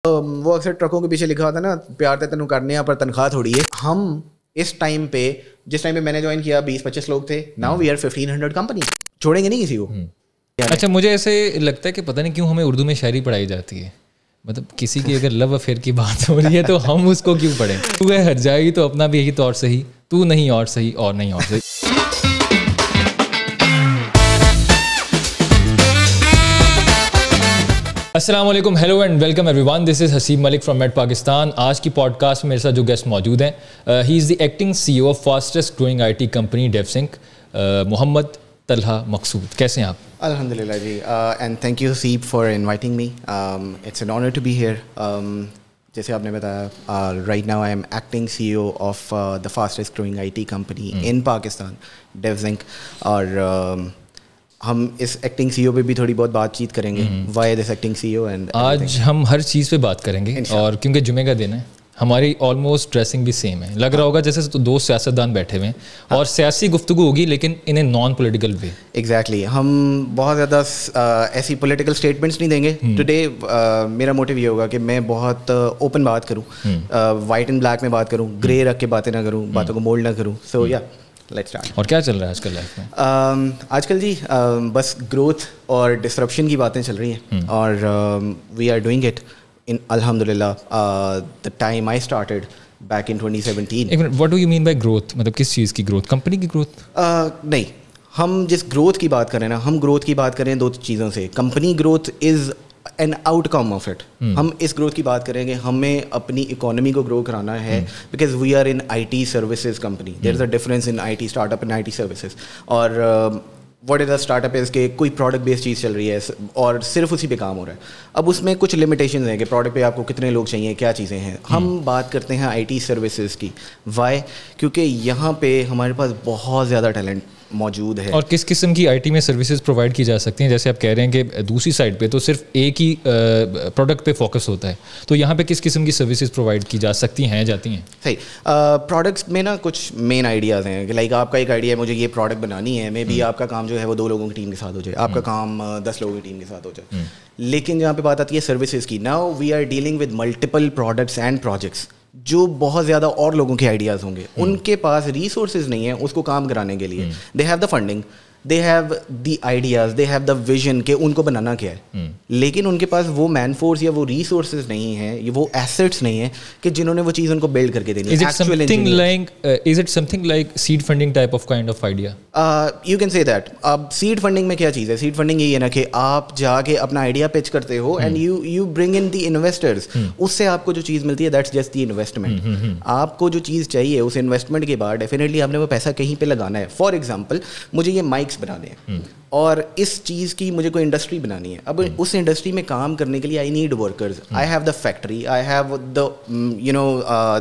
वो अक्सर ट्रकों के पीछे लिखा होता है ना, प्यार ते तेनू करने पर तनख्वाह थोड़ी है। हम इस टाइम पे, जिस टाइम पे मैंने ज्वाइन किया 20-25 लोग थे, नाउ वी आर 1500 कंपनी। छोड़ेंगे नहीं किसी को। अच्छा, मुझे ऐसे लगता है कि पता नहीं क्यों हमें उर्दू में शायरी पढ़ाई जाती है। मतलब किसी की अगर लव अफेयर की बात हो रही है तो हम उसको क्यों पढ़ें। तू है हट जाएगी तो अपना भी यही तौर सही, तू नहीं और सही और नहीं और सही। अस्सलाम वालेकुम, hello and welcome everyone, this is Haseeb Malik from made Pakistan. आज की पॉडकास्ट में मेरे साथ जो गेस्ट मौजूद हैं, he is the acting CEO of fastest growing IT company Devsinc, Mohammad Talha Maqsood. कैसे हैं आप? अल्हम्दुलिल्लाह जी, and thank you Haseeb for inviting me. It's an honour to be here. जैसे आपने बताया, right now I am acting CEO of the fastest growing IT company in Pakistan, Devsinc. और हम इस एक्टिंग CEO पे भी थोड़ी बहुत बातचीत करेंगे, why this acting CEO and आज हम हर चीज़ पे बात करेंगे। और क्योंकि जुमे का दिन है, हमारी ऑलमोस्ट ड्रेसिंग भी सेम है। लग रहा होगा जैसे तो दो सियासतदान बैठे हुए हैं और सियासी गुफ्तगू होगी, लेकिन in a non political way. Exactly, हम बहुत ज़्यादा ऐसी पॉलिटिकल स्टेटमेंट्स नहीं देंगे टुडे। मेरा मोटिव ये होगा कि मैं बहुत ओपन बात करूँ, वाइट एंड ब्लैक में बात करूँ, ग्रे रख के बातें ना करूँ, बातों को मोल्ड ना करूँ। सो या लेट्स स्टार्ट। और क्या चल रहा है आजकल लाइफ में? आजकल जी बस ग्रोथ और डिसरप्शन की बातें चल रही हैं, और we are doing it in अल्हम्दुलिल्लाह the time I started back in 2017। What do you mean by growth? मतलब किस चीज़ की ग्रोथ? कंपनी की ग्रोथ? नहीं, हम जिस ग्रोथ की बात करें ना, हम ग्रोथ की बात करें दो चीज़ों से। Company growth is an outcome of it. हम इस ग्रोथ की बात करेंगे, हमें अपनी इकोनॉमी को ग्रो कराना है, because we are in IT services company. There is a difference in IT startup and IT services. और what is a startup is के कोई प्रोडक्ट बेस्ड चीज़ चल रही है और सिर्फ उसी पे काम हो रहा है। अब उसमें कुछ लिमिटेशंस हैं कि प्रोडक्ट पे आपको कितने लोग चाहिए, क्या चीज़ें हैं। हम बात करते हैं IT सर्विसेज की। वाई? क्योंकि यहाँ पे हमारे पास बहुत ज़्यादा टैलेंट मौजूद है। और किस किस्म की IT में सर्विसेज प्रोवाइड की जा सकती हैं? जैसे आप कह रहे हैं कि दूसरी साइड पे तो सिर्फ एक ही प्रोडक्ट पे फोकस होता है, तो यहाँ पे किस किस्म की सर्विसेज प्रोवाइड की जा सकती हैं, जाती हैं? सही। प्रोडक्ट्स में ना कुछ मेन आइडियाज़ हैं कि लाइक आपका एक आइडिया है, मुझे ये प्रोडक्ट बनानी है। मे बी आपका काम जो है वो 2 लोगों की टीम के साथ हो जाए, आपका काम 10 लोगों की टीम के साथ हो जाए। लेकिन जहाँ पे बात आती है सर्विसेज की, now we are dealing with multiple products and projects जो बहुत ज़्यादा और लोगों के आइडियाज़ होंगे। उनके पास रिसोर्सेज नहीं है उसको काम कराने के लिए। They have the funding, they have the ideas, they have the vision कि उनको बनाना क्या है, लेकिन उनके पास वो मैन फोर्स या वो रिसोर्सेज नहीं है, ये वो एसेट्स नहीं है कि जिन्होंने वो चीज़ उनको बिल्ड करके देनी है। Is it something like seed funding type of kind of idea? You can say that. अब सीड फंडिंग में क्या चीज़ है? सीड फंडिंग यही है ना कि आप जाके अपना आइडिया पिच करते हो and you bring in the investors. उससे आपको जो चीज़ मिलती है दैट्स जस्ट द इन्वेस्टमेंट। आपको जो चीज़ चाहिए उस इन्वेस्टमेंट के बाद डेफिनेटली आपने वो पैसा कहीं पे लगाना है। फॉर एग्जांपल, मुझे ये माइक्स बनाने हैं और इस चीज़ की मुझे कोई इंडस्ट्री बनानी है। अब उस इंडस्ट्री में काम करने के लिए I need workers, I have the factory, I have the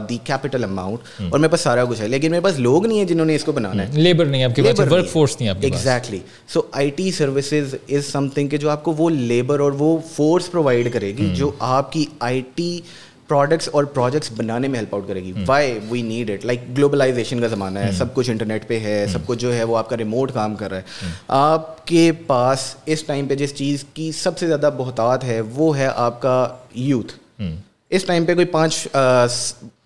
the capital amount, और मेरे पास सारा कुछ है, लेकिन मेरे पास लोग नहीं है जिन्होंने इसको बनाना है। लेबर नहीं है आपके पास, वर्क फोर्स नहीं है आपके पास। Exactly. So IT services is something कि जो आपको वो लेबर और वो फोर्स प्रोवाइड करेगी जो आपकी IT प्रोडक्ट्स और प्रोजेक्ट्स बनाने में हेल्प आउट करेगी। Why we need it? Like globalization का ज़माना है, सब कुछ इंटरनेट पे है, सब कुछ जो है वो आपका रिमोट काम कर रहा है। आपके पास इस टाइम पे जिस चीज़ की सबसे ज़्यादा बहुतात है वो है आपका यूथ। इस टाइम पे कोई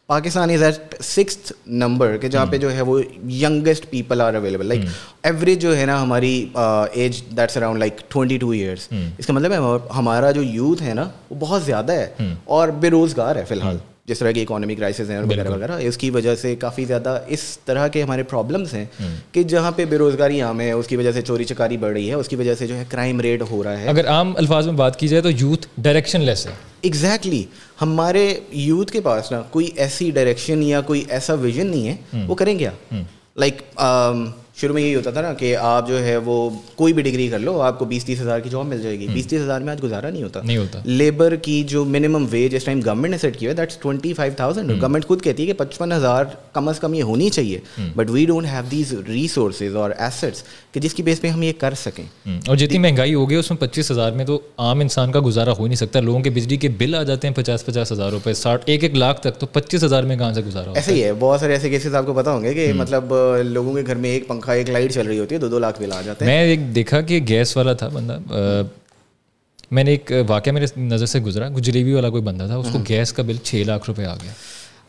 Pakistan is eight 6th number के जहाँ पे जो है वो youngest people are available. Like average जो है ना हमारी age that's around like 22 years. इसका मतलब है हमारा जो यूथ है ना वो बहुत ज़्यादा है और बेरोज़गार है फिलहाल। जिस तरह की इकोनॉमिक क्राइसिस है वगैरह वगैरह, इसकी वजह से काफ़ी ज़्यादा इस तरह के हमारे प्रॉब्लम्स हैं कि जहाँ पे बेरोज़गारी आम है, उसकी वजह से चोरी चकारी बढ़ रही है, उसकी वजह से जो है क्राइम रेट हो रहा है। अगर आम अल्फाज में बात की जाए तो यूथ डायरेक्शन लेस है। एग्जैक्टली। हमारे यूथ के पास ना कोई ऐसी डायरेक्शन या कोई ऐसा विजन नहीं है। वो करें क्या? लाइक शुरू में यही होता था ना कि आप जो है वो कोई भी डिग्री कर लो, आपको 20-30 हज़ार की जॉब मिल जाएगी। 20-30 हज़ार में आज गुजारा नहीं होता। लेबर की जो मिनिमम वेज इस टाइम गवर्नमेंट ने सेट किया है दैट्स 25,000। गवर्नमेंट खुद कहती है कि 55,000 कम अज़ कम ये होनी चाहिए, but we don't have these resources और एसेट्स कि जिसकी बेस पे हम ये कर सकें। और जितनी महंगाई हो गई उसमें 25,000 में तो आम इंसान का गुजारा हो नहीं सकता। लोगों के बिजली के बिल आ जाते हैं 50-50 हज़ार रुपये, 60-1 लाख तक, तो 25,000 में कहाँ से गुजारा होता है? ऐसे ही है, बहुत सारे ऐसे केसेस आपको पता होंगे कि मतलब लोगों के घर में एक पंखा एक लाइट चल रही होती है, 2-2 लाख बिल आ जाते हैं। मैं एक देखा कि गैस वाला था बंदा, मैंने एक वाकया मेरे नज़र से गुजरा, गुजरेवी वाला कोई बंदा था, उसको गैस का बिल 6 लाख रुपए आ गया।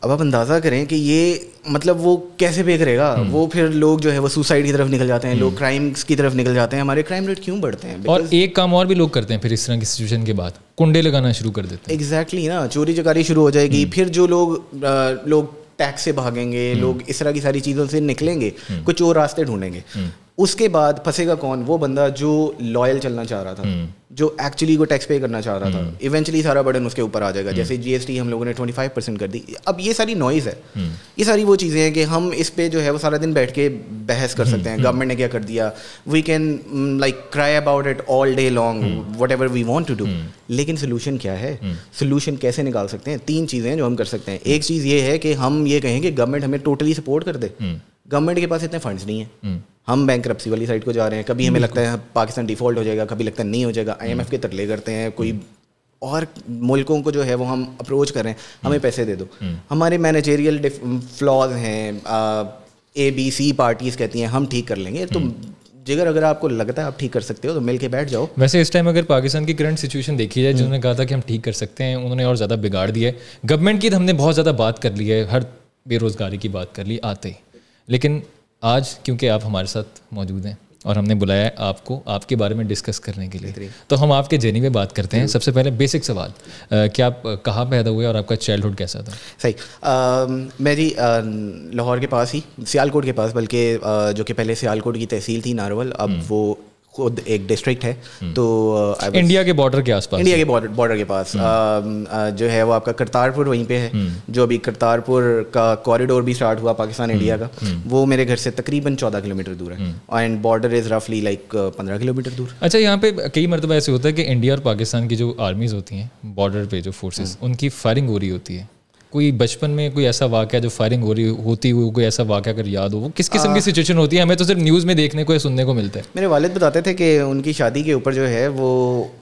अब आप अंदाज़ा करें कि ये मतलब वो कैसे पे करेगा। वो फिर लोग जो है वो सुसाइड की तरफ निकल जाते हैं, लोग क्राइम्स की तरफ निकल जाते हैं। हमारे क्राइम रेट क्यों बढ़ते हैं? और एक काम और भी लोग करते हैं फिर इस तरह की सिचुएशन के बाद, कुंडे लगाना शुरू कर देते हैं। एग्जैक्टली ना, चोरी चकारी शुरू हो जाएगी। फिर जो लोग टैक्स से भागेंगे, लोग इस तरह की सारी चीज़ों से निकलेंगे, कुछ और रास्ते ढूंढेंगे। उसके बाद फंसेगा कौन? वो बंदा जो लॉयल चलना चाह रहा था, जो एक्चुअली को टैक्स पे करना चाह रहा था। इवेंचुअली सारा बर्डन उसके ऊपर आ जाएगा। जैसे जीएसटी हम लोगों ने 25% कर दी। अब ये सारी नॉइज़ है, ये सारी वो चीज़ें हैं कि हम इस पे जो है वो सारा दिन बैठ के बहस कर सकते हैं, गवर्नमेंट ने क्या कर दिया। We can like cry about it all day long, whatever we want to do. लेकिन सोल्यूशन क्या है? सोल्यूशन कैसे निकाल सकते हैं? 3 चीज़ें हैं जो हम कर सकते हैं। एक चीज़ ये है कि हम ये कहें कि गवर्नमेंट हमें टोटली सपोर्ट कर दे। गवर्नमेंट के पास इतने फंड्स नहीं है, हम बैंकरप्सी वाली साइड को जा रहे हैं। कभी हमें लगता है पाकिस्तान डिफ़ॉल्ट हो जाएगा, कभी लगता है नहीं हो जाएगा। IMF के तरले करते हैं, कोई और मुल्कों को जो है वो हम अप्रोच कर रहे हैं, हमें पैसे दे दो। हमारे मैनेजेरियल फ्लॉज हैं, ABC पार्टीज़ कहती हैं हम ठीक कर लेंगे। तो जिगर अगर आपको लगता है आप ठीक कर सकते हो तो मिल के बैठ जाओ। वैसे इस टाइम अगर पाकिस्तान की करंट सिचुएशन देखी जाए, जिन्होंने कहा था कि हम ठीक कर सकते हैं, उन्होंने और ज़्यादा बिगाड़ दिया है। गवर्नमेंट की तो हमने बहुत ज़्यादा बात कर ली है, हर बेरोज़गारी की बात कर ली आते ही। लेकिन आज क्योंकि आप हमारे साथ मौजूद हैं और हमने बुलाया है आपको आपके बारे में डिस्कस करने के लिए, तो हम आपके जर्नी में बात करते हैं। सबसे पहले बेसिक सवाल कि आप कहाँ पैदा हुए और आपका चाइल्डहुड कैसा था? सही, मैं जी लाहौर के पास ही, सियालकोट के पास, बल्कि जो कि पहले सियालकोट की तहसील थी नारवल, अब वो खुद एक डिस्ट्रिक्ट है। तो इंडिया के बॉर्डर के आसपास, इंडिया के बॉर्डर के पास जो है वो आपका करतारपुर वहीं पे है। जो अभी करतारपुर का कॉरिडोर भी स्टार्ट हुआ पाकिस्तान इंडिया का, वो मेरे घर से तकरीबन 14 किलोमीटर दूर है। एंड बॉर्डर इज़ रफली लाइक 15 किलोमीटर दूर। अच्छा, यहाँ पे कई मरतबा ऐसे होता है कि इंडिया और पाकिस्तान की जो आर्मीज़ होती हैं बॉर्डर पे, जो फोर्सेस, उनकी फायरिंग हो रही होती है। कोई बचपन में कोई ऐसा वाक़या जो फायरिंग हो रही होती हुई, कोई ऐसा वाक़या अगर याद हो, वो किस किस्म की सिचुएशन होती है? हमें तो सिर्फ न्यूज़ में देखने को या सुनने को मिलता है। मेरे वालिद बताते थे कि उनकी शादी के ऊपर जो है वो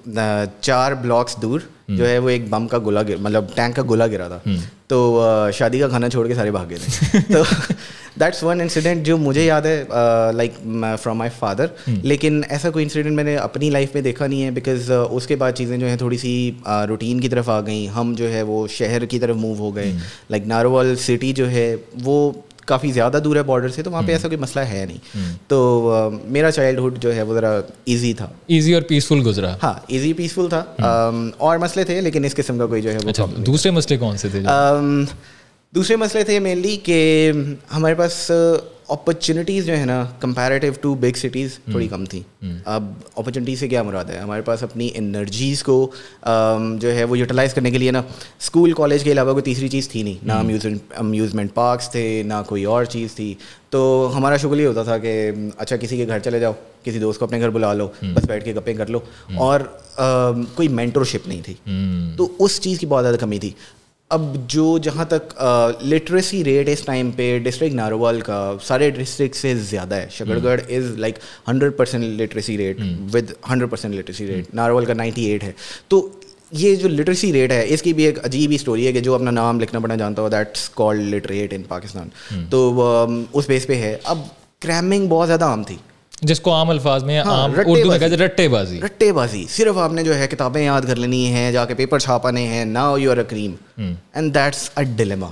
4 ब्लॉक्स दूर जो है वो एक बम का गोला मतलब टैंक का गोला गिरा था। तो शादी का खाना छोड़ के सारे भाग गए थे। तो दैट्स वन इंसिडेंट जो मुझे याद है लाइक फ्रॉम माई फादर। लेकिन ऐसा कोई इंसिडेंट मैंने अपनी लाइफ में देखा नहीं है, बिकॉज उसके बाद चीज़ें जो हैं थोड़ी सी रूटीन की तरफ आ गई। हम जो है वो शहर की तरफ मूव हो गए। लाइक नारोवाल सिटी जो है वो काफ़ी ज़्यादा दूर है बॉर्डर से, तो वहाँ पे ऐसा कोई मसला है नहीं। तो मेरा चाइल्डहुड जो है वो ज़रा इजी था, इजी और पीसफुल गुजरा। हाँ, इजी पीसफुल था। और मसले थे लेकिन इस किस्म का कोई जो है वो। अच्छा, दूसरे मसले कौन से थे? दूसरे मसले थे मेनली कि हमारे पास अपॉर्चुनिटीज़ जो है ना कंपैरेटिव टू बिग सिटीज़ थोड़ी कम थी। अब अपॉर्चुनिटी से क्या मुराद है? हमारे पास अपनी एनर्जीज़ को जो है वो यूटिलाइज़ करने के लिए ना स्कूल कॉलेज के अलावा कोई तीसरी चीज़ थी नहीं। ना अम्यूज़मेंट पार्क्स थे, ना कोई और चीज़ थी। तो हमारा शुगल ये होता था कि अच्छा किसी के घर चले जाओ, किसी दोस्त को अपने घर बुला लो, बस बैठ के गप्पें कर लो। और कोई मेंटरशिप नहीं थी, तो उस चीज़ की बहुत ज़्यादा कमी थी। अब जो जहाँ तक लिटरेसी रेट इस टाइम पे डिस्ट्रिक्ट नारोवाल का सारे डिस्ट्रिक्ट से ज़्यादा है। Shakargarh is like 100% literacy rate with 100% literacy rate. Narowal का 98 है। तो ये जो लिटरेसी रेट है इसकी भी एक अजीब ही स्टोरी है कि जो अपना नाम लिखना पढ़ना जानता हो दैट्स कॉल्ड लिटरेट इन पाकिस्तान। तो उस बेस पे है। अब क्रैमिंग बहुत ज़्यादा आम थी, जिसको आम अल्फाज में आम उर्दू में कहते हैं रट्टेबाजी। रट्टेबाजी, सिर्फ आपने जो है किताबें याद कर लेनी है, जाके पेपर छापाने हैं, now you are a cream and that's a dilemma.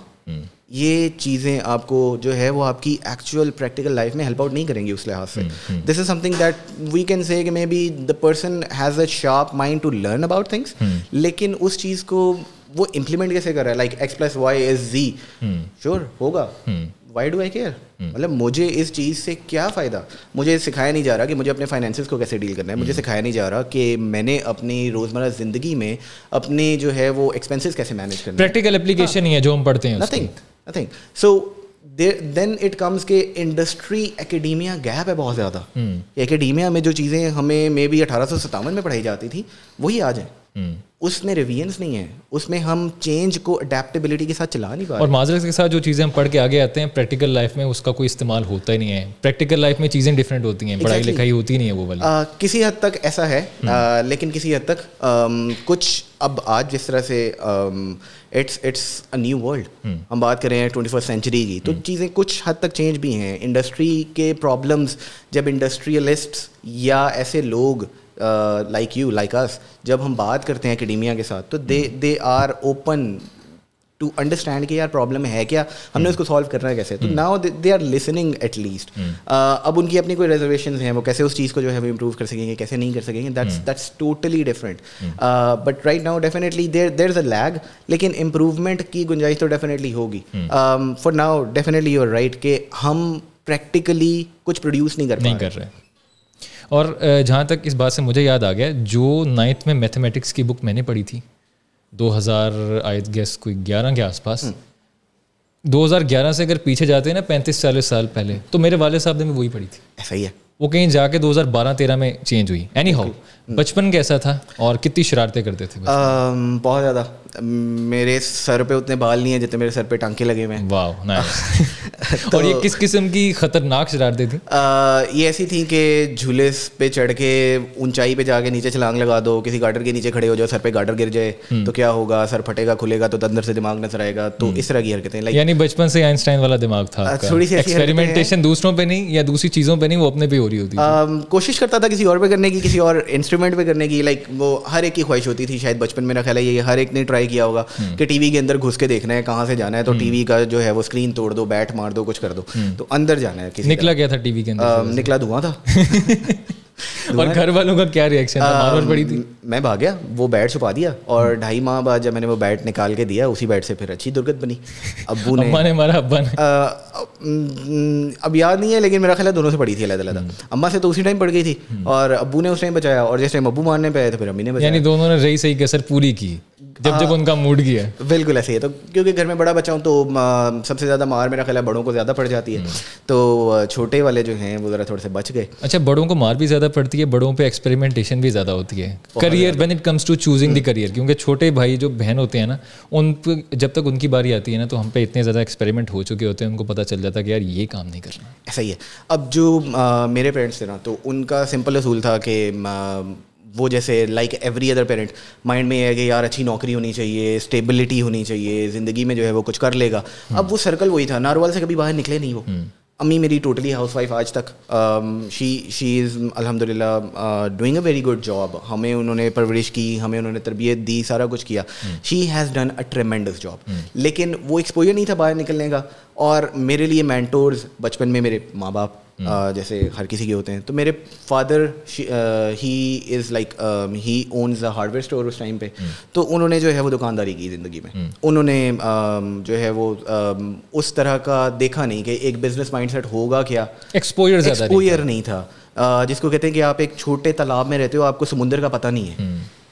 ये चीज़ें आपको जो है वो आपकी एक्चुअल प्रैक्टिकल लाइफ में हेल्प आउट नहीं करेंगी उस लिहाज से। This is something that we can say कि maybe the person has a sharp mind to learn about things, लेकिन उस चीज़ को वो इम्प्लीमेंट कैसे कर रहा है? लाइक X+Y=Z, श्योर होगा, वाई डू आई केयर? मतलब मुझे इस चीज़ से क्या फ़ायदा? मुझे सिखाया नहीं जा रहा कि मुझे अपने फाइनेंसेस को कैसे डील करना है। मुझे सिखाया नहीं जा रहा कि मैंने अपनी रोज़मर्रा ज़िंदगी में अपने जो है वो एक्सपेंसेस कैसे मैनेज करना है। प्रैक्टिकल एप्लीकेशन ही है जो हम पढ़ते हैं। Nothing. So then it comes के इंडस्ट्री एकेडेमिया गैप है बहुत ज़्यादा। एकेडेमिया में जो चीज़ें हमें मे बी 1857 में पढ़ाई जाती थी वही आज हैं। उसमें रिविजन्स नहीं है, उसमें हम चेंज को अडेप्टेबिलिटी के साथ चला नहीं पा रहे। और माजरत के साथ जो चीज़ें हम पढ़ के आगे आते हैं प्रैक्टिकल लाइफ में उसका कोई इस्तेमाल होता ही नहीं है। प्रैक्टिकल लाइफ में चीज़ें डिफरेंट होती हैं, पढ़ाई लिखाई होती नहीं है वो वाली। किसी हद तक ऐसा है, लेकिन किसी हद तक कुछ अब आज जिस तरह से इट्स अ न्यू वर्ल्ड, हम बात कर रहे हैं 21st सेंचुरी की, तो चीज़ें कुछ हद तक चेंज भी हैं। इंडस्ट्री के प्रॉब्लम्स जब इंडस्ट्रियलिस्ट्स या ऐसे लोग लाइक यू लाइक अस, जब हम बात करते हैं एकेडेमिया के साथ, तो they are open to understand कि यार प्रॉब्लम है क्या, हमने उसको सॉल्व करना है कैसे. तो now they are listening at least. अब उनकी अपनी कोई रिजर्वेशन हैं, वो कैसे उस चीज़ को जो है वो इम्प्रूव कर सकेंगे, कैसे नहीं कर सकेंगे, that's totally different. But right now definitely there is a lag, लेकिन इम्प्रूवमेंट की गुंजाइश तो डेफिनेटली होगी. For now definitely you are right कि हम प्रैक्टिकली कुछ प्रोड्यूस नहीं कर रहे. और जहाँ तक इस बात से मुझे याद आ गया, जो 9th में मैथमेटिक्स की बुक मैंने पढ़ी थी 2000 आई गेस कोई 11 के आसपास, 2011 से अगर पीछे जाते हैं ना 35-40 साल पहले, तो मेरे वाले साहब ने भी वही पढ़ी थी. ऐसा ही है. वो कहीं जाके 2012-13 में चेंज हुई. एनी हाउ, बचपन कैसा था और कितनी शरारतें करते थे? बहुत ज़्यादा. मेरे सर पे उतने बाल नहीं है जितने मेरे सर पे टांके लगे हुए हैं. वाह, नाइस. और ये किस किस्म की खतरनाक शरारतें थी? ये ऐसी थी कि झूले पे चढ़ के ऊंचाई पे जाके नीचे छलांग लगा दो, किसी गार्डर के नीचे खड़े हो जाओ, सर पे गार्डर गिर जाए तो क्या होगा, सर फटेगा, खुलेगा तो अंदर से दिमाग नजर आएगा. तो इस तरह की हरकतें. यानी बचपन से आइंस्टाइन वाला दिमाग था. थोड़ी सी एक्सपेरिमेंटेशन दूसरों पे नहीं या दूसरी चीज़ों पे नहीं, वो अपने पे हो रही होती थी. कोशिश करता था किसी और पे करने की, किसी और इंस्ट्रूमेंट पे करने की. लाइक वो हर एक की ख्वाहिश होती थी शायद बचपन. मेरा ख्याल है ये हर एक ने ट्राई किया होगा कि टीवी के अंदर घुस के देखना है, कहाँ से जाना है, तो टीवी का जो है वो स्क्रीन तोड़ दो, बैट मार दो, कुछ कर दो, तो अंदर जाना है. निकला क्या था टीवी के अंदर? निकला धुआं था. और घर वालों का क्या रिएक्शन था? मार पड़ी थी? मैं भाग गया, वो बैट छुपा दिया, और 2.5 माह बाद जब मैंने वो बैट निकाल के दिया, उसी बैट से फिर अच्छी दुर्गत बनी. अब्बू ने अम्मा ने मारा, अब्बा ने? अब याद नहीं है, लेकिन मेरा ख्याल है दोनों से पड़ी थी अलग-अलग. अम्मा से तो उसी टाइम पड़ गई थी और अब्बू ने उस टाइम बचाया, और जिस टाइम अब्बू मारने पे आए तो फिर अम्मी ने बचाया. यानी दोनों ने रही सही कसर पूरी की जब उनका मूड गया. बिल्कुल ऐसे ही है. तो क्योंकि घर में बड़ा बच्चा हूँ तो सबसे ज़्यादा मार मेरा ख्याल है बड़ों को ज़्यादा पड़ जाती है, तो छोटे वाले जो हैं वो ज़रा थोड़े से बच गए. अच्छा, बड़ों को मार भी ज़्यादा पड़ती है, बड़ों पे एक्सपेरिमेंटेशन भी ज़्यादा होती है. Career, when it comes to choosing the career, क्योंकि छोटे भाई जो बहन होते हैं ना, उन पे जब तक उनकी बारी आती है ना, तो हम पे इतने ज़्यादा एक्सपेरिमेंट हो चुके होते हैं, उनको पता चल जाता है कि यार ये काम नहीं करना. ऐसा ही है. अब जो मेरे पेरेंट्स थे ना, तो उनका सिंपल असूल था कि वो जैसे like every other parent mind में है कि यार अच्छी नौकरी होनी चाहिए, स्टेबिलिटी होनी चाहिए, ज़िंदगी में जो है वो कुछ कर लेगा. अब वो सर्कल वही था, नारवाल से कभी बाहर निकले नहीं वो. अम्मी मेरी टोटली हाउसवाइफ आज तक. शी इज़ अल्हम्दुलिल्लाह doing a very good job. हमें उन्होंने परवरिश की, हमें उन्होंने तरबियत दी, सारा कुछ किया. She has done a ट्रेमेंडस job. लेकिन वो एक्सपोजर नहीं था बाहर निकलने का. और मेरे लिए मैंटोर्स बचपन में मेरे माँ बाप, जैसे हर किसी के होते हैं. तो मेरे father he is like he owns a hardware store उस टाइम पे. तो उन्होंने जो है वो दुकानदारी की ज़िंदगी में. उन्होंने जो है वो उस तरह का देखा नहीं कि एक बिजनेस माइंडसेट होगा क्या. एक्सपोजर नहीं था. जिसको कहते हैं कि आप एक छोटे तालाब में रहते हो, आपको समुंदर का पता नहीं है,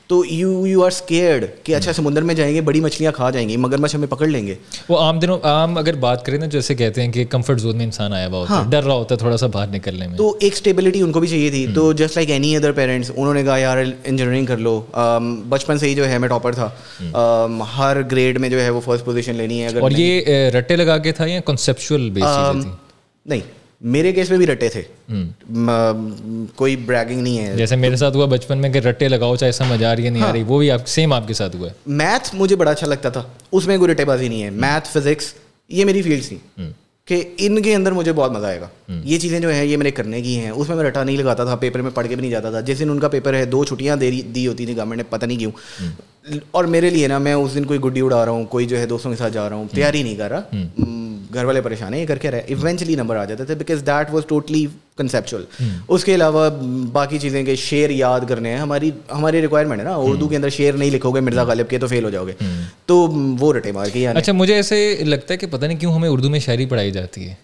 तो यू आर स्केयर्ड कि अच्छा समुंदर में जाएंगे, बड़ी मछलियाँ खा जाएंगी, मगरमच्छ हमें पकड़ लेंगे. वो आम अगर बात करें ना, जैसे कहते हैं कि कंफर्ट जोन में इंसान आया हुआ होता है, डर रहा होता है थोड़ा सा बाहर निकलने में. तो एक स्टेबिलिटी उनको भी चाहिए थी. तो just like any other parents, उन्होंने कहा यार इंजीनियरिंग कर लो. बचपन से ही जो है मैं टॉपर था. हर ग्रेड में जो है वो फर्स्ट पोजीशन लेनी है. और ये रट्टे लगा के था या कॉन्सेप्चुअल बेस चीजें थी? नहीं, मेरे केस में भी रट्टे थे. कोई ब्रैगिंग नहीं है. जैसे मेरे साथ हुआ बचपन में कि रट्टे लगाओ चाहे समझ आ रही है नहीं आ रही, वो भी सेम आपके साथ हुआ है. मैथ मुझे बड़ा अच्छा लगता था, उसमें कोई रट्टेबाजी नहीं है. मैथ, फिजिक्स, ये मेरी फील्ड थी कि इनके अंदर मुझे बहुत मजा आएगा. ये चीज़ें जो है ये मैंने करने की हैं. उसमें मैं रट्टा नहीं लगाता था, पेपर में पढ़ के भी नहीं जाता था. जिस दिन उनका पेपर है 2 छुट्टियाँ दी होती थी गवर्नमेंट ने, पता नहीं क्यों. और मेरे लिए ना, मैं उस दिन कोई गुड्डी उड़ा रहा हूँ, कोई जो है दोस्तों के साथ जा रहा हूँ, तैयारी नहीं कर रहा, घर वाले परेशान है, ये करके रहे, इवेंचुअली नंबर आ जाते थे, because that was totally conceptual. उसके अलावा बाकी चीज़ें के शेर याद करने हैं, हमारी रिक्वायरमेंट है ना. उर्दू के अंदर शेर नहीं लिखोगे मिर्ज़ा गालिब के तो फेल हो जाओगे. तो वो रटे मार के. अच्छा, मुझे ऐसे लगता है कि पता नहीं क्यों हमें उर्दू में शायरी पढ़ाई जाती है.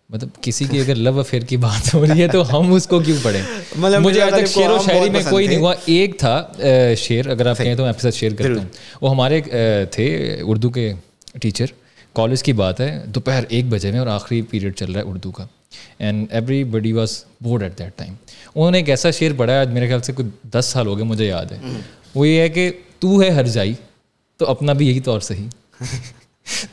मतलब किसी की अगर लव अफेयर की बात हो रही है तो हम उसको क्यों पढ़ें? मतलब मुझे आज तक शेर और शायरी में कोई नहीं हुआ. एक था शेर, अगर आप कहें तो मैं आपके साथ शेयर करता हूँ. वो हमारे थे उर्दू के टीचर, कॉलेज की बात है, दोपहर 1 बजे में और आखिरी पीरियड चल रहा है उर्दू का, and everybody was bored eight that time. उन्होंने एक ऐसा शेर पढ़ा, आज मेरे ख्याल से कुछ 10 साल हो गए, मुझे याद है. वो ये है कि तू है हर जाई तो अपना भी यही तौर सही.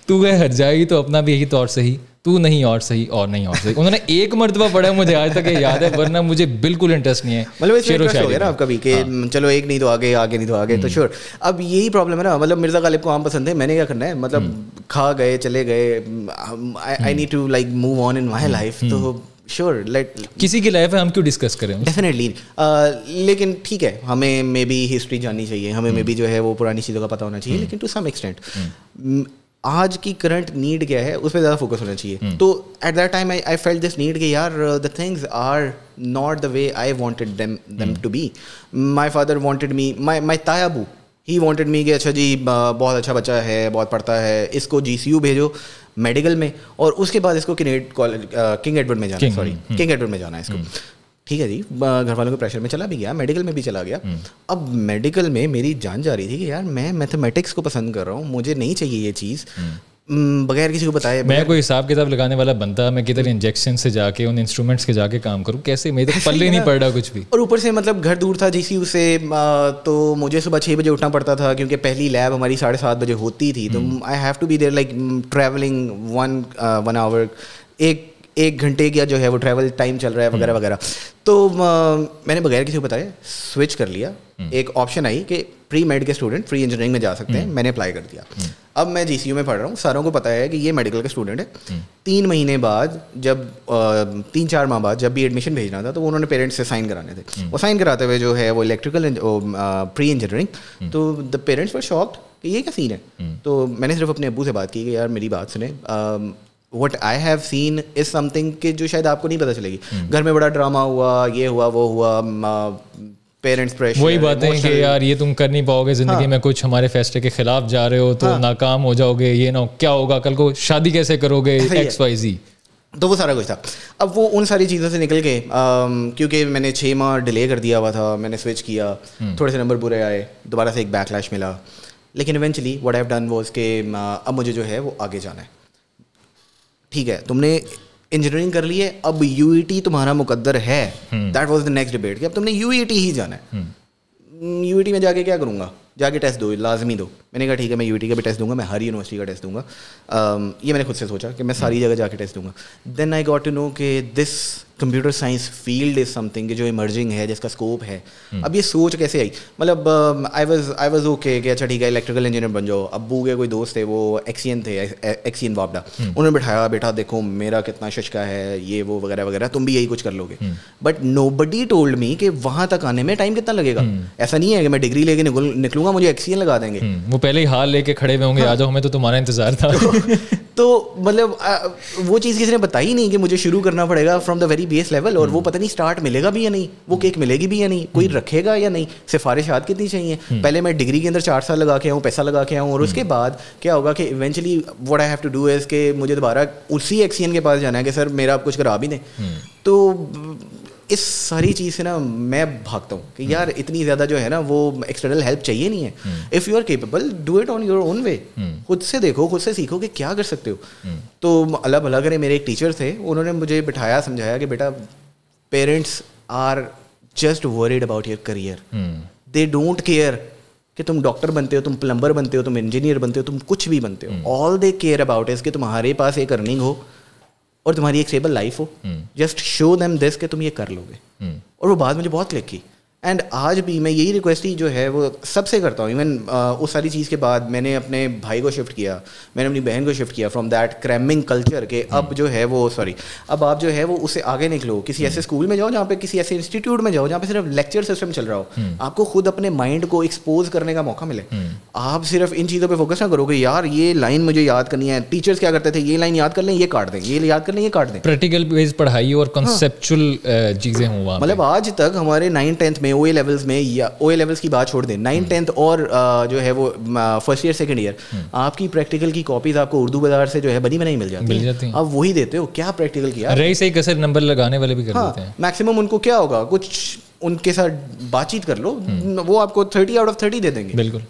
तू है हर जाई तो अपना भी यही तौर सही, तू नहीं और सही और नहीं और सही. उन्होंने एक मर्तबा पढ़ा, मुझे आज तक याद है, वरना मुझे बिल्कुल इंटरेस्ट नहीं है. मतलब शेर हो गया ना आपका भी कि चलो एक नहीं तो आगे, आगे नहीं तो आगे. तो श्योर, अब यही प्रॉब्लम है ना. मतलब मिर्ज़ा गालिब को आम पसंद है, मैंने क्या करना है, मतलब खा गए चले गए. I need to like move on in my life. तो श्योर लेट किसी की लाइफ है, हम क्यों डिस्कस करें? डेफिनेटली लेकिन ठीक है, हमें मे बी हिस्ट्री जाननी चाहिए, हमें मे बी जो है वो पुरानी चीज़ों का पता होना चाहिए, लेकिन टू सम एक्सटेंट आज की करंट नीड क्या है उस पर ज़्यादा फोकस होना चाहिए. तो at that time I felt this need कि यार the things are not the way I wanted them to be. My father wanted me, my तायाबू ही वांटेड मी कि अच्छा जी बहुत अच्छा बच्चा है, बहुत पढ़ता है, इसको GCU भेजो मेडिकल में, और उसके बाद इसको किंग एडवर्ड में जाना, किंग एडवर्ड में जाना है इसको. ठीक है जी, घर वालों के प्रेशर में चला भी गया, मेडिकल में भी चला गया. अब मेडिकल में मेरी जान जा रही थी कि यार मैं मैथमेटिक्स को पसंद कर रहा हूँ, मुझे नहीं चाहिए ये चीज़ बगैर किसी को बताए. मैं कोई हिसाब किताब लगाने वाला बनता, मैं किधर इंजेक्शन से जाके उन इंस्ट्रूमेंट्स के जाके काम करूँ, कैसे? मेरे तो पल्ले नहीं पड़ रहा कुछ भी. और ऊपर से मतलब घर दूर था GCU से, तो मुझे सुबह 6 बजे उठना पड़ता था क्योंकि पहली लैब हमारी 7:30 बजे होती थी. तो I have to be there like travelling 1 hour, एक घंटे का जो है वो ट्रैवल टाइम चल रहा है वगैरह वगैरह. तो मैंने बगैर किसी को बताए स्विच कर लिया. एक ऑप्शन आई कि प्री मेड के स्टूडेंट फ्री इंजीनियरिंग में जा सकते हैं, मैंने अप्लाई कर दिया. अब मैं GCU में पढ़ रहा हूँ, सारों को पता है कि ये मेडिकल का स्टूडेंट है. 3 महीने बाद जब 3-4 माह बाद जब भी एडमिशन भेजना था, तो वो उन्होंने पेरेंट्स से साइन कराने थे. वो साइन कराते हुए जो है वो इलेक्ट्रिकल प्री इंजीनियरिंग, तो द पेरेंट्स वर शॉक्ड कि ये क्या सीन है. तो मैंने सिर्फ अपने अब्बू से बात की कि यार मेरी बात सुने, What I have seen is something कि जो शायद आपको नहीं पता चलेगी. घर में बड़ा ड्रामा हुआ, ये हुआ वो हुआ, पेरेंट्स प्रेशर, वही बातें कि यार ये तुम कर नहीं पाओगे ज़िंदगी में कुछ, हमारे फैसले के खिलाफ जा रहे हो तो नाकाम हो जाओगे, ये ना क्या होगा कल को, शादी कैसे करोगे, XYZ. तो वो सारा कुछ था. अब वो उन सारी चीज़ों से निकल के क्योंकि मैंने 6 माह डिले कर दिया हुआ था, मैंने स्विच किया, थोड़े से नंबर बुरे आए, दोबारा से एक बैकलैश मिला. लेकिन eventually what I have done was कि अब मुझे जो है वो आगे जाना है. ठीक है, तुमने इंजीनियरिंग कर ली है, अब UET तुम्हारा मुकद्दर है. That was the next debate कि अब तुमने UET ही जाना है. UET में जाके क्या करूँगा, जाके टेस्ट दो, लाजमी दो. मैंने कहा ठीक है, मैं UET का भी टेस्ट दूंगा, मैं हर यूनिवर्सिटी का टेस्ट दूंगा. ये मैंने खुद से सोचा कि मैं सारी जगह जाके टेस्ट दूंगा. Then I got to know कि this computer science field is something जो इमर्जिंग है, जिसका स्कोप है. अब ये सोच कैसे आई, मतलब आई वाज ओके कि अच्छा ठीक है इलेक्ट्रिकल इंजीनियर बन जाओ. अब्बू के कोई दोस्त थे, वो एक्सियन थे, एक्सियन वापडा, उन्होंने बिठाया, बेटा देखो मेरा कितना शुष्का है, ये वो वगैरह वगैरह, तुम भी यही कुछ कर लोगे. बट नोबडी टोल्ड मी कि वहाँ तक आने में टाइम कितना लगेगा. ऐसा नहीं है कि मैं डिग्री लेके निकलूंगा, मुझे एक्सियन लगा देंगे. वो पहले ही हाल लेके खड़े हुए होंगे, आ जाओ, हमें तो तुम्हारा इंतजार था. तो मतलब वो चीज़ किसी ने बताई नहीं कि मुझे शुरू करना पड़ेगा from the very base level. और वो पता नहीं स्टार्ट मिलेगा भी या नहीं, वो केक मिलेगी भी या नहीं, कोई रखेगा या नहीं, सिफारिशात कितनी चाहिए. पहले मैं डिग्री के अंदर 4 साल लगा के आऊँ, पैसा लगा के आऊँ, और उसके बाद क्या होगा कि eventually what I have to do is कि मुझे दोबारा उसी एक्सियन के पास जाना है कि सर मेरा आप कुछ करा भी दें. तो इस सारी चीज़ से ना मैं भागता हूँ कि यार इतनी ज़्यादा जो है ना वो एक्सटर्नल हेल्प चाहिए नहीं है. If you are capable, do it on your own way. खुद से देखो, खुद से सीखो कि क्या कर सकते हो. तो अल्लाह भला करे, मेरे एक टीचर थे, उन्होंने मुझे बिठाया, समझाया कि बेटा parents are just worried about your career. They don't care कि तुम डॉक्टर बनते हो, तुम प्लम्बर बनते हो, तुम इंजीनियर बनते हो, तुम कुछ भी बनते हो. All they care about is कि तुम्हारे पास एक अर्निंग हो और तुम्हारी एक स्टेबल लाइफ हो. जस्ट शो देम दिस कि तुम ये कर लोगे. और वो बात मुझे बहुत क्लिक की. एंड आज भी मैं यही रिक्वेस्ट ही जो है वो सबसे करता हूँ. इवन उस सारी चीज़ के बाद मैंने अपने भाई को शिफ्ट किया, मैंने अपनी बहन को शिफ्ट किया फ्रॉम दैट क्रैमिंग कल्चर के अब जो है वो अब आप जो है वो उससे आगे निकलो. किसी ऐसे स्कूल में जाओ जहाँ पे, किसी ऐसे इंस्टीट्यूट में जाओ जहाँ पे सिर्फ लेक्चर सिस्टम चल रहा हो. आपको खुद अपने माइंड को एक्सपोज करने का मौका मिले. आप सिर्फ इन चीज़ों पर फोकस ना करो कि यार ये लाइन मुझे याद करनी है. टीचर्स क्या करते थे, ये लाइन याद कर लें, ये काट दें, ये याद कर लें, ये काट दें. प्रैक्टिकल बेस्ड पढ़ाई और कॉन्सेप्चुअल चीज़ें हुआ. मतलब आज तक हमारे 9th-10th में OA लेवल्स में, या OA लेवल्स की बात छोड़ दें, 9th-10th और जो है वो फर्स्ट ईयर सेकंड ईयर, आपकी प्रैक्टिकल की कॉपीज आपको उर्दू बाजार से जो है बनी बनाई मिल जाती है. आप वही देते हो, क्या प्रैक्टिकल किया. रही सही कसर नंबर लगाने वाले भी कर देते हैं. मैक्सिमम उनको क्या होगा, कुछ उनके साथ बातचीत कर लो, वो आपको 30 out of 30 दे देंगे. बिल्कुल.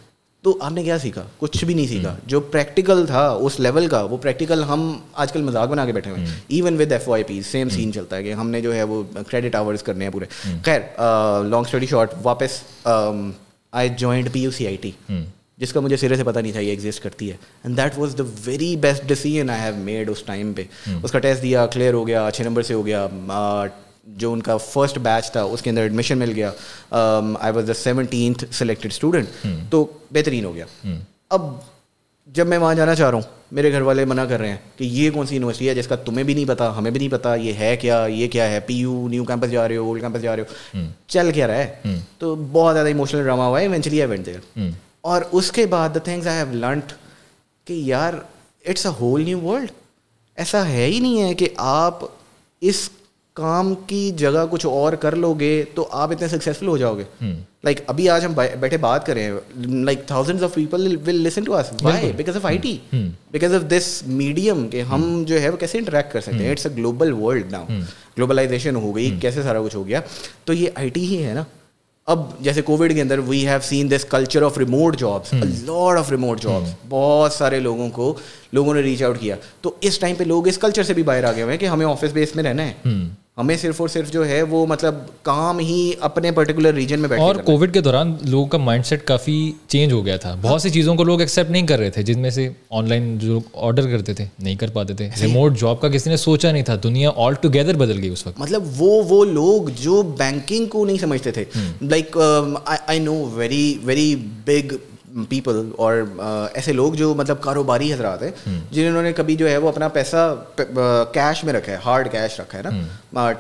तो आपने क्या सीखा? कुछ भी नहीं सीखा. जो प्रैक्टिकल था उस लेवल का, वो प्रैक्टिकल हम आजकल मजाक बना के बैठे हुए हैं. Even with FYP same scene चलता है कि हमने जो है वो क्रेडिट आवर्स करने हैं पूरे. खैर, लॉन्ग स्टोरी शॉर्ट, वापस आई जॉइंड PUCIT, जिसका मुझे सिरे से पता नहीं था ये एग्जिस्ट करती है. And that was the very best decision I have made उस टाइम पे. उसका टेस्ट दिया, क्लियर हो गया, अच्छे नंबर से हो गया. जो उनका फर्स्ट बैच था उसके अंदर एडमिशन मिल गया. I was the 17th selected student. तो बेहतरीन हो गया. अब जब मैं वहाँ जाना चाह रहा हूँ मेरे घर वाले मना कर रहे हैं कि ये कौन सी यूनिवर्सिटी है जिसका तुम्हें भी नहीं पता, हमें भी नहीं पता, ये है क्या, ये क्या है, PU न्यू कैंपस जा रहे हो, ओल्ड कैंपस जा रहे हो, चल क्या रहा है। तो बहुत ज़्यादा इमोशनल ड्रामा हुआ है, इवेंचुअली आई वेंट देयर। और उसके बाद the things I have learned कि यार it's a whole new world. ऐसा है ही नहीं है कि आप इस काम की जगह कुछ और कर लोगे तो आप इतने सक्सेसफुल हो जाओगे। लाइक अभी आज हम बैठे बात कर रहे हैं, like thousands of people will listen to us, why? Because of IT, because of this medium के हम जो है वो कैसे इंटरेक्ट कर सकते हैं। It's a global world now, globalization हो गई, कैसे सारा कुछ हो गया। तो ये IT ही है ना। अब जैसे कोविड के अंदर we have seen this culture of remote jobs, a lot of remote jobs, बहुत सारे लोगों ने रीच आउट किया। तो इस टाइम पे लोग इस कल्चर से भी बाहर आ गए हुए हैं कि हमें ऑफिस बेस में रहना है, हमें सिर्फ और सिर्फ जो है वो मतलब काम ही अपने पर्टिकुलर रीजन में बैठे। और कोविड के दौरान लोगों का माइंडसेट काफ़ी चेंज हो गया था। बहुत सी चीज़ों को लोग एक्सेप्ट नहीं कर रहे थे, जिनमें से ऑनलाइन जो ऑर्डर करते थे नहीं कर पाते थे, रिमोट जॉब का किसी ने सोचा नहीं था। दुनिया ऑल टुगेदर बदल गई उस वक्त। मतलब वो लोग जो बैंकिंग को नहीं समझते थे, like I know very very big people और ऐसे लोग जो मतलब कारोबारी हजरात हैं जिन्होंने कभी जो है वो अपना पैसा कैश में रखा है, हार्ड कैश रखा है ना,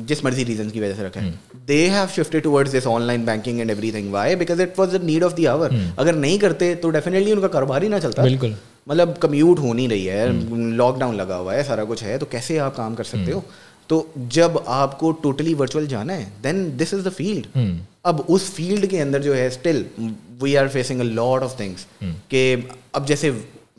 जिस मर्जी रीजन की वजह से रखा है। They have shifted towards this online banking and everything. Why? Because it was the need of the hour. अगर नहीं करते तो डेफिनेटली उनका कारोबार ही ना चलता। बिल्कुल। मतलब कम्यूट हो नहीं रही है, लॉकडाउन लगा हुआ है, सारा कुछ है, तो कैसे आप काम कर सकते हो? तो जब आपको टोटली वर्चुअल जाना है then this is the field. अब उस फील्ड के अंदर जो है still we are facing a lot of things कि अब जैसे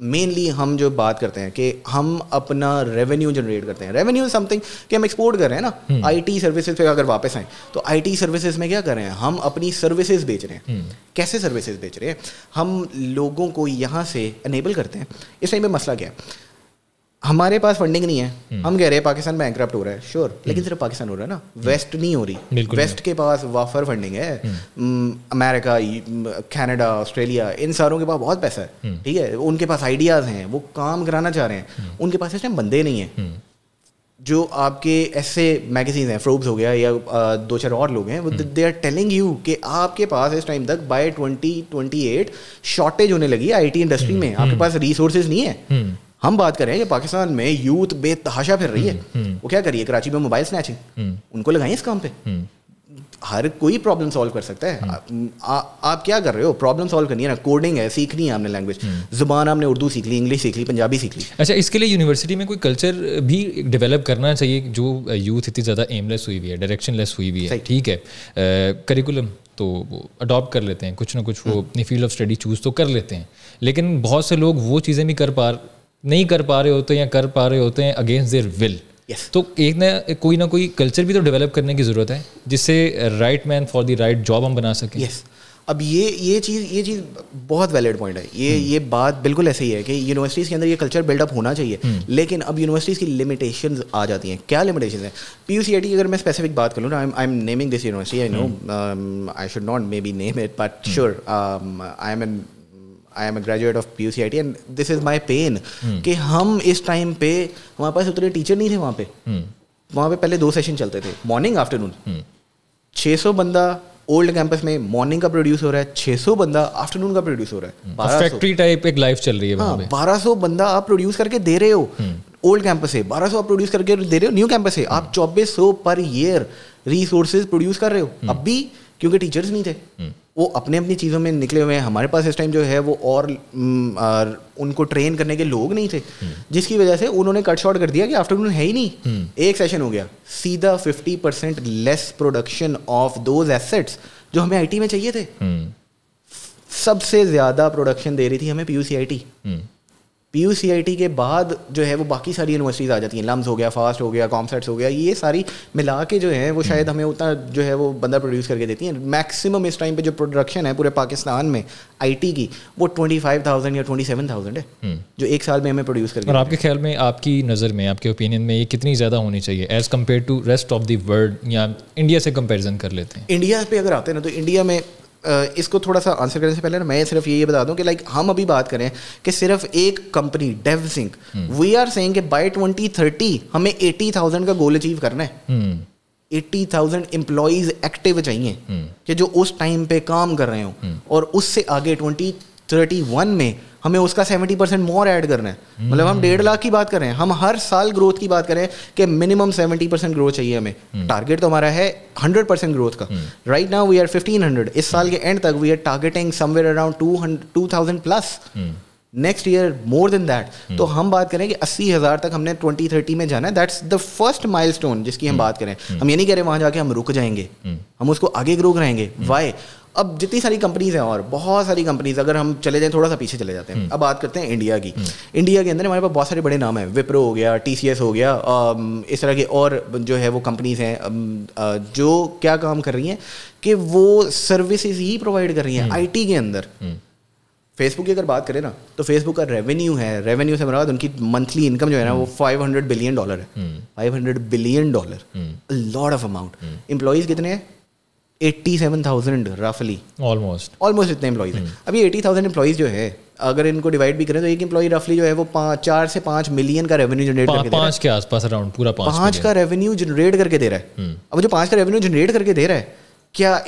मेनली हम जो बात करते हैं कि हम अपना रेवेन्यू जनरेट करते हैं। रेवेन्यू इज समथिंग कि हम एक्सपोर्ट कर रहे हैं ना। IT सर्विसेज पे अगर वापस आए तो IT सर्विसेज में क्या कर रहे हैं? हम अपनी सर्विसेज बेच रहे हैं। कैसे सर्विसेज बेच रहे हैं? हम लोगों को यहाँ से एनेबल करते हैं। इस टाइम पे मसला क्या है? हमारे पास फंडिंग नहीं है, हम कह रहे हैं पाकिस्तान बैंकरप्ट हो रहा है, श्योर, लेकिन सिर्फ पाकिस्तान हो रहा है ना, वेस्ट नहीं हो रही। वेस्ट के पास वाफर फंडिंग है, अमेरिका, कनाडा, ऑस्ट्रेलिया, इन सारों के पास बहुत पैसा है, ठीक है, उनके पास आइडियाज़ हैं, वो काम कराना चाह रहे हैं, उनके पास इस टाइम बंदे नहीं हैं। जो आपके ऐसे मैगजीन हैं, फोर्ब्स हो गया या 2-4 और लोग हैं, दे आर टेलिंग यू कि आपके पास इस टाइम तक बाय 2028 शॉर्टेज होने लगी IT इंडस्ट्री में, आपके पास रिसोर्सेज नहीं है। हम बात कर रहे हैं कि पाकिस्तान में यूथ बेतहाशा फिर रही है, वो क्या करिए? कराची में मोबाइल स्नैचिंग, उनको लगाइए इस काम पे। हर कोई प्रॉब्लम सॉल्व कर सकता है। आप क्या कर रहे हो? प्रॉब्लम सॉल्व करनी है ना, कोडिंग है, सीखनी है आपने, लैंग्वेज, जुबान आपने उर्दू सीख ली, इंग्लिश सीख ली, पंजाबी सीख ली। अच्छा, इसके लिए यूनिवर्सिटी में कोई कल्चर भी डेवलप करना चाहिए। जो यूथ इतनी ज़्यादा एमलेस हुई हुई है, डायरेक्शनलेस हुई हुई है, ठीक है, करिकुलम तो वो अडॉप्ट कर लेते हैं, कुछ ना कुछ वो अपनी फील्ड ऑफ स्टडी चूज़ तो कर लेते हैं, लेकिन बहुत से लोग वो चीज़ें भी नहीं कर पा रहे होते हैं या कर पा रहे होते हैं अगेंस्ट देयर विल। तो कोई ना कोई कल्चर भी तो डेवलप करने की ज़रूरत है जिससे right man for the right job हम बना सकें। अब ये चीज़ बहुत वैलिड पॉइंट है। ये बात बिल्कुल ऐसे ही है कि यूनिवर्सिटीज़ के अंदर ये कल्चर बिल्डअप होना चाहिए, लेकिन अब यूनिवर्सिटीज़ की लिमिटेशंस आ जाती हैं। क्या लिमिटेशंस हैं? PUCIT अगर मैं स्पेसिफिक बात करूँ ना, I am naming this university, I know I should not maybe name it, but sure I am a graduate of PUCIT and this is my pain कि हम इस टाइम पे हमारे पास उतने टीचर नहीं थे वहाँ पे। वहाँ पे पहले 2 सेशन चलते थे, मॉर्निंग आफ्टरनून। 600 बंदा ओल्ड कैंपस में मॉर्निंग का प्रोड्यूस हो रहा है, 600 बंदा आफ्टरनून का प्रोड्यूस हो रहा है। फैक्ट्री टाइप एक लाइफ चल रही है वहाँ पे। 1200 बंदा आप प्रोड्यूस करके दे रहे हो ओल्ड कैंपस से, 1200 आप प्रोड्यूस करके दे रहे हो न्यू कैंपस से, आप 2400 पर ईयर रिसोर्सेज प्रोड्यूस कर रहे हो। अब भी क्योंकि टीचर्स नहीं थे, वो अपने अपनी चीज़ों में निकले हुए हैं। हमारे पास इस टाइम जो है वो और उनको ट्रेन करने के लोग नहीं थे, जिसकी वजह से उन्होंने कट शॉर्ट कर दिया कि आफ्टरनून है ही नहीं, एक सेशन हो गया, सीधा 50% less production of those assets जो हमें IT में चाहिए थे। सबसे ज़्यादा प्रोडक्शन दे रही थी हमें PUCIT। PUCIT के बाद जो है वो बाकी सारी यूनिवर्सिटीज़ आ जाती हैं, लम्स हो गया, फास्ट हो गया, कॉमसेट्स हो गया, ये सारी मिला के जो है वो शायद हमें उतना जो है वो बंदा प्रोड्यूस करके देती हैं। मैक्सिमम इस टाइम पे जो प्रोडक्शन है पूरे पाकिस्तान में IT की वो 25,000 या 27,000 है जो एक साल में हमें प्रोड्यूस करके। और आपके ख्याल में, आपकी नज़र में, आपके ओपिनियन में ये कितनी ज़्यादा होनी चाहिए as compare to rest of the world, या इंडिया से कंपेरिजन कर लेते हैं? इंडिया पे अगर आते हैं ना तो इंडिया में इसको थोड़ा सा आंसर करने से पहले ना मैं सिर्फ ये बता दूं कि लाइक हम अभी बात करें कि सिर्फ एक कंपनी डेवसिंक, वी आर सेइंग कि बाय 2030 हमें 80,000 का गोल अचीव करना है। 80,000 एम्प्लॉयज एक्टिव चाहिए कि जो उस टाइम पे काम कर रहे हो, और उससे आगे 31 में हमें उसका 70% मोर ऐड करना है। मतलब हम 1.5 लाख की बात कर रहे हैं, हम हर साल ग्रोथ की बात कर रहे हैं कि मिनिमम 70% ग्रोथ चाहिए हमें। टारगेट तो हमारा है 100% ग्रोथ का। राइट नाउ वी आर 1500, इस साल के एंड तक we are targeting somewhere around 2000 plus, next year more than that. तो हम बात करें कि 80,000 तक हमने 2030 में जाना है। दैट्स द फर्स्ट माइलस्टोन जिसकी हम बात करें। हम ये नहीं कह रहे वहां जाके हम रुक जाएंगे, हम उसको आगे ग्रो कराएंगे। वाई? अब जितनी सारी कंपनीज हैं और बहुत सारी कंपनीज, अगर हम चले जाएं थोड़ा सा पीछे चले जाते हैं, अब बात करते हैं इंडिया की। इंडिया के अंदर हमारे पास बहुत सारे बड़े नाम हैं, विप्रो हो गया, TCS हो गया, इस तरह के और जो है वो कंपनीज हैं जो क्या काम कर रही हैं कि वो सर्विसेज ही प्रोवाइड कर रही हैं IT के अंदर। फेसबुक की अगर बात करें ना, तो फेसबुक का रेवेन्यू है, रेवेन्यू से मुराद उनकी मंथली इनकम जो है ना वो $500 बिलियन है। $500 billion, lot of amount. Employees कितने हैं? 87,000 रफली, ऑलमोस्ट इतने एम्प्लॉइज हैं। अब ये 80,000 एम्प्लॉइज जो है, अगर इनको डिवाइड भी करें तो एक एम्प्लॉई रफली जो है वो 4 से 5 मिलियन का रेवेन्यू जनरेट करके दे रहा है। 5 के आसपास अराउंड, पूरा 5 का रेवेन्यू जनरेट करके दे रहा है। अब जो 5 का रेवेन्यू जनरेट करके दे रहा है, क्या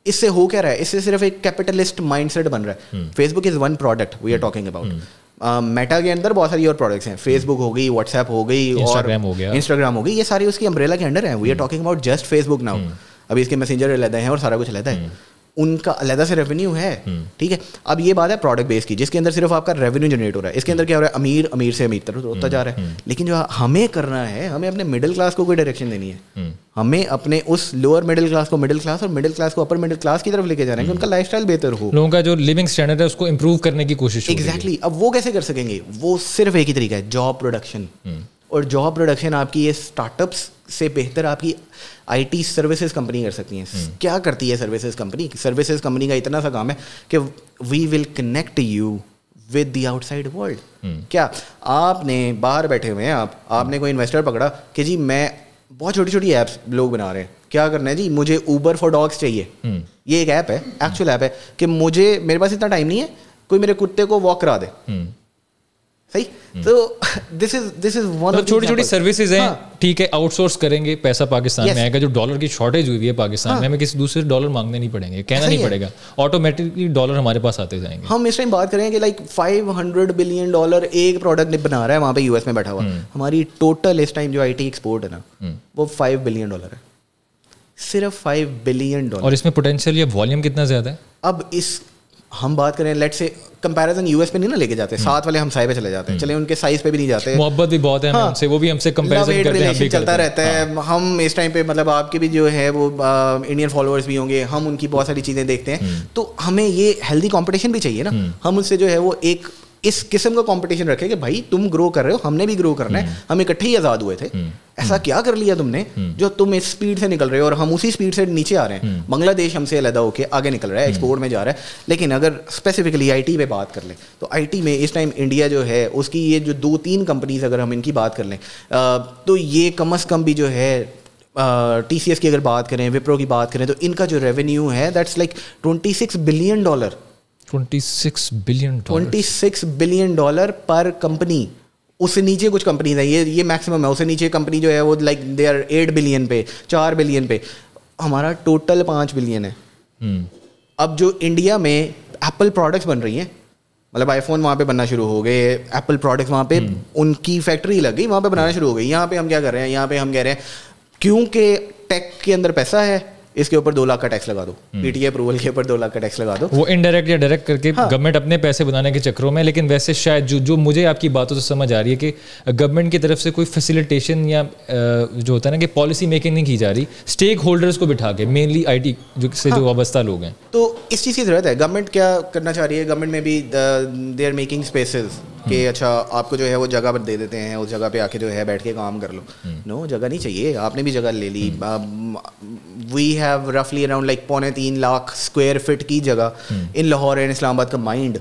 इससे हो क्या रहा है? इससे सिर्फ एक कैपिटलिस्ट माइंडसेट बन रहा है। Facebook is one product we are talking about. Meta के अंदर बहुत सारी और प्रोडक्ट्स हैं, फेसबुक हो गई, व्हाट्सएप हो गई, इंस्टाग्राम हो गई, ये सारी उसकी अम्ब्रेला के अंडर है। We are talking about just Facebook now. अभी इसके मैसेंजर अलग हैं और सारा कुछ अलग है, उनका अलग से रेवेन्यू है। ठीक है, अब ये बात है प्रोडक्ट बेस की, जिसके अंदर सिर्फ आपका रेवेन्यू जनरेट हो रहा है। इसके अंदर क्या हो रहा है? अमीर से अमीर तरफ होता जा रहा है। लेकिन जो हमें करना है, हमें अपने मिडिल क्लास को कोई डायरेक्शन देनी है। हमें अपने उस लोअर मिडिल क्लास को मिडिल क्लास और मिडिल क्लास को अपर मिडिल क्लास की तरफ लेके जाना है कि उनका लाइफस्टाइल बेहतर हो, लोगों का जो लिविंग स्टैंडर्ड है उसको इंप्रूव करने की कोशिश। एग्जैक्टली। अब वो कैसे कर सकेंगे? वो सिर्फ एक ही तरीका है, जॉब प्रोडक्शन। और जॉब प्रोडक्शन आपकी ये स्टार्टअप्स से बेहतर आपकी IT सर्विसेज कंपनी कर सकती हैं। क्या करती है सर्विसेज कंपनी? सर्विसेज कंपनी का इतना सा काम है कि we will connect you with the outside world. क्या आपने बाहर बैठे हुए हैं, आपने कोई इन्वेस्टर पकड़ा कि जी मैं बहुत छोटी छोटी ऐप्स लोग बना रहे हैं, क्या करना है जी? मुझे Uber फॉर डॉग्स चाहिए। ये एक ऐप है, एक्चुअल ऐप है कि मेरे पास इतना टाइम नहीं है, कोई मेरे कुत्ते को वॉक करा दे। सही? तो दिस इज वन ऑफ छोटी छोटी सर्विसेज हैं। ठीक है, आउटसोर्स करेंगे, पैसा पाकिस्तान में आएगा। जो डॉलर की शॉर्टेज हुई है पाकिस्तान में, हमें किसी दूसरे डॉलर मांगने नहीं पड़ेंगे, कहना नहीं पड़ेगा, ऑटोमेटिकली डॉलर हमारे पास आते जाएंगे। हम इस टाइम बात करें कि लाइक $500 बिलियन एक प्रोडक्ट बना रहा है वहाँ पे US में बैठा हुआ। हमारी टोटल इस टाइम जो IT एक्सपोर्ट है ना, वो $5 बिलियन है, सिर्फ $5 बिलियन। और इसमें पोटेंशियल या वॉल्यूम कितना ज्यादा है? अब हम बात करें, लेट्स से कंपैरिजन US पे नहीं ना लेके जाते, साथ वाले हम साइड पे चले जाते हैं, चले उनके साइज पे भी नहीं जाते। मोहब्बत भी बहुत है हमें उनसे, वो भी हमसे कंपैरिजन करते हैं, चलता रहता है। हम इस टाइम पे मतलब आपके भी जो है वो इंडियन फॉलोअर्स भी होंगे, हम उनकी बहुत सारी चीज़ें देखते हैं, तो हमें ये हेल्दी कंपटीशन भी चाहिए ना। हम उससे जो है वो एक इस किस्म का कंपटीशन रखे कि भाई तुम ग्रो कर रहे हो, हमने भी ग्रो करना है, हम इकट्ठे ही आज़ाद हुए थे, ऐसा क्या कर लिया तुमने जो तुम इस स्पीड से निकल रहे हो और हम उसी स्पीड से नीचे आ रहे हैं। बांग्लादेश हमसे अलग होकर आगे निकल रहा है, एक्सपोर्ट में जा रहा है। लेकिन अगर स्पेसिफिकली IT पे बात कर लें तो IT में इस टाइम इंडिया जो है उसकी ये जो 2-3 कंपनीज अगर हम इनकी बात कर लें तो ये कम अज़ कम भी जो है TCS की अगर बात करें, विप्रो की बात करें, तो इनका जो रेवेन्यू है दैट्स लाइक $26 बिलियन। $26 बिलियन पर कंपनी। उससे नीचे कुछ कंपनीज हैं, ये मैक्सिमम है। उससे नीचे कंपनी जो है वो लाइक दे आर 8 बिलियन पे, 4 बिलियन पे। हमारा टोटल 5 बिलियन है। अब जो इंडिया में एप्पल प्रोडक्ट्स बन रही हैं, मतलब आईफोन वहाँ पे बनना शुरू हो गए, एप्पल प्रोडक्ट्स वहाँ पे उनकी फैक्ट्री लग गई, वहाँ पे बनाना शुरू हो गई। यहाँ पे हम क्या कर रहे हैं? यहाँ पे हम कह रहे हैं क्योंकि टेक के अंदर पैसा है, इसके ऊपर 2 लाख का टैक्स लगा दो, PTA अप्रूवल के ऊपर 2 लाख का टैक्स लगा दो। वो इनडायरेक्ट या डायरेक्ट करके गवर्नमेंट अपने पैसे बनाने के चक्करों में। लेकिन वैसे शायद जो मुझे आपकी बातों से समझ आ रही है कि गवर्नमेंट की तरफ से कोई फैसिलिटेशन या जो होता है ना कि पॉलिसी मेकिंग नहीं की जा रही, स्टेक होल्डर्स को बिठा के, मेनली IT से जो वाबस्ता लोग हैं। तो इस चीज़ की ज़रूरत है। गवर्नमेंट क्या करना चाह रही है? गवर्नमेंट में भी दे आर मेकिंग स्पेसेस कि अच्छा आपको जो है वो जगह दे देते हैं, उस जगह पे आके जो है बैठ के काम कर लो। नो, जगह नहीं चाहिए, आपने भी जगह ले ली। वी हैव रफली around like 3.25 lakh square feet की जगह इन लाहौर एंड इस्लामाबाद का माइंड।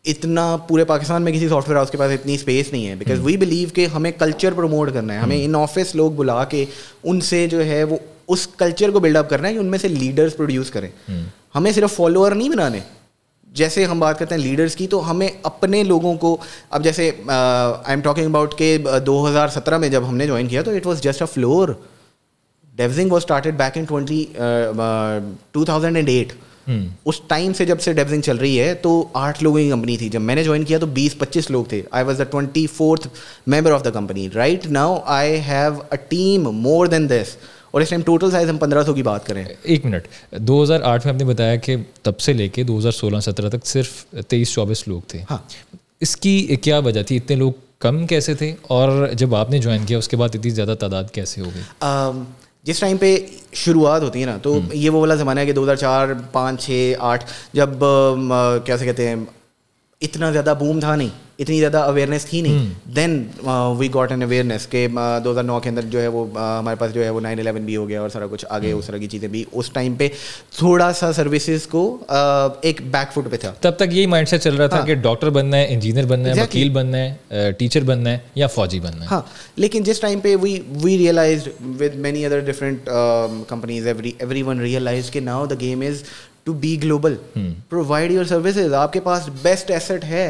इतना पूरे पाकिस्तान में किसी सॉफ्टवेयर हाउस के पास इतनी स्पेस नहीं है, बिकॉज वी बिलीव कि हमें कल्चर प्रमोट करना है, हमें इन ऑफिस लोग बुला के उनसे जो है वो उस कल्चर को बिल्डअप करना है कि उनमें से लीडर्स प्रोड्यूस करें। हमें सिर्फ फॉलोअर नहीं बनाने। जैसे हम बात करते हैं लीडर्स की, तो हमें अपने लोगों को, अब जैसे आई एम टॉकिंग अबाउट के 2017 में जब हमने ज्वाइन किया तो it was just a floor. Devsinc was started back in 2008। उस टाइम से जब से डेवजिंग चल रही है तो 8 लोगों की कंपनी थी. जब मैंने ज्वाइन किया तो 20-25 लोग थे. I was the 24th member of the company. Right now I have a team more than this. और इस टाइम टोटल साइज हम 1500 की बात करें. एक मिनट, 2008 में आपने बताया कि तब से लेके 2016-17 तक सिर्फ 23-24 लोग थे. हाँ. इसकी क्या वजह थी? इतने लोग कम कैसे थे? और जब आपने ज्वाइन किया उसके बाद इतनी ज़्यादा तादाद कैसे हो गई? जिस टाइम पे शुरुआत होती है ना तो ये वो वाला ज़माना है कि 2004, 5, 6, 8 जब कैसे कहते हैं इतना ज़्यादा बूम था नहीं, इतनी ज़्यादा अवेयरनेस थी नहीं. Then we got an awareness के 2009 के अंदर जो है वो हमारे पास जो है वो 9/11 भी हो गया और सारा कुछ आगे उस तरह की चीज़ें भी. उस टाइम पे थोड़ा सा सर्विसेज को एक बैकफुट पे था. तब तक यही माइंडसेट चल रहा था कि डॉक्टर बनना है, इंजीनियर बनना है, वकील बनना है, टीचर बनना है या फौजी बनना है. हाँ, लेकिन जिस टाइम पे we realised with many other different companies, everyone realised कि now the game is to be global. Provide your services. आपके पास बेस्ट एसेट है.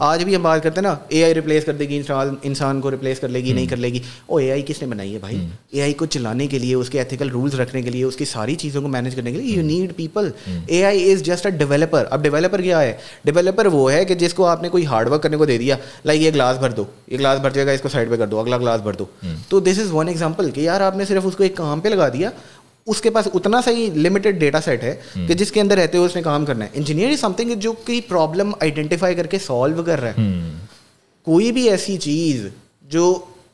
आज भी हम बात करते हैं ना एआई रिप्लेस कर देगी, इंसान को रिप्लेस कर लेगी, नहीं कर लेगी. ओ एआई किसने बनाई है भाई? एआई को चलाने के लिए, उसके एथिकल रूल्स रखने के लिए, उसकी सारी चीज़ों को मैनेज करने के लिए you need people. AI is just a developer. अब डेवलपर क्या है? डेवलपर वो है कि जिसको आपने कोई हार्डवर्क करने को दे दिया, लाइक ये ग्लास भर दो, ये ग्लास भर जाएगा, इसको साइड पे कर दो, अगला ग्लास भर दो. तो दिस इज वन एग्जाम्पल कि यार आपने सिर्फ उसको एक काम पे लगा दिया. उसके पास उतना सा ही लिमिटेड डेटा सेट है कि जिसके अंदर रहते हुए उसने काम करना है. इंजीनियर इज समथिंग जो कि प्रॉब्लम आइडेंटिफाई करके सॉल्व कर रहा है. कोई भी ऐसी चीज जो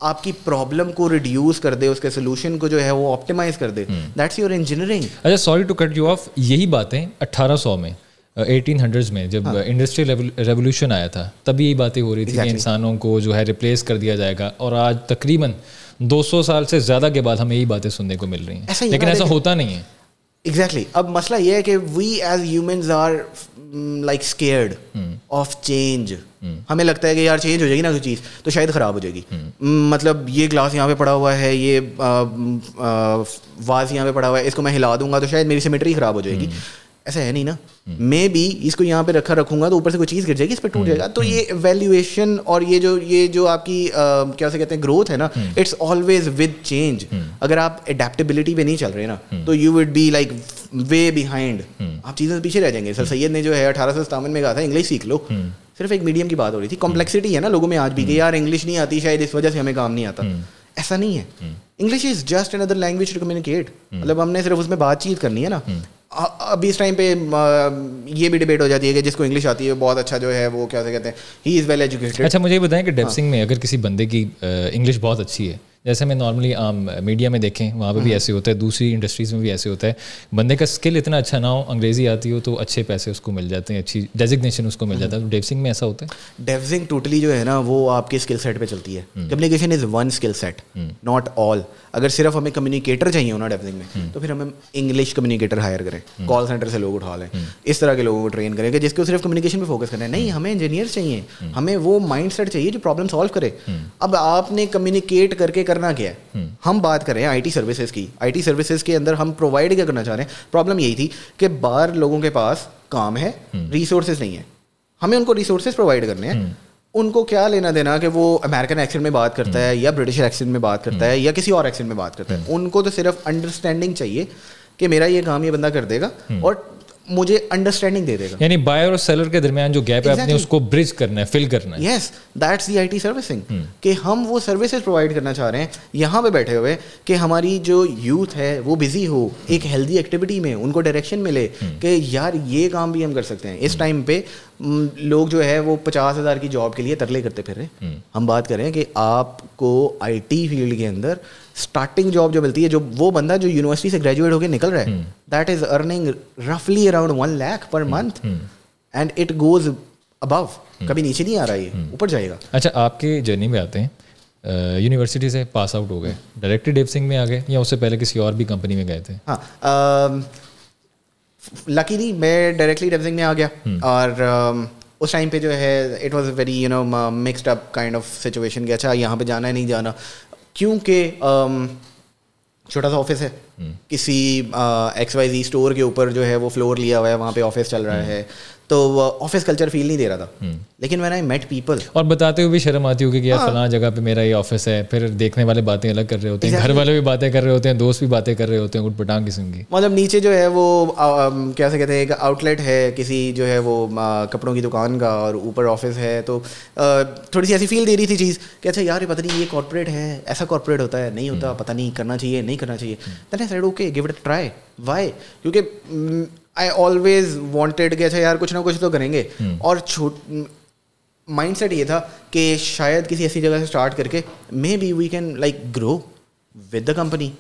आपकी प्रॉब्लम को रिड्यूस कर दे, उसके सोल्यूशन को जो है वो ऑप्टिमाइज कर दे, दैट्स योर इंजीनियरिंग. अच्छा, sorry to cut you off. यही बातें 1800 में 1800s में जब इंडस्ट्रियल रेवोल्यूशन आया था तब यही बातें हो रही थी कि इंसानों को जो है रिप्लेस कर दिया जाएगा. और आज तकरीबन 200 साल से ज़्यादा के बाद हमें यही बातें सुनने को मिल रही हैं, लेकिन ऐसा होता नहीं है. एग्जैक्टली. अब मसला ये है कि we as humans are like scared of change. हमें लगता है कि यार चेंज हो जाएगी ना कोई चीज़ तो शायद ख़राब हो जाएगी. मतलब ये ग्लास यहाँ पे पड़ा हुआ है, ये वाज यहाँ पे पड़ा हुआ है, इसको मैं हिला दूंगा तो शायद मेरी सिमेट्री ख़राब हो जाएगी. ऐसा है नहीं ना. मैं भी इसको यहाँ पे रखूंगा तो ऊपर से कोई चीज़ गिर जाएगी, इस पर टूट जाएगा. तो ये वैल्यूएशन और ये जो आपकी क्या से कहते हैं ग्रोथ है ना, इट्स ऑलवेज विद चेंज. अगर आप एडेप्टेबिलिटी पे नहीं चल रहे ना तो you would be like way behind. आप चीज़ों से पीछे रह जाएंगे. सर सैयद ने जो है 1857 में कहा था इंग्लिश सीख लो. सिर्फ एक मीडियम की बात हो रही थी. कॉम्प्लेक्सिटी है ना लोगों में आज भी कि यार इंग्लिश नहीं आती, शायद इस वजह से हमें काम नहीं आता. ऐसा नहीं है. English is just another language to communicate. मतलब हमने सिर्फ उसमें बातचीत करनी है ना. अभी इस टाइम पे ये भी डिबेट हो जाती है कि जिसको इंग्लिश आती है बहुत अच्छा जो है वो क्या से कहते हैं ही इज़ वेल एजुकेटेड. अच्छा, मुझे ये बताएं कि डेवसिंग में अगर किसी बंदे की इंग्लिश बहुत अच्छी है, जैसे मैं नॉर्मली आम मीडिया में देखें वहाँ पे भी ऐसे होता है, दूसरी इंडस्ट्रीज़ में भी ऐसे होता है, बंदे का स्किल इतना अच्छा ना हो, अंग्रेज़ी आती हो तो अच्छे पैसे उसको मिल जाते हैं, अच्छी डेजिग्नेशन उसको मिल जाता है. तो डेवसिंग में ऐसा होता है? डेवसिंग टोटली जो है ना वो आपके स्किल सेट पे चलती है. Communication is one skill set, not all. अगर सिर्फ हमें कम्युनिकेटर चाहिए हो ना डेवसिंग में तो फिर हमें इंग्लिश कम्युनिकेटर हायर करें, कॉल सेंटर से लोग उठा लें, इस तरह के लोगों को ट्रेन करें कि जिसको सिर्फ कम्युनिकेशन पे फोकस करना है. नहीं, हमें इंजीनियर चाहिए, हमें वो माइंड सेट चाहिए जो प्रॉब्लम सॉल्व करे. अब आपने कम्युनिकेट करके करना क्या है? हम बात कर रहे हैं आईटी सर्विसेज की. आईटी सर्विसेज के अंदर हम प्रोवाइड क्या करना चाह रहे हैं? प्रॉब्लम यही थी कि बाहर लोगों के पास काम है, रिसोर्सेज नहीं है. हमें उनको रिसोर्सेज प्रोवाइड करने हैं. उनको क्या लेना देना कि वो अमेरिकन एक्सेंट में बात करता है या ब्रिटिश एक्सेंट में बात करता है या किसी और एक्सेंट में बात करता है. उनको तो सिर्फ अंडरस्टैंडिंग चाहिए कि मेरा ये काम ये बंदा कर देगा और मुझे अंडरस्टैंडिंग दे देगा. यानी बायर और सेलर के दरमियान जो गैप है आपने उसको ब्रिज करना है, फिल करना है. Yes, that's the IT servicing. कि हम वो सर्विसेज प्रोवाइड करना चाह रहे हैं यहाँ पे बैठे हुए कि हमारी जो यूथ है वो बिजी हो, एक हेल्दी एक्टिविटी में उनको डायरेक्शन मिले कि यार ये काम भी हम कर सकते हैं. इस टाइम पे लोग जो है वो 50,000 की जॉब के लिए तरले करते फिर रहे. हम बात करें कि आपको आईटी फील्ड के अंदर स्टार्टिंग जॉब जो मिलती है, जो वो बंदा जो यूनिवर्सिटी से ग्रेजुएट होकर निकल रहा है, दैट इज अर्निंग रफली around 1 lakh per month and it goes above. कभी नीचे नहीं आ रहा, ये ऊपर जाएगा. अच्छा, आपके जर्नी में आते हैं, यूनिवर्सिटी से पास आउट हो गए, डायरेक्टली डेवसिंग में आ गए या उससे पहले किसी और भी कंपनी में गए थे? हाँ, लकीली मैं डायरेक्टली डेवसिंग में आ गया. और उस टाइम पे जो है it was very mixed up kind of situation कि अच्छा यहाँ पे जाना है नहीं जाना, क्योंकि छोटा सा ऑफिस है, किसी XYZ स्टोर के ऊपर जो है वो फ्लोर लिया हुआ है, वहाँ पे ऑफिस चल रहा है, तो ऑफिस कल्चर फील नहीं दे रहा था। लेकिन व्हेन आई मेट पीपल, और बताते हुए भी शर्म आती होगी कि यार फलां जगह पे मेरा ये ऑफिस है, फिर देखने वाले बातें अलग कर रहे होते हैं, घर वाले भी बातें कर रहे होते हैं, दोस्त भी बातें कर रहे होते हैं, उटपटांग किस्म की। मतलब नीचे जो है वो क्या से कहते हैं, एक आउटलेट है किसी जो है वो कपड़ों की दुकान का, और ऊपर ऑफिस है, तो थोड़ी सी ऐसी फील दे रही थी चीज़ कि अच्छा यार ये पता नहीं ये कॉर्पोरेट है, ऐसा कॉर्पोरेट होता है, नहीं होता, पता नहीं, करना चाहिए नहीं करना चाहिए। Then I said okay, give it a try. Why? क्योंकि आई ऑलवेज वॉन्टेड कि अच्छा यार कुछ ना कुछ तो करेंगे, और माइंडसेट ये था कि शायद किसी ऐसी जगह से स्टार्ट करके maybe we can like grow with the company.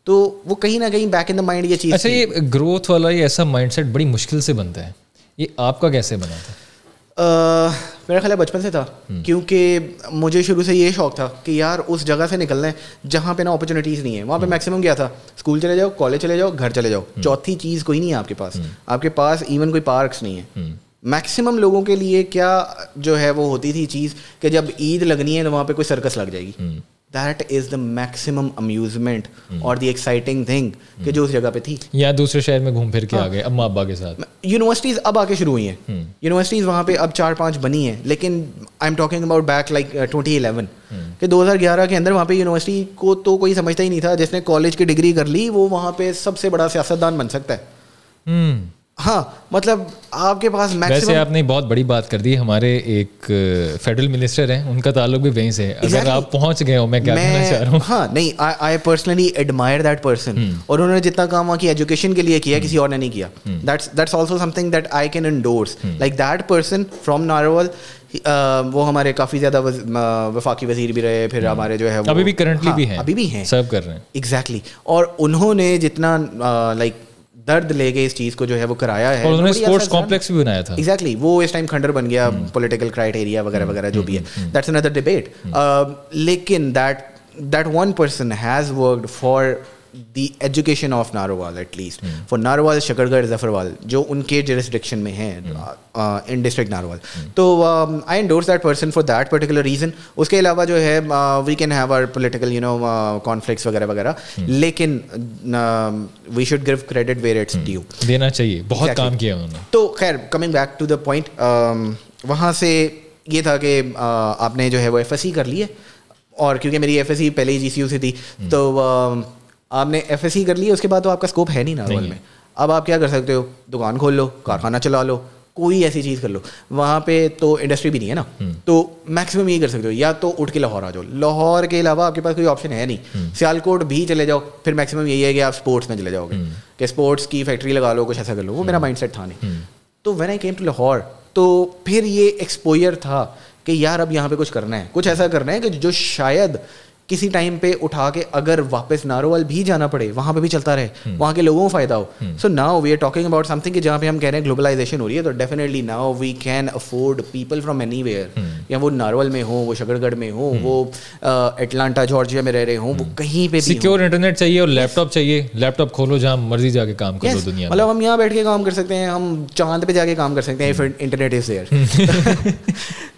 तो वो कहीं ना कहीं बैक इन द माइंड ये चीज़। अच्छा, ये ग्रोथ वाला ये ऐसा माइंडसेट बड़ी मुश्किल से बनता है, ये आपका कैसे बना था? मेरा ख्याल है बचपन से था, क्योंकि मुझे शुरू से ये शौक था कि यार उस जगह से निकलना है जहाँ पे ना अपॉर्चुनिटीज़ नहीं है। वहाँ पे मैक्सिमम क्या था, स्कूल चले जाओ, कॉलेज चले जाओ, घर चले जाओ, चौथी चीज़ कोई नहीं है आपके पास। आपके पास इवन कोई पार्क्स नहीं है। मैक्सिमम लोगों के लिए क्या जो है वो होती थी चीज़ कि जब ईद लगनी है तो वहाँ पे कोई सर्कस लग जाएगी। That is the maximum amusement और द एक्साइटिंग थिंग कि जो उस जगह पे थी। या दूसरे शहर में घूम फिर के आ गए अम्मा अब्बा के साथ। यूनिवर्सिटीज़ अब आके शुरू हुई हैं, यूनिवर्सिटीज़ वहाँ पे अब 4-5 बनी हैं, लेकिन I am talking about back like 2011 कि 2011 के अंदर वहाँ पे यूनिवर्सिटी को तो कोई समझता ही नहीं था। जिसने कॉलेज की डिग्री कर ली वो वहाँ पे सबसे बड़ा सियासतदान बन सकता है। हाँ, मतलब आपके पास मैक्सिमम। वैसे आपने बहुत बड़ी बात कर दी। हमारे एक फेडरल मिनिस्टर हैं, उनका ताल्लुक भी वहीं से है। अगर आप पहुंच गए हो, मैं क्या कहना चाह रहा हूँ। हाँ, नहीं, I personally admire that person. और उन्होंने जितना काम वहाँ की एजुकेशन के लिए किया किसी और ने नहीं किया। That's also something that I can endorse. Like that person from Narowal, वो हमारे काफ़ी ज़्यादा वफाकी वजीर भी रहे, फिर हमारे जो है वो अभी भी करंटली भी हैं, अभी भी हैं, सर्व कर रहे हैं। एग्जैक्टली। और उन्होंने जितना लाइक दर्द लेके इस चीज़ को जो है वो कराया है, और उन्होंने स्पोर्ट्स कॉम्प्लेक्स भी बनाया था। एग्जैक्टली, वो इस टाइम खंडर बन गया, पॉलिटिकल क्राइटेरिया वगैरह वगैरह जो भी है, दैट्स अनदर डिबेट। लेकिन that one person has worked for the education of Narowal, at least for Narowal, Shakargarh, Zafarwal, जो उनके jurisdiction में है in district Narowal। तो I endorse that person for that particular reason। उसके अलावा जो है we can have our political conflicts वगैरह वगैरह, लेकिन we should give credit where it's due। देना चाहिए, बहुत काम किया उन्होंने। तो खैर, coming back to the point, वहाँ से ये था कि आपने जो है वो FSC कर ली है, और क्योंकि मेरी FSC पहले ही GCU से थी, तो आपने FSC कर ली, उसके बाद तो आपका स्कोप है नहीं नारोवाल में। अब आप क्या कर सकते हो, दुकान खोल लो, कारखाना चला लो, कोई ऐसी चीज़ कर लो। वहाँ पे तो इंडस्ट्री भी नहीं है ना, तो मैक्सिमम ये कर सकते हो, या तो उठ के लाहौर आ जाओ। लाहौर के अलावा आपके पास कोई ऑप्शन है नहीं। सियालकोट भी चले जाओ, फिर मैक्सिमम यही है कि आप स्पोर्ट्स में चले जाओगे कि स्पोर्ट्स की फैक्ट्री लगा लो, कुछ ऐसा कर लो। वो मेरा माइंडसेट था नहीं। तो when I came to Lahore, तो फिर ये एक्सपोजर था कि यार अब यहाँ पे कुछ करना है, कुछ ऐसा करना है कि जो शायद किसी टाइम पे उठा के अगर वापस नारोवाल भी जाना पड़े, वहाँ पे भी चलता रहे, वहाँ के लोगों को फ़ायदा हो। So now we are talking about something कि जहाँ पे हम कह रहे हैं ग्लोबलाइजेशन हो रही है, तो definitely now we can afford people from anywhere, या वो नारोवाल में हो, वो शकरगढ़ में हो, वो एटलांटा जॉर्जिया में रह रहे हो, वो कहीं पे भी सिक्योर इंटरनेट चाहिए और लैपटॉप चाहिए। लैपटॉप खोलो, जहाँ मर्जी जाके काम कर लो दुनिया में। मतलब हम यहाँ बैठ के काम कर सकते हैं, हम चांद पे जाके काम कर सकते हैं, इफ इंटरनेट इज देयर।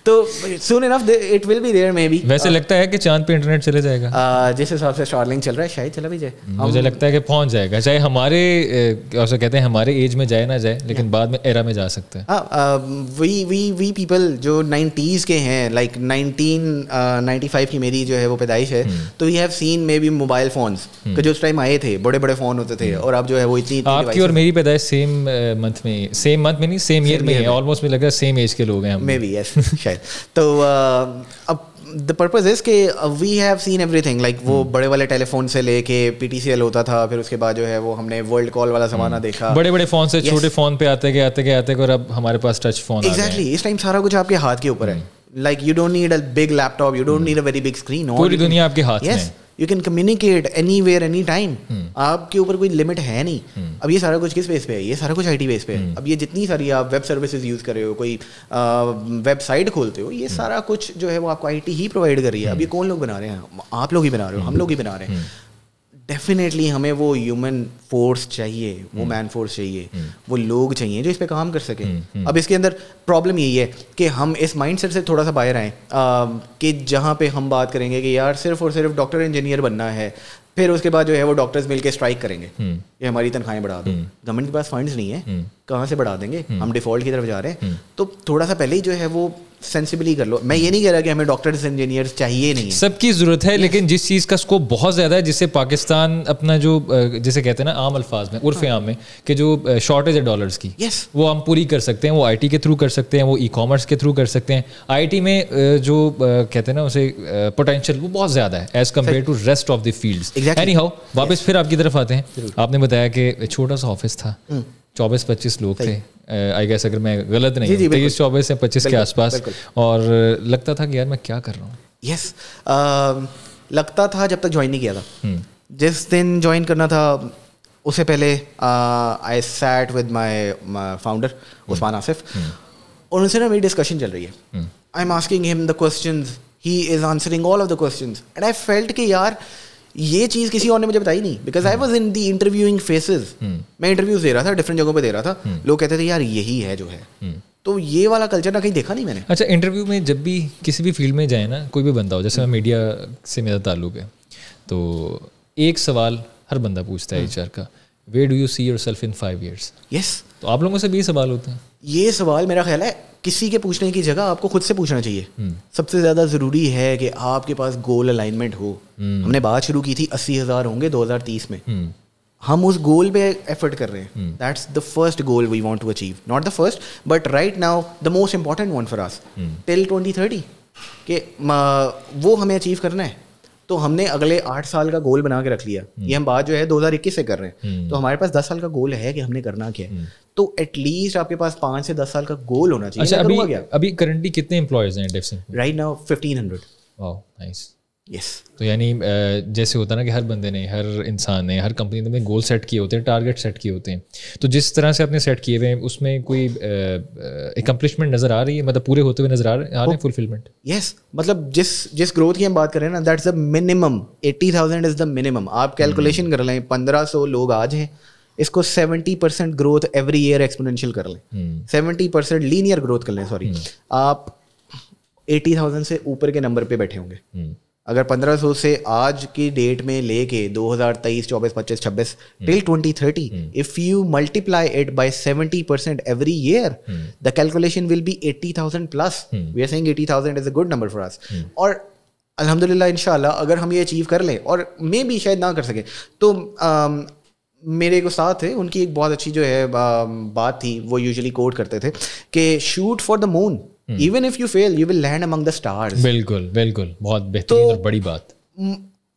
तो soon enough it will be there maybe. वैसे लगता है कि चांद पे इंटरनेट चले जाएगा, जिस हिसाब से स्टारलिंक चल रहा है शायद चला भी जाए। मुझे लगता है कि पहुंच जाएगा, चाहे हमारे ऐसा कहते हैं हमारे एज में जाए ना जाए, लेकिन बाद में एरा में जा सकता है। वी पीपल जो 90s के हैं, लाइक 1995 की मेरी जो है वो पैदाइश है, तो we have seen maybe mobile phones कि जो उस टाइम आए थे, बड़े बड़े फोन होते थे, और अब जो है वो इतनी आपकी और मेरी पैदाइश सेम मंथ में नहीं, सेम ईयर में है ऑलमोस्ट। मुझे लग रहा है सेम एज के लोग हैं हम, मे बी, यस शायद। तो अब द पर्पज इज के we have seen everything, like वो बड़े वाले टेलीफोन से लेके PTCL होता था, फिर उसके बाद जो है वो हमने वर्ल्ड कॉल वाला ज़माना देखा, बड़े बड़े फोन से छोटे फोन पे आते गए, और अब हमारे पास टच फोन। एग्जैक्टली, इस टाइम सारा कुछ आपके हाथ के ऊपर है। Like you don't need a big laptop, you don't need a very big screen, पूरी दुनिया आपके हाथ में है। You can communicate anywhere any time. आपके ऊपर कोई लिमिट है नहीं। अब ये सारा कुछ किस बेस पे है? ये सारा कुछ IT बेस पे है। अब ये जितनी सारी आप वेब सर्विसेज यूज़ कर रहे हो, कोई वेबसाइट खोलते हो, ये सारा कुछ जो है वो आपको IT ही प्रोवाइड कर रही है। अब ये कौन लोग बना रहे हैं? आप लोग ही बना रहे हो, हम लोग ही बना रहे हैं। डेफिनेटली हमें वो ह्यूमन फोर्स चाहिए, वो मैन फोर्स चाहिए, वो लोग चाहिए जो इस पे काम कर सकें। अब इसके अंदर प्रॉब्लम यही है कि हम इस माइंडसेट से थोड़ा सा बाहर आएँ कि जहाँ पे हम बात करेंगे कि यार सिर्फ और सिर्फ डॉक्टर इंजीनियर बनना है, फिर उसके बाद जो है वो डॉक्टर्स मिलके स्ट्राइक करेंगे कि हमारी तनख्वाहें बढ़ा दो। गवर्नमेंट के पास फंड्स नहीं है, कहाँ से बढ़ा देंगे, हम डिफॉल्ट की तरफ जा रहे हैं। तो थोड़ा सा पहले ही जो है वो सेंसिबली कर लो। मैं ये नहीं कह रहा कि हमें डॉक्टर्स इंजीनियर्स चाहिए नहीं है, सबकी ज़रूरत है, लेकिन जिस चीज़ का स्कोप बहुत ज़्यादा है, जिससे पाकिस्तान अपना जो जिसे कहते हैं ना आम अल्फाज में, उर्फ आम में, कि जो शॉर्टेज है डॉलर्स की, वो हम पूरी कर सकते हैं। वो आईटी के थ्रू कर सकते हैं, वो ई कॉमर्स के थ्रू कर सकते हैं। आईटी में जो कहते हैं ना उसे पोटेंशियल वो बहुत ज़्यादा है as compare to rest of the fields. Anyhow, वापस फिर आपकी तरफ आते हैं। आपने बताया कि छोटा सा ऑफिस था, 24-25 लोग थे, आई गेस, अगर मैं गलत नहीं, 23-24 से 25 के आसपास, और लगता था कि यार मैं क्या कर रहा हूँ। यस, लगता था जब तक ज्वाइन नहीं किया था। जिस दिन ज्वाइन करना था उससे पहले I sat with my founder Usman Asif, और उनसे ना मेरी डिस्कशन चल रही है। I am asking him the questions, he is answering all of the questions, and I felt कि यार ये चीज़ किसी और ने मुझे बताई नहीं, because I was in the interviewing faces. मैं इंटरव्यूज दे रहा था, डिफरेंट जगहों पे दे रहा था, लोग कहते थे यार यही है जो है। तो ये वाला कल्चर ना कहीं देखा नहीं मैंने। अच्छा, इंटरव्यू में जब भी किसी भी फील्ड में जाए ना, कोई भी बंदा हो, जैसे मैं मीडिया से मेरा ताल्लुक है, तो एक सवाल हर बंदा पूछता है एचआर का, where do you see yourself in 5 years? Yes, तो आप लोगों से भी सवाल होते हैं। ये सवाल मेरा ख्याल है किसी के पूछने की जगह आपको खुद से पूछना चाहिए। सबसे ज़्यादा ज़रूरी है कि आपके पास गोल अलाइनमेंट हो। हमने बात शुरू की थी 80,000 होंगे 2030 में, हम उस गोल पे एफर्ट कर रहे हैं। That's the first goal we want to achieve, not the first but right now the most important one for us till 2030 के वो हमें अचीव करना है। तो हमने अगले 8 साल का गोल बना के रख लिया। ये हम बात जो है 2021 से कर रहे हैं, तो हमारे पास 10 साल का गोल है कि हमने करना क्या है। तो एटलीस्ट आपके पास 5 से 10 साल का गोल होना चाहिए। अच्छा, अभी करंटली कितने एम्प्लॉयज हैं Devsinc? Right now 1500। Wow, nice. Yes, तो यानी जैसे होता है ना कि हर बंदे ने, हर इंसान ने, हर कंपनी ने गोल सेट किए होते हैं, टारगेट सेट किए होते हैं। तो जिस तरह से आपने सेट किए हुए हैं उसमें कोई एकम्प्लिशमेंट नज़र आ रही है, मतलब पूरे होते हुए नज़र आ रहे हैं, फुलफिलमेंट? यस, मतलब जिस ग्रोथ की हम बात कर रहे हैं ना, that's the minimum. 80,000 is the minimum. आप कैलकुलेशन कर लें, 1500 लोग आज हैं, इसको 70% ग्रोथ एवरी ईयर एक्सपोनेंशियल कर लें, 70% लीनियर ग्रोथ कर लें, सॉरी, आप 80,000 से ऊपर के नंबर पे बैठे होंगे। अगर 1500 से आज की डेट में लेके 2023, 24, 25, 26 till 2030, if you multiply it by 70% every year, the calculation will be 80,000 plus. We are saying 80,000 is a good number for us. और अल्हम्दुलिल्लाह इंशाल्लाह अगर हम ये अचीव कर लें, और मे भी शायद ना कर सके, तो मेरे एक उस्ताद थे, उनकी एक बहुत अच्छी जो है बात थी, वो यूजुअली कोट करते थे कि shoot for the moon, even if you fail you will land among the stars. बिल्कुल बिल्कुल, बहुत बेहतरीन और बड़ी बात।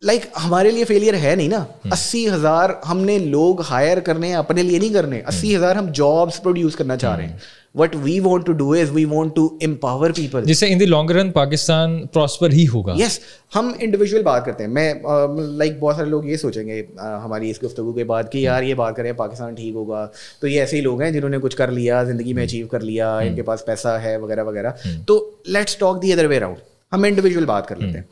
लाइक हमारे लिए फेलियर है नहीं ना। 80,000 हमने लोग हायर करने हैं, अपने लिए नहीं करने। 80,000 हम जॉब्स प्रोड्यूस करना चाह रहे हैं। What we want to do is we want to empower people, जिससे in the long run Pakistan prosper ही होगा। yes, हम इंडिविजुअल बात करते हैं। मैं लाइक बहुत सारे लोग ये सोचेंगे हमारी इस गुफ्तगू के बाद कि यार ये बात करें पाकिस्तान ठीक होगा, तो ये ऐसे ही लोग हैं जिन्होंने कुछ कर लिया ज़िंदगी में, अचीव कर लिया, इनके पास पैसा है वगैरह वगैरह। तो let's talk the other way around. हम इंडिविजुअल बात कर लेते हैं।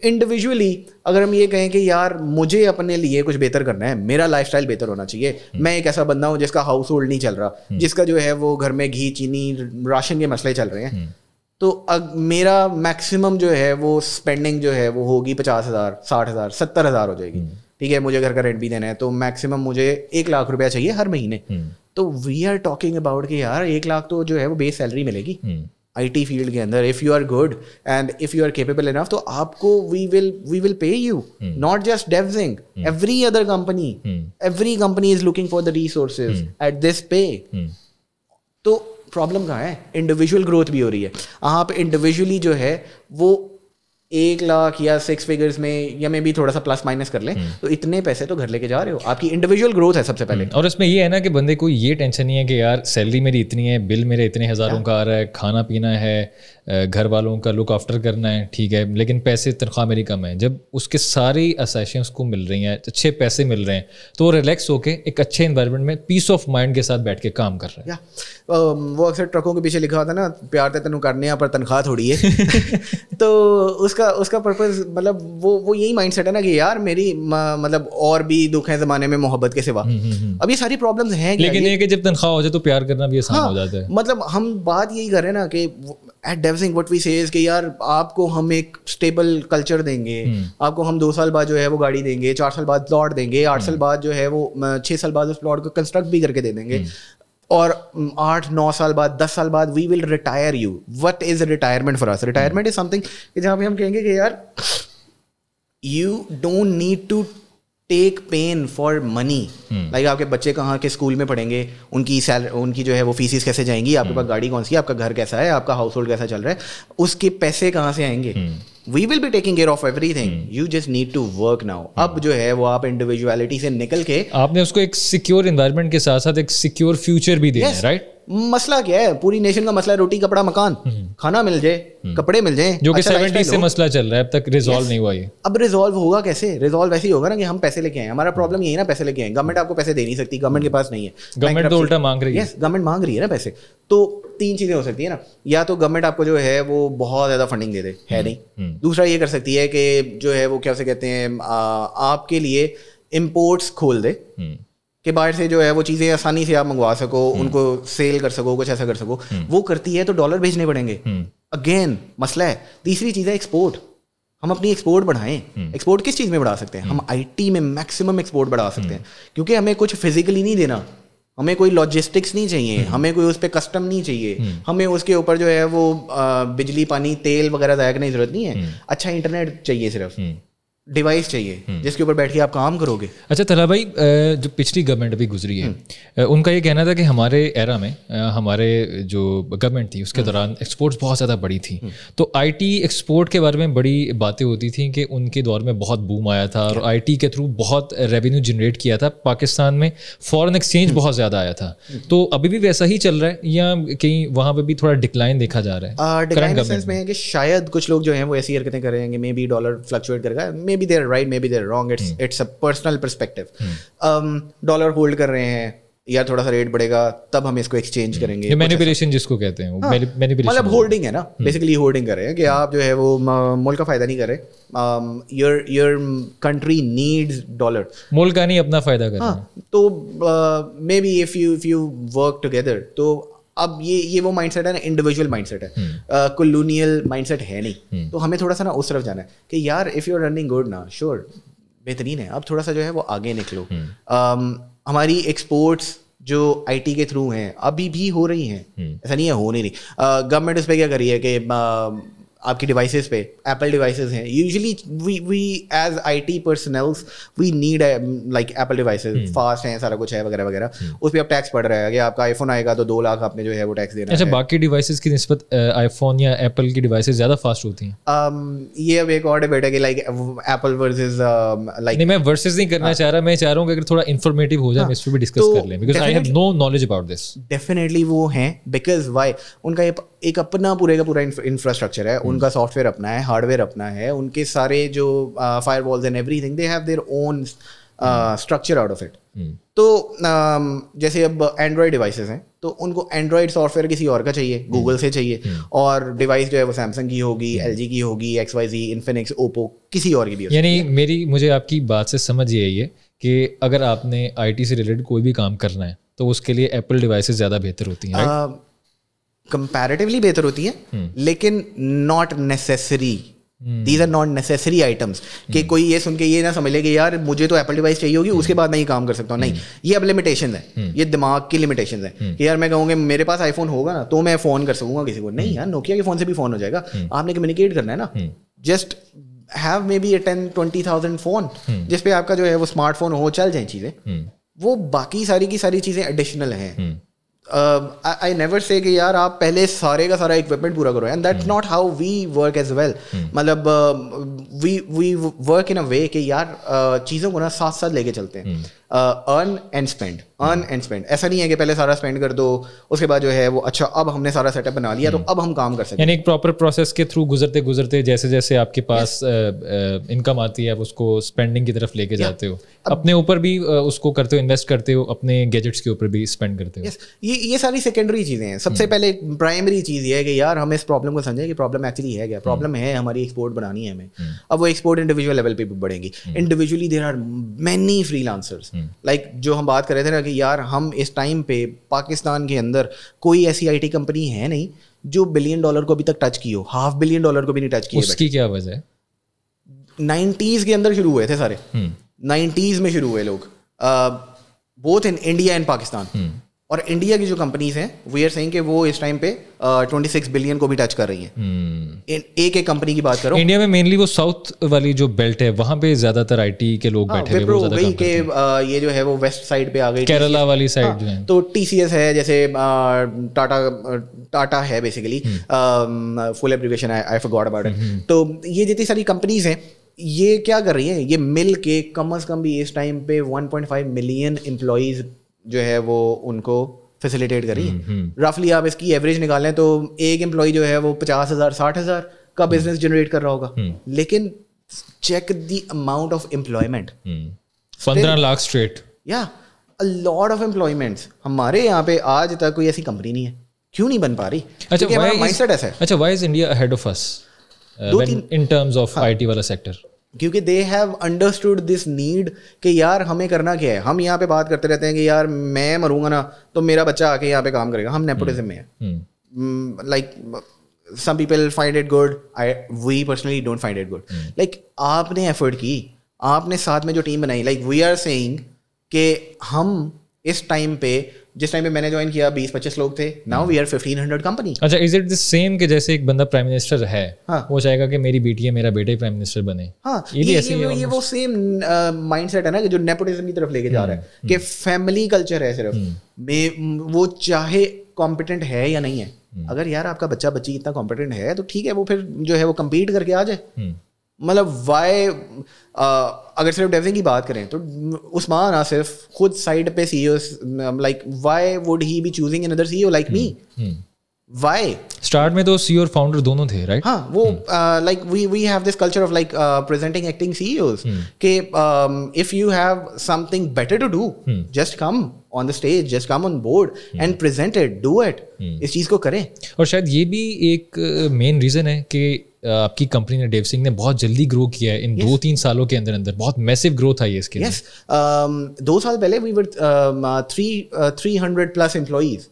इंडिविजुअली अगर हम ये कहें कि यार मुझे अपने लिए कुछ बेहतर करना है, मेरा लाइफस्टाइल बेहतर होना चाहिए, मैं एक ऐसा बंदा हूँ जिसका हाउस होल्ड नहीं चल रहा, जिसका जो है वो घर में घी चीनी राशन के मसले चल रहे हैं, तो मेरा मैक्सिमम जो है वो स्पेंडिंग जो है वो होगी 50,000, 60,000, 70,000 हो जाएगी। ठीक है, मुझे घर का रेंट भी देना है, तो मैक्सिमम मुझे 1 लाख रुपया चाहिए हर महीने। तो वी आर टॉकिंग अबाउट कि यार 1 लाख तो जो है वो बेस सैलरी मिलेगी आईटी फील्ड के अंदर। If you are good and if you are capable enough, तो आपको we will pay you, not just Devsinc, every other company is looking for the resources at this pay. तो problem कहाँ है? Individual growth भी हो रही है। आप इंडिविजुअली जो है वो 1 लाख या 6 फिगर्स में या में भी थोड़ा सा प्लस माइनस कर लें, तो इतने पैसे तो घर लेके जा रहे हो। आपकी इंडिविजुअल ग्रोथ है सबसे पहले। और इसमें ये है ना कि बंदे को ये टेंशन नहीं है कि यार सैलरी मेरी इतनी है, बिल मेरे इतने हज़ारों का आ रहा है, खाना पीना है, घर वालों का लुक आफ्टर करना है, ठीक है, लेकिन पैसे तनख्वाह मेरी कम है। जब उसके सारी असेशंस को मिल रही हैं, अच्छे पैसे मिल रहे हैं, तो वो रिलैक्स होके एक अच्छे इन्वायरमेंट में पीस ऑफ माइंड के साथ बैठ के काम कर रहे हैं। वो अक्सर ट्रकों के पीछे लिखा होता है ना, प्यार ते तनु करने पर तनख्वाह थोड़ी है। तो उसका पर्पस मतलब वो यही माइंडसेट है ना कि यार मेरी मतलब और भी दुख है ज़माने में मोहब्बत के सिवा। अब ये सारी प्रॉब्लम्स हैं, लेकिन ये कि जब तनख्वाह हो जाए तो प्यार करना भी आसान हो जाता है। मतलब हम बात यही कर रहे हैं ना कि एट DevSync व्हाट वी से इज कि यार आपको हम एक स्टेबल कल्चर देंगे, आपको हम 2 साल बाद जो है वो गाड़ी देंगे, 4 साल बाद प्लॉट देंगे, 8 साल बाद जो है वो 6 साल बाद उस प्लॉट को कंस्ट्रक्ट भी करके दे देंगे, और 8-9 साल बाद 10 साल बाद we will retire you. What is retirement for us? Retirement is something जहाँ पे हम कहेंगे कि यार you don't need to take pain for money. Like आपके बच्चे कहाँ के स्कूल में पढ़ेंगे, उनकी जो है वो फीसिस कैसे जाएंगी, आपके पास गाड़ी कौन सी है, आपका घर कैसा है, आपका हाउस होल्ड कैसा चल रहा है, उसके पैसे कहाँ से आएंगे. We will be taking care of everything. You just need to work now. अब जो है वो आप इंडिविजुअलिटी से निकल के आपने उसको एक सिक्योर एनवायरनमेंट के साथ साथ एक सिक्योर फ्यूचर भी देना है, राइट? मसला क्या है? पूरी नेशन का मसला है रोटी कपड़ा मकान, खाना मिल जाए, कपड़े मिल जाए, जो कि 70 से मसला चल रहा है, अब तक रिजॉल्व नहीं हुआ ये. अब रिजॉल्व होगा कैसे? रिजॉल्व ऐसे ही होगा ना कि हम पैसे लेके आए. हमारा प्रॉब्लम यही है ना, पैसे लेके आए. गवर्नमेंट आपको पैसे दे नहीं सकती, गवर्नमेंट के पास नहीं है. गवर्नमेंट तो उल्टा मांग रही है. गवर्नमेंट मांग रही है ना पैसे. तो 3 चीजें हो सकती है ना, या तो गवर्नमेंट आपको जो है वो बहुत ज्यादा फंडिंग दे दे, है नहीं. दूसरा ये कर सकती है कि जो है वो क्या से कहते हैं, आपके लिए इम्पोर्ट्स खोल दे कि बाहर से जो है वो चीज़ें आसानी से आप मंगवा सको, उनको सेल कर सको, कुछ ऐसा कर सको. वो करती है तो डॉलर भेजने पड़ेंगे. अगेन मसला है. तीसरी चीज़ है एक्सपोर्ट. हम अपनी एक्सपोर्ट बढ़ाएं. एक्सपोर्ट किस चीज़ में बढ़ा सकते हैं? हम आईटी में मैक्सिमम एक्सपोर्ट बढ़ा सकते हैं, क्योंकि हमें कुछ फिजिकली नहीं देना, हमें कोई लॉजिस्टिक्स नहीं चाहिए, हमें कोई उस पर कस्टम नहीं चाहिए, हमें उसके ऊपर जो है वो बिजली पानी तेल वगैरह ज़ाया करने की जरूरत नहीं है. अच्छा इंटरनेट चाहिए, सिर्फ डिवाइस चाहिए जिसके ऊपर बैठ के आप काम करोगे. अच्छा तला भाई, जो पिछली गवर्नमेंट भी गुजरी है, उनका ये कहना था कि हमारे एरा में हमारे जो गवर्नमेंट थी उसके दौरान एक्सपोर्ट्स बहुत ज़्यादा बड़ी थी. तो आईटी एक्सपोर्ट के बारे में बड़ी बातें होती थी कि उनके दौर में बहुत बूम आया था और आईटी के थ्रू बहुत रेवेन्यू जनरेट किया था. पाकिस्तान में फॉरेन एक्सचेंज बहुत ज़्यादा आया था. तो अभी भी वैसा ही चल रहा है या कहीं वहाँ पर भी थोड़ा डिक्लाइन देखा जा रहा है? डिक्लाइन सेंस में है कि शायद कुछ लोग जो हैं वो ऐसी हरकतें कर रहे हैं कि मे बी डॉलर फ्लक्चुएट करेगा. maybe they're right, maybe they're wrong. It's a personal perspective. Dollar hold कर रहे हैं या थोड़ा सा रेट बढ़ेगा तब हम इसको एक्सचेंज करेंगे. मैनिपुलेशन जिसको कहते हैं, मतलब होल्डिंग है ना, बेसिकली होल्डिंग कर रहे हैं कि आप जो है वो मुल्क का फायदा नहीं कर रहे. योर कंट्री नीड्स डॉलर, मुल्क का नहीं अपना फायदा कर रहे हैं. तो may be if you work together. तो अब ये वो माइंडसेट है ना, इंडिविजुअल माइंडसेट है, कॉलोनियल माइंडसेट है नहीं. तो हमें थोड़ा सा ना उस तरफ जाना है कि यार if you are running good ना, श्योर बेहतरीन है, अब थोड़ा सा जो है वो आगे निकलो. हमारी एक्सपोर्ट्स जो आईटी के थ्रू हैं अभी भी हो रही हैं, ऐसा नहीं है हो नहीं रही. गवर्नमेंट इस पर क्या करी है कि आपकी डिवाइसेस पे एप्पल डिवाइसेस हैं. Usually we as IT personals we need like Apple devices, fast हैं, सारा कुछ है वगैरह वगैरह. उस पर अब टैक्स पड़ रहा है कि आपका आईफोन आएगा तो 2 लाख आपने जो है वो टैक्स देना है. अच्छा, बाकी डिवाइसेस की निस्बत आईफोन या एप्पल की डिवाइसेस ज़्यादा फास्ट होती हैं? ये अब एक और डिबेट है कि लाइक एप्पल वर्सेस लाइक. नहीं, मैं वर्सेस नहीं करना चाह रहा, मैं चाह रहा हूँ कि अगर थोड़ा इन्फॉर्मेटिव हो जाए हम इस पर भी डिस्कस कर लें, because I have no knowledge about this. Definitely वो हैं, बिकॉज वाई, उनका एक अपना पूरे का पूरा इंफ्रास्ट्रक्चर है, उनका सॉफ्टवेयर अपना है, हार्डवेयर अपना है, उनके सारे जो firewalls and everything, they have their own structure out of it. तो जैसे अब एंड्रॉयड डिवाइसेस हैं तो उनको एंड्रॉयड सॉफ्टवेयर किसी और का चाहिए, गूगल से चाहिए, और डिवाइस जो है वो सैमसंग की होगी, एलजी की होगी, XYZ, इन्फिनिक्स, ओप्पो, किसी और की भी. यानी मुझे आपकी बात से समझ यही है कि अगर आपने आईटी से रिलेटेड कोई भी काम करना है तो उसके लिए एप्पल डिवाइसेस ज़्यादा बेहतर होती हैं, कंपैरेटिवली बेहतर होती हैं, लेकिन not necessary. These are not necessary items. कि कोई ये सुन के ये ना समझ ले कि यार मुझे तो एप्पल डिवाइस चाहिए होगी उसके बाद मैं ये काम कर सकता हूँ. नहीं, ये अब लिमिटेशन है, ये दिमाग की लिमिटेशन है कि यार मैं कहूँगा मेरे पास आईफोन होगा ना तो मैं फ़ोन कर सकूँगा किसी को. नहीं यार, नोकिया के फ़ोन से भी फ़ोन हो जाएगा. आपने कम्युनिकेट करना है ना, just have may be 10-20,000 phone जिसपे आपका जो है वो स्मार्टफोन हो, चल जाए चीज़ें. वो बाकी सारी की सारी चीज़ें एडिशनल हैं. I never say कि यार आप पहले सारे का सारा इक्विपमेंट पूरा करो, and that's not how we work as well. मतलब we work in a way कि यार चीज़ों को ना साथ साथ लेके चलते हैं. Earn and spend, earn and spend. ऐसा नहीं है कि पहले सारा स्पेंड कर दो उसके बाद जो है वो अच्छा अब हमने सारा सेटअप बना लिया तो अब हम काम कर सकते हैं. यानी एक प्रॉपर प्रोसेस के थ्रू गुजरते गुजरते जैसे जैसे आपके पास इनकम आती है आप उसको स्पेंडिंग की तरफ लेके जाते हो, अपने ऊपर भी उसको करते हो, इन्वेस्ट करते हो, अपने गैजेट्स के ऊपर भी स्पेंड करते हो. ये सारी सेकेंडरी चीज़ें हैं. सबसे पहले प्राइमरी चीज़ ये है कि यार हम इस प्रॉब्लम को समझें कि प्रॉब्लम एक्चुअली है क्या. प्रॉब्लम है हमारी एक्सपोर्ट बनानी है हमें. अब वो एक्सपोर्ट इंडिविजुअल लेवल पे भी बढ़ेगी. Individually there are many freelancers. Like जो हम बात कर रहे थे ना कि यार हम इस टाइम पे पाकिस्तान के अंदर कोई ऐसी आईटी कंपनी है नहीं जो $1 बिलियन को अभी तक टच की हो, $500 million को भी नहीं टच किए। उसकी क्या वजह है? 90s के अंदर शुरू हुए थे सारे, 90s में शुरू हुए लोग, both in India and Pakistan. और इंडिया की जो कंपनीज हैं वी आर सेइंग कि वो इस टाइम पे 26 बिलियन को भी टच कर रही हैं। एक एक कंपनी की बात करो। इंडिया में मेनली वो साउथ वाली जो बेल्ट है वहां पे ज्यादातर आईटी के लोग बैठे हुए, बहुत ज्यादा काम करते हैं। ये जो है वो वेस्ट साइड पे आ गई, केरला वाली साइड जो है। तो टीसीएस है, जैसे टाटा है basically, full abbreviation I forgot about it. तो ये जितनी सारी कंपनीज हैं ये क्या कर रही हैं, ये मिल के कम अज कम भी इस टाइम पे 1.5 मिलियन एम्प्लॉइज जो है वो उनको फैसिलिटेट कर रही है। रफली आप इसकी एवरेज निकालें तो एक एम्प्लॉय जो है वो 50,000 60,000 का बिजनेस जनरेट कर रहा होगा। लेकिन check the amount of employment, 15 lakh straight, या अ लॉट ऑफ एम्प्लॉयमेंट्स। हमारे यहाँ पे आज तक कोई ऐसी कंपनी नहीं है, क्यों नहीं बन पा रही? अच्छा, हमारा माइंडसेट ऐसा है। अच्छा, why is India ahead of us in terms of IT वाला सेक्टर? क्योंकि they have understood this need कि यार हमें करना क्या है। हम यहाँ पे बात करते रहते हैं कि यार मैं मरूंगा ना तो मेरा बच्चा आके यहाँ पे काम करेगा। हम नेपोटिज्म में है। Like some people find it good, we personally don't find it good. Like आपने एफर्ट की, आपने साथ में जो टीम बनाई, लाइक वी आर सेइंग कि हम इस टाइम पे, जिस टाइम पे मैंने ज्वाइन किया 20-25 लोग थे, नाउ वी आर 1500 कंपनी। अच्छा, इज इट द सेम कि जैसे एक बंदा प्राइम मिनिस्टर है, हाँ, वो चाहेगा कि मेरी बेटी है, मेरा बेटा ही प्राइम मिनिस्टर बने? हाँ, ये वो सेम माइंडसेट है ना कि जो नेपोटिज्म की तरफ लेके जा रहा है कि फैमिली कल्चर है सिर्फ में, वो चाहे कॉम्पिटेंट है या नहीं है। अगर यार आपका बच्चा बच्ची इतना कॉम्पिटेंट है तो ठीक है, वो फिर जो है वो कम्पीट करके आ जाए। मतलब वाई, अगर सिर्फ डेवसिंग की बात करें तो उस्मान आसिफ खुद साइड पे CEO, like why would he B choosing another CEO like me? Why? Start में तो सीईओ और फाउंडर दोनों थे, राइट? हाँ, वो like we have this culture of like presenting acting CEOs के if you have something better to do, just come on the stage, just come on board and present it, do it. इस चीज को करें। और शायद ये भी एक मेन रीजन है कि आपकी कंपनी ने, डेवसिंक ने बहुत जल्दी ग्रो किया है इन 2-3 सालों के अंदर अंदर। बहुत मैसिव ग्रोथ आई है इसके। यस, 2 साल पहले वी वर 300 प्लस एम्प्लॉइज।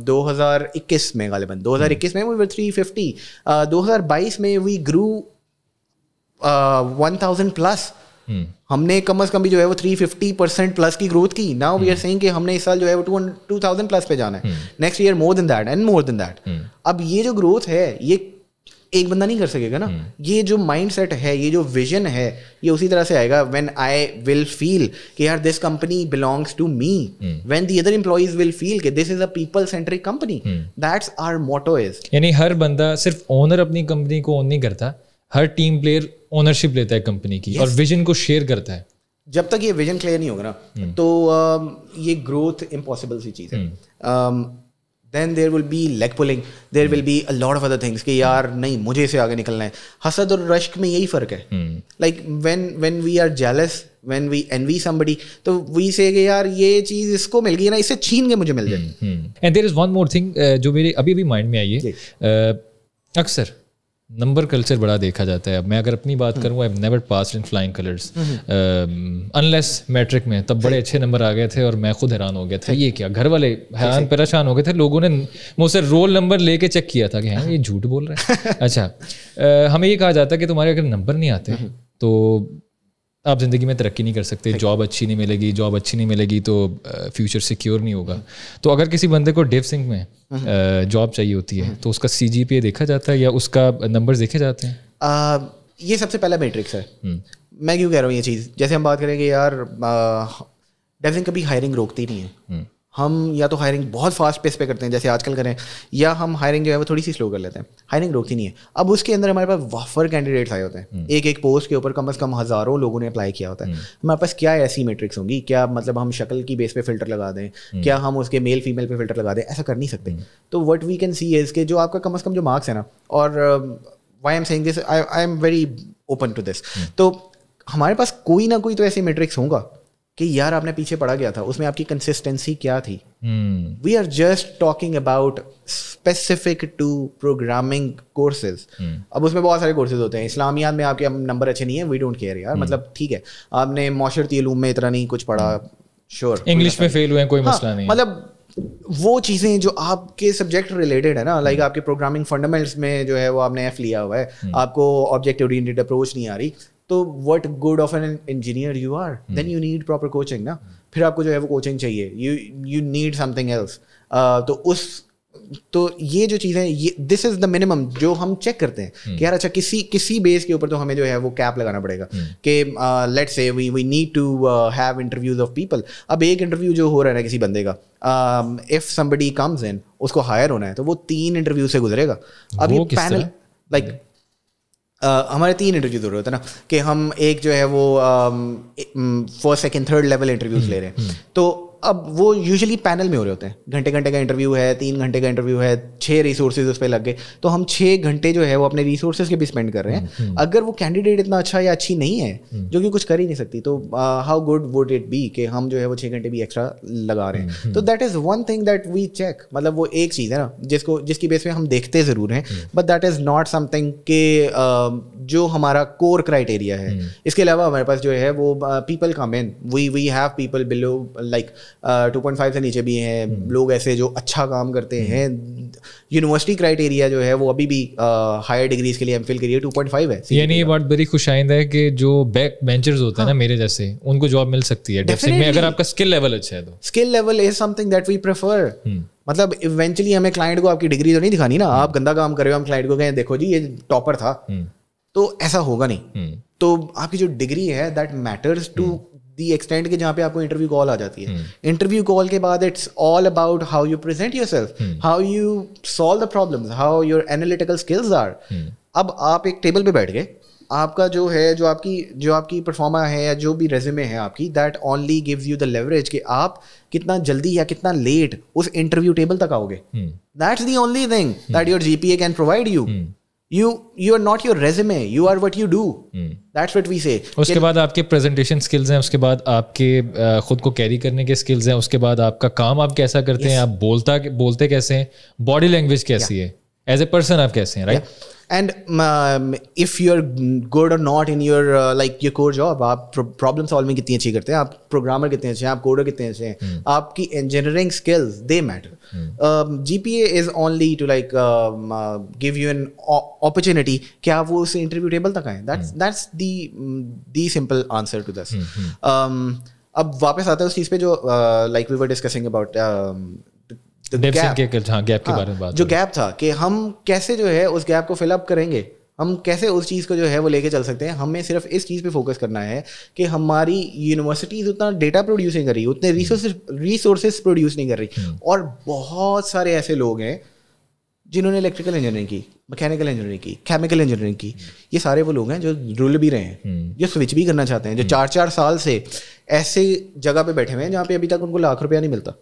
2021 में गालिबन 2021 में वी वर 350। 2022 में वी ग्रू 1000 प्लस। हमने कम अज कम भी जो है वो 350% प्लस की ग्रोथ की। नाउ वी आर सेइंग कि हमने इस साल जो है वो 2000 प्लस पे जाना है, next year more than that and more than that. अब ये जो ग्रोथ है ये एक बंदा नहीं कर सकेगा ना। ये जो माइंडसेट है, ये जो विजन है, ये उसी तरह से आएगा व्हेन आई विल फील कि यार this company belongs to me, when the other employees will feel कि this is a people centric company. That's our motto is. यानी हर बंदा सिर्फ ओनर अपनी कंपनी को ओन नहीं करता, हर टीम प्लेयर ओनरशिप लेता है कंपनी की, और विजन को शेयर करता है। जब तक ये विजन क्लियर नहीं होगा ना तो ये ग्रोथ इम्पॉसिबल सी चीज़ है। then there will be leg pulling, there will be a lot of other things कि यार नहीं मुझे इसे आगे निकलना है। हसद और रश्क में यही फ़र्क है। like when we are jealous, when we envy somebody, तो we say कि यार ये चीज़ इसको मिल गई ना, इसे छीन के मुझे मिल जाए। and there is one more thing जो मेरे अभी माइंड में आई है। अक्सर नंबर कल्चर बड़ा देखा जाता है। अब मैं अगर अपनी बात करूँ, I have never passed in flying colours unless matric में, तब बड़े अच्छे नंबर आ गए थे और मैं खुद हैरान हो गया था। ये क्या, घर वाले हैरान परेशान हो गए थे। लोगों ने मुझसे रोल नंबर लेके चेक किया था कि हाँ ये झूठ बोल रहा है। अच्छा, हमें ये कहा जाता है कि तुम्हारे अगर नंबर नहीं आते तो आप ज़िंदगी में तरक्की नहीं कर सकते, जॉब अच्छी नहीं मिलेगी, जॉब अच्छी नहीं मिलेगी तो फ्यूचर सिक्योर नहीं होगा। तो अगर किसी बंदे को डेवसिंक में जॉब चाहिए होती है तो उसका CGPA देखा जाता है या उसका नंबर्स देखे जाते हैं? ये सबसे पहला मैट्रिक्स है। मैं क्यों कह रहा हूँ ये चीज़, जैसे हम बात करेंगे यार डेवसिंक कभी हायरिंग रोकती नहीं है। हम या तो हायरिंग बहुत फास्ट पेस पे करते हैं जैसे आजकल करें, या हम हायरिंग जो है वो थोड़ी सी स्लो कर लेते हैं। हायरिंग रोकती नहीं है। अब उसके अंदर हमारे पास वाफर कैंडिडेट्स आए होते हैं, एक पोस्ट के ऊपर कम से कम हज़ारों लोगों ने अप्लाई किया होता है। हमारे पास क्या ऐसी मैट्रिक्स होंगी? क्या मतलब हम शक्ल की बेस पे फिल्टर लगा दें? क्या हम उसके मेल फीमेल पे फिल्टर लगा दें? ऐसा कर नहीं सकते। तो what we can see is के जो आपका कम से कम जो मार्क्स है ना, और why I am saying this, I am very open to this, तो हमारे पास कोई ना कोई तो ऐसी मैट्रिक्स होगा कि यार आपने पीछे पड़ा गया था, उसमें आपकी कंसिस्टेंसी क्या थी। We are just talking about specific to programming courses. अब उसमें बहुत सारे कोर्सेज होते हैं। इस्लामियात में आपके नंबर अच्छे नहीं है, वी डोंट केयर यार, मतलब ठीक है आपने माशरती उलूम में इतना नहीं कुछ पढ़ा, श्योर इंग्लिश में फेल हुए कोई मसला नहीं, मतलब वो चीज़ें जो आपके सब्जेक्ट रिलेटेड है ना, लाइक आपके प्रोग्रामिंग फंडामेंटल्स में जो है वो आपने एफ लिया हुआ है, आपको ऑब्जेक्ट ओरिएंटेड अप्रोच नहीं आ रही, तो what good of an engineer you are, then you need proper coaching ना, फिर आपको जो है वो कोचिंग चाहिए, यू नीड समथिंग एल्स। तो ये जो चीज़ें, ये दिस इज़ द मिनिमम जो हम चेक करते हैं कि यार अच्छा किसी बेस के ऊपर तो हमें जो है वो कैप लगाना पड़ेगा कि let's say we need to have interviews of people. अब एक इंटरव्यू जो हो रहा है ना किसी बंदे का, इफ समबडी कम्स इन, उसको हायर होना है तो वो 3 इंटरव्यू से गुजरेगा। अब ये पैनल लाइक हमारे 3 इंटरव्यूज हो रहे होते हैं ना, कि हम एक जो है वो first second third level interviews ले रहे हैं, तो अब वो यूजुअली पैनल में हो रहे होते हैं, घंटे का इंटरव्यू है, 3 घंटे का इंटरव्यू है, 6 रिसोर्सेज उस पर लग गए, तो हम 6 घंटे जो है वो अपने रिसोर्सेज के भी स्पेंड कर रहे हैं। अगर वो कैंडिडेट इतना अच्छा या अच्छी नहीं है जो कि कुछ कर ही नहीं सकती, तो how good would it be कि हम जो है वो 6 घंटे भी एक्स्ट्रा लगा रहे हैं। तो that is one thing that we check, मतलब वो एक चीज़ है ना जिसकी बेस पे हम देखते ज़रूर हैं, but that is not something के जो हमारा कोर क्राइटेरिया है। इसके अलावा हमारे पास जो है वो people come in, we have people below like 2.5 से नीचे भी हैं लोग ऐसे जो अच्छा काम करते हैं। यूनिवर्सिटी क्राइटेरिया जो है वो अभी भी हायर डिग्रीज के लिए एमफिल के लिए 2.5 है। यानी ये बात बड़ी खुशाइंद है कि जो बैक बेंचर्स होते हैं ना मेरे जैसे, उनको जॉब मिल सकती है डेफिनेटली में, अगर आपका स्किल लेवल अच्छा है तो। Skill level is something that we prefer. मतलब इवेंचुअली हमें क्लाइंट को आपकी डिग्री तो नहीं दिखानी ना, आप गंदा काम कर रहे हो, हम क्लाइंट को कहें देखो जी ये टॉपर था, तो ऐसा होगा नहीं। तो आपकी जो डिग्री है that matters to the extent के जहाँ पे आपको इंटरव्यू कॉल आ जाती है। इंटरव्यू कॉल के बाद it's all about how you present yourself, how you solve the problems, how your analytical skills are. अब आप एक टेबल पे बैठ गए, आपका जो है जो आपकी परफॉर्मा है या जो भी रेज्यूमे है आपकी, that only gives you the leverage कि आप कितना जल्दी या कितना लेट उस इंटरव्यू टेबल तक आओगे। That's the only thing that your GPA can provide you. You are not your resume, you are what you do. That's what we say. उसके बाद आपके प्रेजेंटेशन स्किल्स हैं, उसके बाद आपके खुद को कैरी करने के स्किल्स हैं, उसके बाद आपका काम आप कैसा करते हैं, आप बोलते कैसे हैं, बॉडी लैंग्वेज कैसी है, एज ए पर्सन आप कैसे हैं, right? And if you're good or not in your like your core job, आप problem solving कितनी अच्छी करते हैं, आप programmer कितने अच्छे हैं, आप coder कितने अच्छे हैं, आपकी engineering skills they matter. GPA is only to like give you an opportunity कि आप वो उस interview table तक आएं. That's the simple answer to this. अब वापस आता है उस चीज़ पे जो like we were discussing about gap के बारे में बात, जो गैप था कि हम कैसे जो है उस गैप को फिलअप करेंगे, हम कैसे उस चीज़ को जो है वो लेके चल सकते हैं। हमें सिर्फ इस चीज़ पे फोकस करना है कि हमारी यूनिवर्सिटीज़ उतना डेटा प्रोड्यूस नहीं कर रही, उतने रिसोर्सेज प्रोड्यूस नहीं कर रही, और बहुत सारे ऐसे लोग हैं जिन्होंने इलेक्ट्रिकल इंजीनियरिंग की, मैकेनिकल इंजीनियरिंग की, केमिकल इंजीनियरिंग की। ये सारे वो लोग हैं जो रुल भी रहे हैं, जो स्विच भी करना चाहते हैं, जो 4-4 साल से ऐसे जगह पे बैठे हुए हैं जहाँ पे अभी तक उनको लाख रुपया नहीं मिलता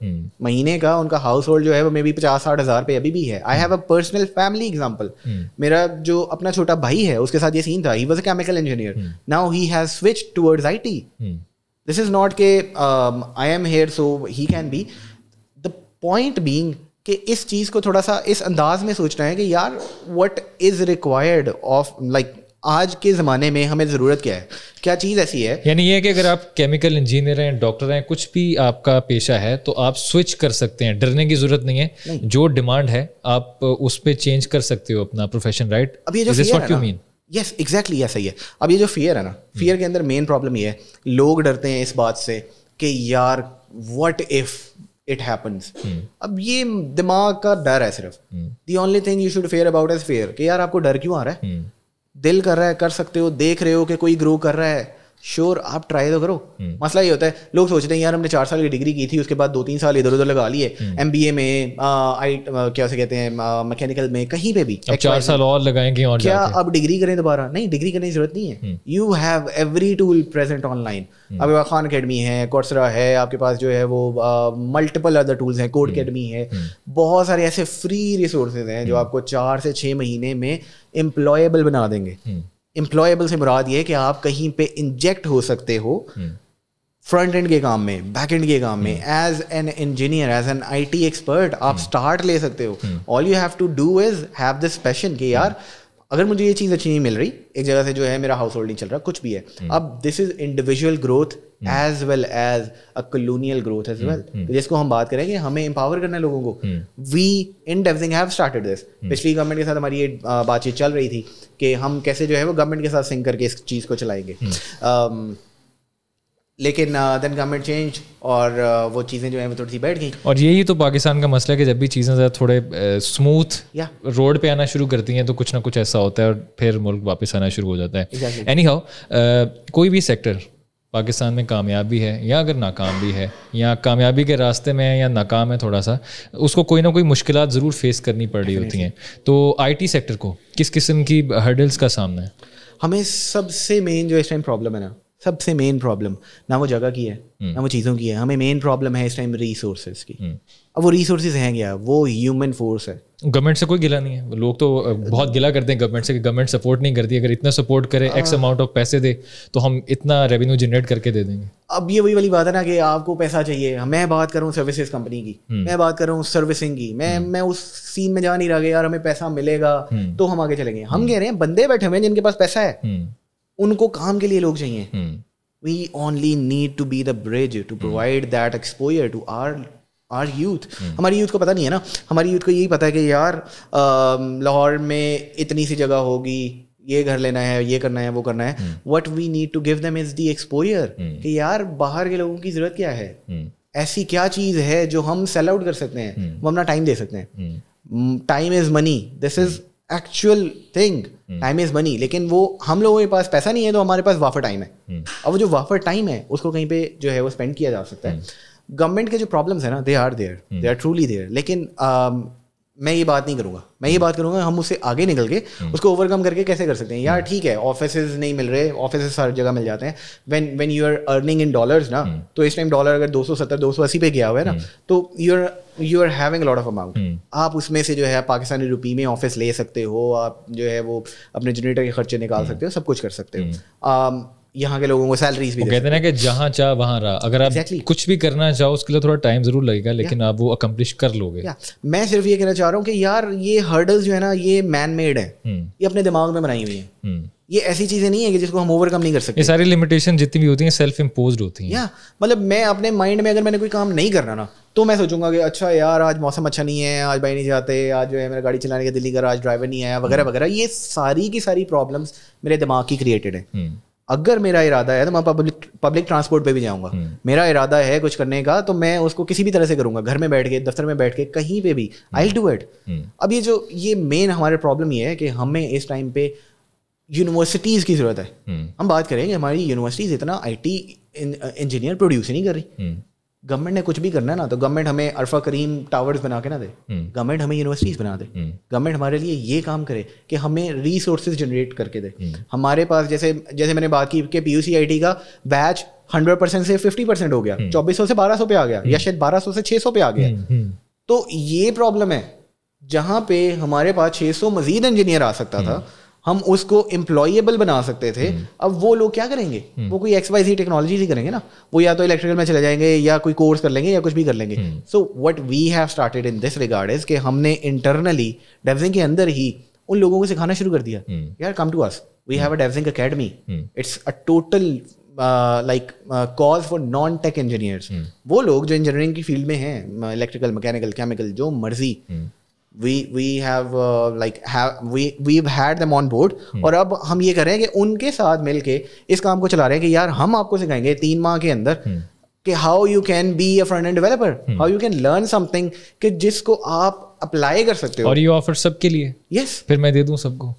महीने का। उनका हाउस होल्ड जो है वो मे बी 50-60 हज़ार पे अभी भी है। I have a personal family example. मेरा जो अपना छोटा भाई है उसके साथ ये सीन था। He was a chemical engineer, now he has switched towards IT. This is not के I am here so he can be. The point being कि इस चीज़ को थोड़ा सा इस अंदाज में सोचना है कि यार what is required of like आज के ज़माने में हमें ज़रूरत क्या है, क्या चीज़ ऐसी है। यानी ये है कि अगर आप केमिकल इंजीनियर हैं, डॉक्टर हैं, कुछ भी आपका पेशा है तो आप स्विच कर सकते हैं, डरने की ज़रूरत नहीं है। जो डिमांड है आप उस पर चेंज कर सकते हो अपना प्रोफेशन, राइट? अब ये जो फियर है ना, यस एग्जैक्टली ऐसा ही है। अब ये जो फियर है ना, फियर के अंदर मेन प्रॉब्लम ये है, लोग डरते हैं इस बात से कि यार व्हाट इफ इट हैपन्स। अब ये दिमाग का डर है सिर्फ। The only thing you should fair about is fair कि यार आपको डर क्यों आ रहा है? दिल कर रहा है, कर सकते हो, देख रहे हो कि कोई ग्रो कर रहा है, श्योर आप ट्राई तो करो। मसला ये होता है लोग सोचते हैं यार हमने 4 साल की डिग्री की थी, उसके बाद 2-3 साल इधर उधर लगा लिए, MBA में क्या से कहते हैं मैकेनिकल में, कहीं पे भी 4 साल और लगाएंगे और क्या अब डिग्री करें दोबारा? नहीं, डिग्री करने की जरूरत नहीं है। You have every tool present online. अब खान अकेडमी है, कोर्सेरा है, आपके पास जो है वो मल्टीपल अदर टूल्स हैं, कोड अकेडमी है, बहुत सारे ऐसे फ्री रिसोर्सेज हैं जो आपको 4 से 6 महीने में एम्प्लॉयबल बना देंगे। एम्प्लॉयबल से मुराद ये है कि आप कहीं पे इंजेक्ट हो सकते हो फ्रंट एंड के काम में, बैक एंड के काम में, as an engineer, as an IT expert आप स्टार्ट ले सकते हो। All you have to do is have this passion कि यार अगर मुझे ये चीज़ अच्छी नहीं मिल रही, एक जगह से जो है मेरा हाउस होल्ड नहीं चल रहा, कुछ भी है, अब this is individual growth as well as a colonial growth as well, जिसको हम बात करें कि हमें एम्पावर करना है लोगों को. We in Devsinc have started this. पिछली गवर्नमेंट के साथ हमारी ये बातचीत चल रही थी कि हम कैसे जो है वो गवर्नमेंट के साथ सिंक करके इस चीज़ को चलाएंगे. लेकिन देन गवर्नमेंट चेंज और वो चीज़ें जो है वो थोड़ी सी बैठ गई. और यही तो पाकिस्तान का मसला है कि जब भी चीज़ें ज़रा थोड़े स्मूथ रोड पे आना शुरू करती हैं तो कुछ ना कुछ ऐसा होता है और फिर मुल्क वापस आना शुरू हो जाता है. एनी हाउ, कोई भी सेक्टर पाकिस्तान में कामयाब भी है या अगर नाकाम भी है या कामयाबी के रास्ते में है या नाकाम है थोड़ा सा, उसको कोई ना कोई मुश्किलात ज़रूर फेस करनी पड़ रही होती हैं. तो आईटी सेक्टर को किस किस्म की हर्डल्स का सामना है? हमें सबसे मेन जो इस टाइम प्रॉब्लम है ना, सबसे मेन प्रॉब्लम ना वो जगह की है ना वो चीज़ों की है, हमें मेन प्रॉब्लम है इस टाइम रिसोर्सेज की. अब वो रिसोर्सेज हैं क्या? वो ह्यूमन फोर्स है. गवर्नमेंट से कोई गिला नहीं है. लोग तो बहुत गिला करते हैं गवर्नमेंट से कि गवर्नमेंट सपोर्ट नहीं करती. अगर इतना सपोर्ट करे, एक्स अमाउंट ऑफ पैसे दे तो हम इतना रेवेन्यू जनरेट करके दे देंगे. अब ये वही वाली बात है ना कि आपको पैसा चाहिए. मैं बात करूँ सर्विसेज कंपनी की, मैं बात करूँ सर्विसिंग की, मैं उस सीन में जा नहीं रहा कि यार हमें पैसा मिलेगा तो हम आगे चलेंगे. हम कह रहे हैं बंदे बैठे हुए हैं जिनके पास पैसा है, उनको काम के लिए लोग चाहिए. We only need to be the bridge to provide that exposure to our youth. हमारी यूथ को पता नहीं है ना. हमारी यूथ को यही पता है कि यार लाहौर में इतनी सी जगह होगी, ये घर लेना है, ये करना है, वो करना है. What we need to give them is the exposure कि यार बाहर के लोगों की ज़रूरत क्या है, ऐसी क्या चीज़ है जो हम सेल आउट कर सकते हैं, वो अपना टाइम दे सकते हैं. Time is money, this is actual thing. Time is money. लेकिन वो हम लोगों के पास पैसा नहीं है तो हमारे पास वाफर टाइम है. अब वो जो वाफर टाइम है उसको कहीं पे जो है वो स्पेंड किया जा सकता है. गवर्नमेंट के जो प्रॉब्लम्स है ना, दे आर ट्रूली देयर. लेकिन मैं ये बात नहीं करूँगा. मैं ये बात करूँगा हम उससे आगे निकल के उसको ओवरकम करके कैसे कर सकते हैं. यार ठीक है, ऑफिसेज नहीं मिल रहे, ऑफिसेज हर जगह मिल जाते हैं. When you are earning in dollars ना, तो इस टाइम डॉलर अगर 270-280 पे गया हुआ है ना, तो you are having lot of amount. आप उसमें से जो है पाकिस्तानी रुपये में ऑफिस ले सकते हो, आप जो है वो अपने जनरेटर के खर्चे निकाल सकते हो, सब कुछ कर सकते हो. यहाँ के लोगों को सैलरीज भी कहते हैं ना कि जहाँ चाह वहाँ रहा. अगर आप कुछ भी करना चाहो उसके लिए थोड़ा टाइम जरूर लगेगा, लेकिन आप वो अकम्प्लिश कर लोगे. मैं सिर्फ ये कहना चाह रहा हूँ कि यार ये हर्डल्स जो है ना, ये मैन मेड है, ये अपने दिमाग में बनाई हुई है. ये ऐसी चीज़ें नहीं है कि जिसको हम ओवरकम नहीं कर सकते. ये सारी लिमिटेशन जितनी भी होती हैं सेल्फ इम्पोज्ड होती हैं. मतलब मैं अपने माइंड में अगर मैंने कोई काम नहीं करना ना, तो मैं सोचूंगा कि अच्छा यार आज मौसम अच्छा नहीं है, आज भाई नहीं जाते, आज जो है मेरा गाड़ी चलाने का दिल्ली का आज ड्राइवर नहीं आया, वगैरह वगैरह. ये सारी की सारी प्रॉब्लम्स मेरे दिमाग की क्रिएटेड है. अगर मेरा इरादा है तो मैं पब्लिक ट्रांसपोर्ट पे भी जाऊंगा. मेरा इरादा है कुछ करने का तो मैं उसको किसी भी तरह से करूंगा, घर में बैठ के, दफ्तर में बैठ के, कहीं पे भी आई विल डू इट. अब ये मेन हमारे प्रॉब्लम ये है कि हमें इस टाइम पे यूनिवर्सिटीज़ की ज़रूरत है. हम बात करें कि हमारी यूनिवर्सिटीज़ इतना IT इंजीनियर प्रोड्यूस ही नहीं कर रही. गवर्नमेंट ने कुछ भी करना है ना, तो गवर्नमेंट हमें अरफा करीम टावर्स बना के ना दे, गवर्नमेंट हमें यूनिवर्सिटीज़ बना दे. गवर्नमेंट हमारे लिए ये काम करे कि हमें रिसोर्सेज जनरेट करके दे. हमारे पास जैसे मैंने बात की कि PUC-IT का बैच 100% से 50% हो गया, 2400 से 1200 पे आ गया, या शायद 1200 से 600 पे आ गया. तो ये प्रॉब्लम है. जहाँ पे हमारे पास 600 मजीद इंजीनियर आ सकता था, हम उसको एम्प्लॉयबल बना सकते थे. अब वो लोग क्या करेंगे? वो कोई XYZ टेक्नोलॉजी ही करेंगे ना. वो या तो इलेक्ट्रिकल में चले जाएंगे या कोई कोर्स कर लेंगे या कुछ भी कर लेंगे. So what we have started in this regard is कि हमने इंटरनली डेवजिंग के अंदर ही उन लोगों को सिखाना शुरू कर दिया. यार come to us, we have a Devsinc academy. It's a total like cause for non tech engineers. वो लोग जो इंजीनियरिंग की फील्ड में हैं, इलेक्ट्रिकल, मैकेनिकल, केमिकल, जो मर्जी, we've had them on board. और अब हम ये कर रहे हैं कि उनके साथ मिलके इस काम को चला रहे हैं कि यार हम आपको सिखाएंगे 3 माह के अंदर कि how you can be a front end developer, how you can learn something कि जिसको आप अप्लाई कर सकते हो. और ये ऑफर सबके लिए. यस, फिर मैं दे दूं सबको.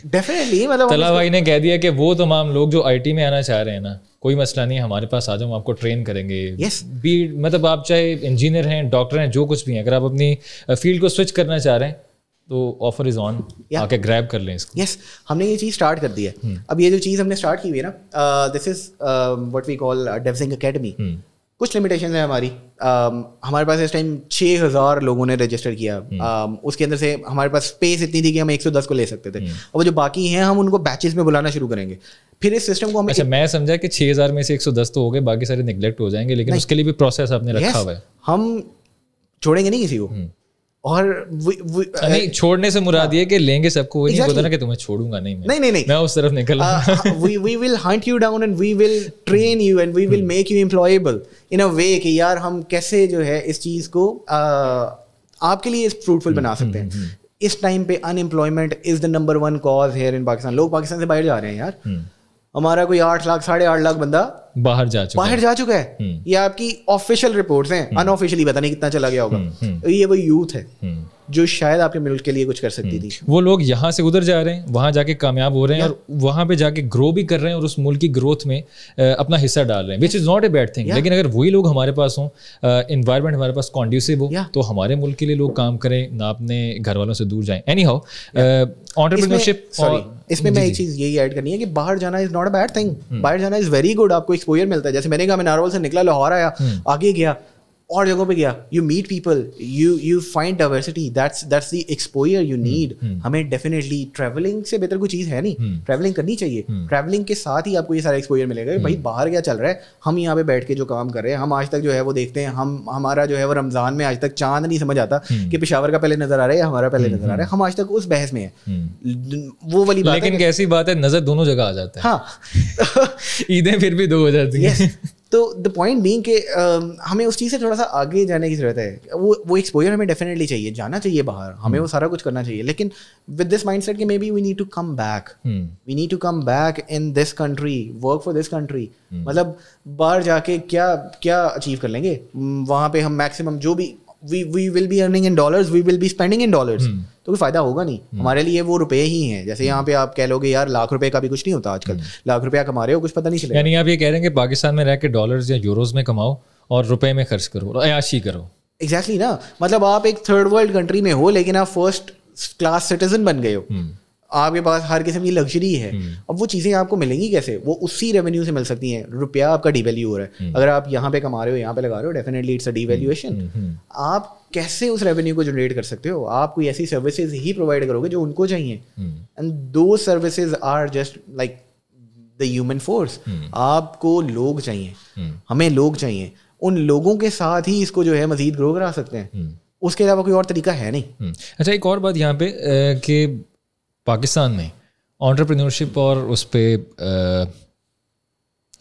डेफिनेटली. मतलब तला भाई ने कह दिया कि वो तमाम लोग जो IT में आना चाह रहे हैं ना, कोई मसला नहीं है, हमारे पास आ जाओ, हम आपको ट्रेन करेंगे. बी मतलब आप चाहे इंजीनियर हैं, डॉक्टर हैं, जो कुछ भी हैं, अगर आप अपनी फील्ड को स्विच करना चाह रहे हैं तो ऑफर इज ऑन, आके ग्रैब कर लें इसको. यस, हमने ये चीज़ स्टार्ट कर दी है. अब ये जो चीज़ हमने स्टार्ट की हुई है ना, this is what we call Devsinc academy. कुछ लिमिटेशन है हमारी. हमारे पास इस टाइम 6000 लोगों ने रजिस्टर किया. उसके अंदर से हमारे पास स्पेस इतनी थी कि हम 110 को ले सकते थे. और वो जो बाकी हैं हम उनको बैचेस में बुलाना शुरू करेंगे. फिर इस सिस्टम को हम मैं समझा कि 6000 में से 110 तो हो गए, बाकी सारे निगलेक्ट हो जाएंगे, लेकिन उसके लिए भी प्रोसेस आपने रखा हुआ है. हम छोड़ेंगे नहीं किसी को. और नहीं, छोड़ने से मुराद ये कि लेंगे सबको, वो नहीं बोलता ना कि तुम्हें छोड़ूंगा, नहीं नहीं मैं उस तरफ निकल we will hunt you down and we will train you and we will make you employable in a way कि यार हम कैसे जो है इस चीज़ को आपके लिए फ्रूटफुल बना सकते हैं। इस टाइम पे unemployment is the number 1 cause here in Pakistan. लोग पाकिस्तान से बाहर जा रहे हैं यार। हमारा कोई 8 लाख 8.5 लाख बंदा बाहर जा चुका है। ये आपकी ऑफिशियल रिपोर्ट्स हैं, अनऑफिशियली पता नहीं कितना चला गया होगा। ये वो यूथ है जो शायद आपके मुल्क के लिए कुछ कर सकती थी। वो लोग यहाँ से उधर जा रहे हैं, वहाँ जाके कामयाब हो रहे हैं और वहाँ पे जाके ग्रो भी कर रहे हैं और उस मुल्क की ग्रोथ में अपना हिस्सा डाल रहे हैं, which is not a bad thing. लेकिन अगर वही लोग हमारे पास हों, इन्वायरमेंट हमारे पास कॉन्ड्यूसिव हो, तो हमारे मुल्क के लिए लोग काम करें ना, अपने घर वालों से दूर जाएं। एनी हाउ, एंटरप्रेन्योरशिप, इसमें मैं एक चीज़ यही ऐड करनी है कि बाहर जाना is not a bad thing. बाहर जाना इज वेरी गुड, आपको एक्सपोजर मिलता है। जैसे मैंने कहा, मैं नारवल से निकला, लाहौर आया, आगे गया और जगहों पे गया, you meet people, you find diversity, that's the exposure you need. हमें डेफिनेटली ट्रैवलिंग से बेहतर कोई चीज़ है नहीं, ट्रैवलिंग करनी चाहिए। ट्रैवलिंग के साथ ही आपको ये सारा एक्सपोजर मिलेगा। भाई बाहर क्या चल रहा है, हम यहाँ पे बैठ के जो काम कर रहे हैं, हम आज तक जो है वो देखते हैं, हमारा जो है वो रमज़ान में आज तक चांद नहीं समझ आता कि पेशावर का पहले नजर आ रहा है या हमारा पहले नजर आ रहा है। हम आज तक उस बहस में है, वो वाली बात। लेकिन कैसी बात है, नजर दोनों जगह आ जाता है। हाँ ईदें फिर भी 2 हो जाती हैं। तो द पॉइंट बीइंग कि हमें उस चीज़ से थोड़ा सा आगे जाने की ज़रूरत है। वो एक्सपोजर हमें डेफिनेटली चाहिए, जाना चाहिए बाहर, हमें वो सारा कुछ करना चाहिए। लेकिन विद दिस माइंडसेट कि maybe we need to come back in this country, work for this country. मतलब बाहर जाके क्या अचीव कर लेंगे? वहाँ पे हम मैक्सिमम जो भी we will be earning in dollars, we will be spending in dollars, तो कोई फायदा होगा नहीं हमारे लिए। वो रुपए ही हैं। जैसे यहाँ पे आप कह लोगे यार लाख रुपए का भी कुछ नहीं होता आजकल, लाख रुपया कमा रहे हो, कुछ पता नहीं चलेगा। यानी आप ये कह रहे हैं कि पाकिस्तान में रह के डॉलर्स या यूरोज में कमाओ और रुपए में खर्च करो, अयाशी करो। एग्जैक्टली ना, मतलब आप एक थर्ड वर्ल्ड कंट्री में हो लेकिन आप फर्स्ट क्लास सिटीजन बन गए हो, आपके पास हर किस्म की लग्जरी है। अब वो चीज़ें आपको मिलेंगी कैसे? वो उसी रेवेन्यू से मिल सकती हैं। रुपया आपका डिवैल्यू हो रहा है, अगर आप यहाँ पे कमा रहे हो, यहाँ पे लगा रहे हो, डेफिनेटली इट्स अ डिवैल्यूएशन। आप कैसे उस रेवेन्यू को जनरेट कर सकते हो? आप कोई ऐसी सर्विसेज ही प्रोवाइड करोगे जो उनको चाहिए, एंड दो services are just like the human force. आपको लोग चाहिए, हमें लोग चाहिए, उन लोगों के साथ ही इसको जो है मजीद ग्रो करा सकते हैं, उसके अलावा कोई और तरीका है नहीं। अच्छा, एक और बात यहाँ पे कि पाकिस्तान में एंटरप्रेन्योरशिप और उस पर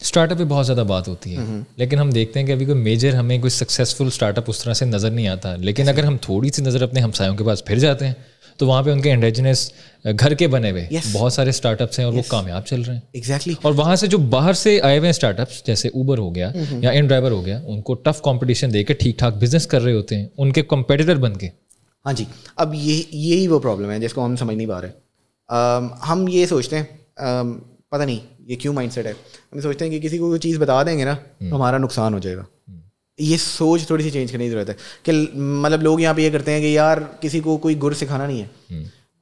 स्टार्टअप पे बहुत ज़्यादा बात होती है, लेकिन हम देखते हैं कि अभी कोई मेजर हमें कोई सक्सेसफुल स्टार्टअप उस तरह से नज़र नहीं आता। लेकिन अगर हम थोड़ी सी नज़र अपने हमसायों के पास फिर जाते हैं तो वहाँ पे उनके इंडिजिनस घर के बने हुए बहुत सारे स्टार्टअप्स हैं और वो कामयाब चल रहे हैं। एग्जैक्टली। और वहाँ से जो बाहर से आए हुए स्टार्टअप्स जैसे उबर हो गया या इन ड्राइवर हो गया, उनको टफ कंपटीशन दे के ठीक ठाक बिजनेस कर रहे होते हैं, उनके कंपेटिटर बन के। हाँ जी, अब यही वो प्रॉब्लम है जिसको हम समझ नहीं पा रहे। हम ये सोचते हैं, पता नहीं ये क्यों माइंडसेट है, हम सोचते हैं कि किसी को कोई चीज़ बता देंगे ना तो हमारा नुकसान हो जाएगा। ये सोच थोड़ी सी चेंज करने की ज़रूरत है कि मतलब लोग यहाँ पे ये करते हैं कि यार किसी को कोई गुर सिखाना नहीं है,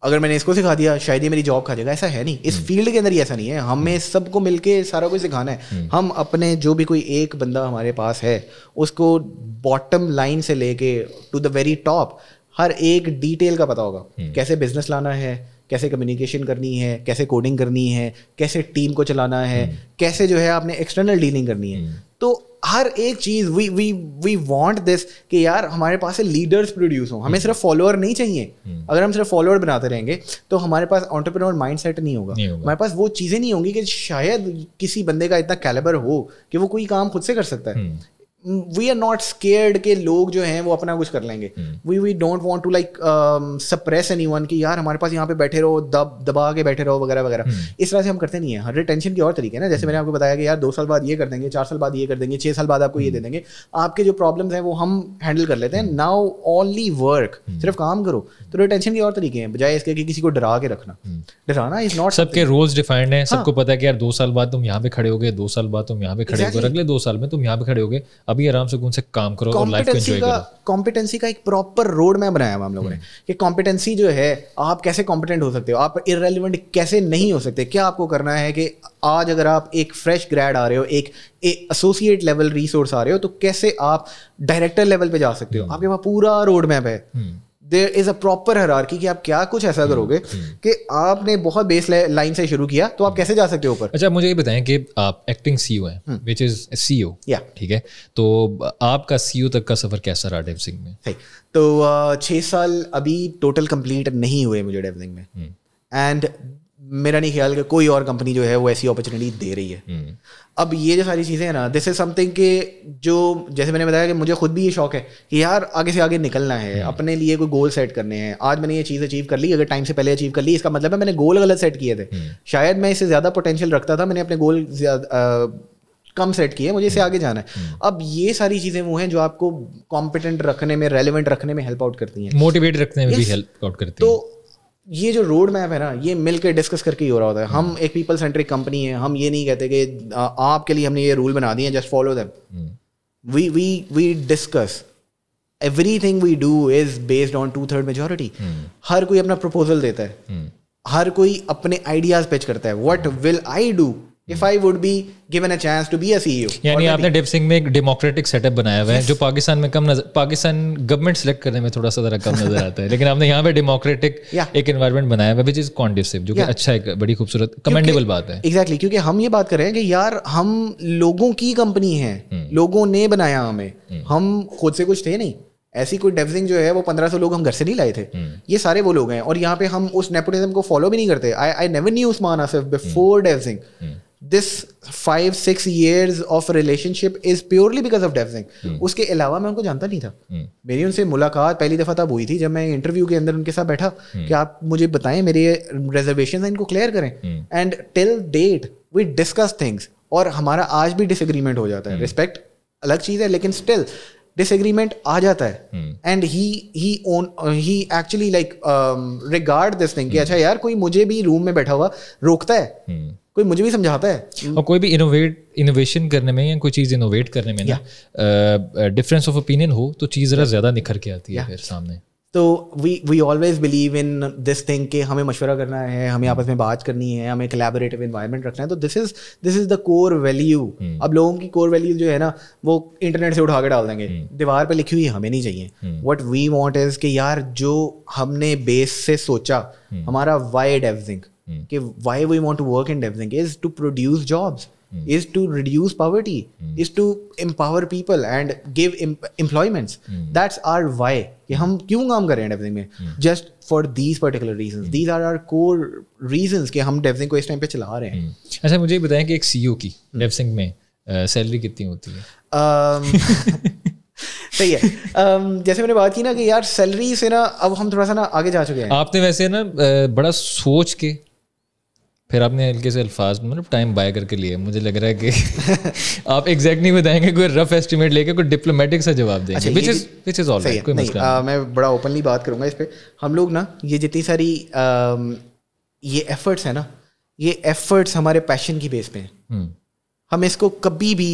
अगर मैंने इसको सिखा दिया शायद ये मेरी जॉब खा जाएगा। ऐसा है नहीं, इस फील्ड के अंदर ही ऐसा नहीं है। हमें सबको मिलके सारा कुछ सिखाना है। हम अपने जो भी कोई एक बंदा हमारे पास है उसको बॉटम लाइन से लेके टू द वेरी टॉप हर एक डिटेल का पता होगा, कैसे बिजनेस लाना है, कैसे कम्युनिकेशन करनी है, कैसे कोडिंग करनी है, कैसे टीम को चलाना है, कैसे जो है आपने एक्सटर्नल डीलिंग करनी है। तो हर एक चीज़ वी वांट दिस कि यार हमारे पास से लीडर्स प्रोड्यूस हो, हमें सिर्फ फॉलोअर नहीं चाहिए। अगर हम सिर्फ फॉलोअर बनाते रहेंगे तो हमारे पास एंटरप्रेन्योर माइंडसेट नहीं होगा, हमारे पास वो चीज़ें नहीं होंगी कि शायद किसी बंदे का इतना कैलिबर हो कि वो कोई काम खुद से कर सकता है। वी आर नॉट स्केयर्ड के लोग जो हैं वो अपना कुछ कर लेंगे। We don't want to like suppress anyone कि यार हमारे पास यहाँ पे बैठे रहो, दबा के बैठे रहो वगैरह वगैरह। इस तरह से हम करते नहीं है। हर रिटेंशन के और तरीके हैं ना, जैसे मैंने आपको बताया कि यार 2 साल बाद ये कर देंगे, 4 साल बाद ये कर देंगे, 6 साल बाद आपको ये दे देंगे। आपके जो प्रॉब्लम्स हैं वो हम हैंडल कर लेते हैं। नाउ ओनली वर्क, सिर्फ काम करो। तो रिटेंशन के और तरीके हैं, बजाय इसके कि किसी को डरा के रखना। डराना इज नॉट, सबके रोल्स डिफाइंड हैं, सबको पता है कि यार 2 साल बाद तुम यहाँ पे खड़े होगे, 2 साल बाद तुम यहाँ पे खड़े होगे, अगले 2 साल में तुम यहाँ पे खड़े होगे। अभी आराम से उनसे काम करो और लाइफ को एंजॉय करो। कॉम्पिटेंसी का एक प्रॉपर रोड मैप बनाया हुआ हम लोगों ने कि कॉम्पिटेंसी जो है आप कैसे कॉम्पिटेंट हो सकते हो, आप इररेलेवेंट कैसे नहीं हो सकते। क्या आपको करना है कि आज अगर आप एक फ्रेश ग्रेड आ रहे हो, एक एसोसिएट लेवल रिसोर्स आ रहे हो, तो कैसे आप डायरेक्टर लेवल पे जा सकते हो। आपके पास पूरा रोड मैप है। There is a proper hierarchy कि आप क्या कुछ ऐसा करोगे कि आपने बहुत बेस लाइन से शुरू किया तो आप कैसे जा सकते हो ऊपर। अच्छा, मुझे ये बताएं कि आप एक्टिंग सीईओ हैं, व्हिच इज सीईओ, ठीक है, तो आपका सीईओ तक का सफर कैसा रहा डेवसिंक में? सही, तो 6 साल अभी टोटल कंप्लीट नहीं हुए मुझे डेवसिंक में, एंड मेरा नहीं ख्याल कि कोई और कंपनी जो है वो ऐसी अपॉर्चुनिटी दे रही है। अब ये जो सारी चीज़ें हैं ना, दिस इज समथिंग कि जो जैसे मैंने बताया कि मुझे खुद भी ये शौक है कि यार आगे से आगे निकलना है, अपने लिए कोई गोल सेट करने हैं। आज मैंने ये चीज़ अचीव कर ली, अगर टाइम से पहले अचीव कर ली, इसका मतलब है मैंने गोल गलत सेट किए थे। शायद मैं इससे ज़्यादा पोटेंशियल रखता था, मैंने अपने गोल कम सेट किए, मुझे इससे आगे जाना है। अब ये सारी चीज़ें वो हैं जो आपको कॉम्पिटेंट रखने में, रेलिवेंट रखने में हेल्प आउट करती हैं, मोटिवेट रखने में भी हेल्प आउट करती हैं। तो ये जो रोड मैप है ना, ये मिल के डिस्कस करके ही हो रहा होता है। हम एक पीपल सेंट्रिक कंपनी है, हम ये नहीं कहते कि आपके लिए हमने ये रूल बना दिए, just follow them. We discuss everything we do is based on 2/3 majority. हर कोई अपना प्रपोजल देता है, हर कोई अपने आइडियाज पिच करता है। What will I do if I would be given a chance to be a CEO? यानी आपने डेवसिंक में एक डेमोक्रेटिक सेटअप बनाया हुआ है, जो पाकिस्तान में कम नजर, पाकिस्तान गवर्नमेंट सेलेक्ट करने में थोड़ा सा जरा कम नजर आता है, लेकिन आपने यहाँ पे डेमोक्रेटिक एक एनवायरनमेंट बनाया हुआ है, विच इज कॉन्ड्यूसिव, जो कि अच्छा, एक बड़ी खूबसूरत कमेंडेबल बात है। एग्जैक्टली, क्योंकि हम ये बात कर रहे हैं कि यार हम लोगों की कंपनी है, लोगों ने बनाया हमें, हम खुद से कुछ थे नहीं। ऐसी कोई डेवसिंक जो है वो 1500 लोग हम घर से नहीं लाए थे, ये सारे वो लोग हैं। और यहाँ पे हम उस नेपोटिज्म को फॉलो भी नहीं करते। I never knew Usman Asif before Devsinc. This 5-6 years of relationship is purely because of DevSync. उसके अलावा मैं उनको जानता नहीं था। मेरी उनसे मुलाकात पहली दफ़ा तब हुई थी जब मैं इंटरव्यू के अंदर उनके साथ बैठा कि आप मुझे बताएं, मेरे रिजर्वेशन इनको क्लियर करें। And till date we discuss things, और हमारा आज भी डिसएग्रीमेंट हो जाता है। रिस्पेक्ट अलग चीज़ है, लेकिन स्टिल डिसएग्रीमेंट आ जाता है। And he actually like regard this thing कि अच्छा यार, कोई मुझे भी रूम में बैठा हुआ रोकता है, कोई मुझे भी समझाता है। और कोई भी इनोवेशन करने में या कोई चीज़ इनोवेट करने में ना डिफरेंस ऑफ ओपिनियन हो तो चीज़ ज़रा ज़्यादा निखर के आती है फिर सामने। तो we always believe in this thing कि हमें मशवरा करना है, हमें आपस में बात करनी है, हमें कोलैबोरेटिव एनवायरनमेंट रखना है। तो this is the core value. अब लोगों की कोर वैल्यू जो है ना, वो इंटरनेट से उठा के डाल देंगे, दीवार पे लिखी हुई हमें नहीं चाहिए। व्हाट वी वांट इज कि यार जो हमने बेस से सोचा, हमारा वाई डेवसिंक, कि why we want to work in DevSync is to produce jobs, is to reduce poverty, is to empower people and give employments. That's our why, कि हम क्यों काम कर रहे हैं DevSync में, just for these particular reasons. These are our core reasons कि हम DevSync को इस टाइम पे चला रहे हैं। अच्छा, मुझे बताएं कि एक CEO की DevSync में सैलरी कितनी होती है? सही है। जैसे मैंने बात की ना कि यार सैलरी से ना अब हम थोड़ा सा ना आगे जा चुके हैं। आपने वैसे ना बड़ा सोच के फिर आपने हल्के से अल्फाज मतलब टाइम बाय करके लिए, मुझे लग रहा है कि आप एग्जैक्ट नहीं बताएंगे, कोई रफ एस्टिमेट लेके कोई डिप्लोमेटिक सा जवाब देंगे, which is all right, कोई मसला नहीं। मैं बड़ा ओपनली बात करूंगा इस पे। हम लोग ना ये जितनी सारी ये एफर्ट्स है ना, ये एफर्ट्स हमारे पैशन की बेस पे हैं। हम इसको कभी भी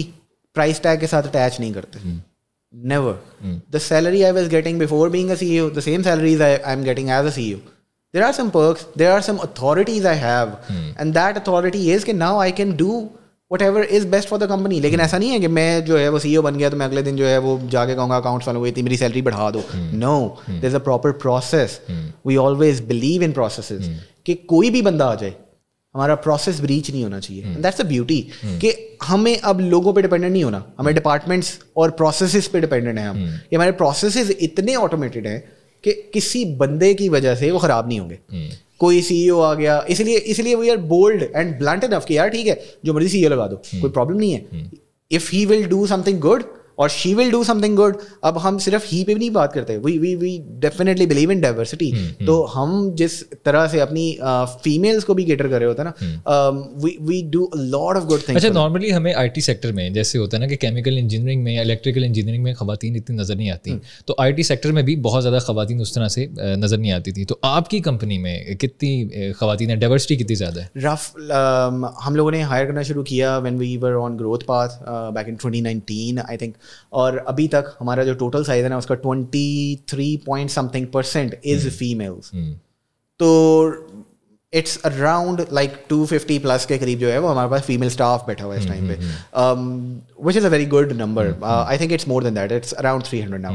प्राइस टैग के साथ अटैच नहीं करते। Never. The salary I was getting before being a CEO, the same salaries I am getting as a CEO. There are some perks, there are some authorities I have, and that authority is कि now I can do whatever is best for the company. लेकिन ऐसा नहीं है कि मैं जो है वो CEO बन गया तो मैं अगले दिन जो है वो जाके कहूँगा अकाउंट्स वालों को इतनी मेरी सैलरी बढ़ा दो। No, there's a proper process. We always believe in processes. कि कोई भी बंदा आ जाए, हमारा प्रोसेस ब्रीच नहीं होना चाहिए। And that's the beauty कि हमें अब लोगों पे डिपेंडेंट नहीं होना, हमें डिपार्टमेंट्स और प्रोसेसेस पे डिपेंडेंट है हम। ये हमारे प्रोसेसेस इतने ऑटोमेटेड हैं कि किसी बंदे की वजह से वो खराब नहीं होंगे। कोई सीईओ आ गया, इसलिए we are bold and blunt enough कि यार ठीक है जो मर्जी सीईओ लगा दो, कोई प्रॉब्लम नहीं है। If he will do something good और she will do something good. अब हम सिर्फ ही पे भी नहीं बात करते, we definitely believe in diversity. तो हम जिस तरह से अपनी फीमेल्स को भी केटर कर रहे होते हैं ना, we do a lot of good things. अच्छा, नॉर्मली हमें आईटी सेक्टर में जैसे होता है ना कि केमिकल इंजीनियरिंग में, इलेक्ट्रिकल इंजीनियरिंग में खवातीन इतनी नज़र नहीं आती, तो आईटी सेक्टर में भी बहुत ज़्यादा खवातीन उस तरह से नज़र नहीं आती थी। तो आपकी कंपनी में कितनी खवातीन है, डाइवर्सिटी कितनी ज़्यादा है? रफ हम लोगों ने हायर करना शुरू किया when we were on growth path back in 2019 I think, और अभी तक हमारा जो टोटल साइज है ना उसका 23 point something% इज फीमेल्स। तो इट्स अराउंड लाइक 250 प्लस के करीब जो है वो हमारे पास फीमेल स्टाफ बैठा हुआ है इस टाइम पे, which is a very good number. I think it's more than that, it's around 300 now.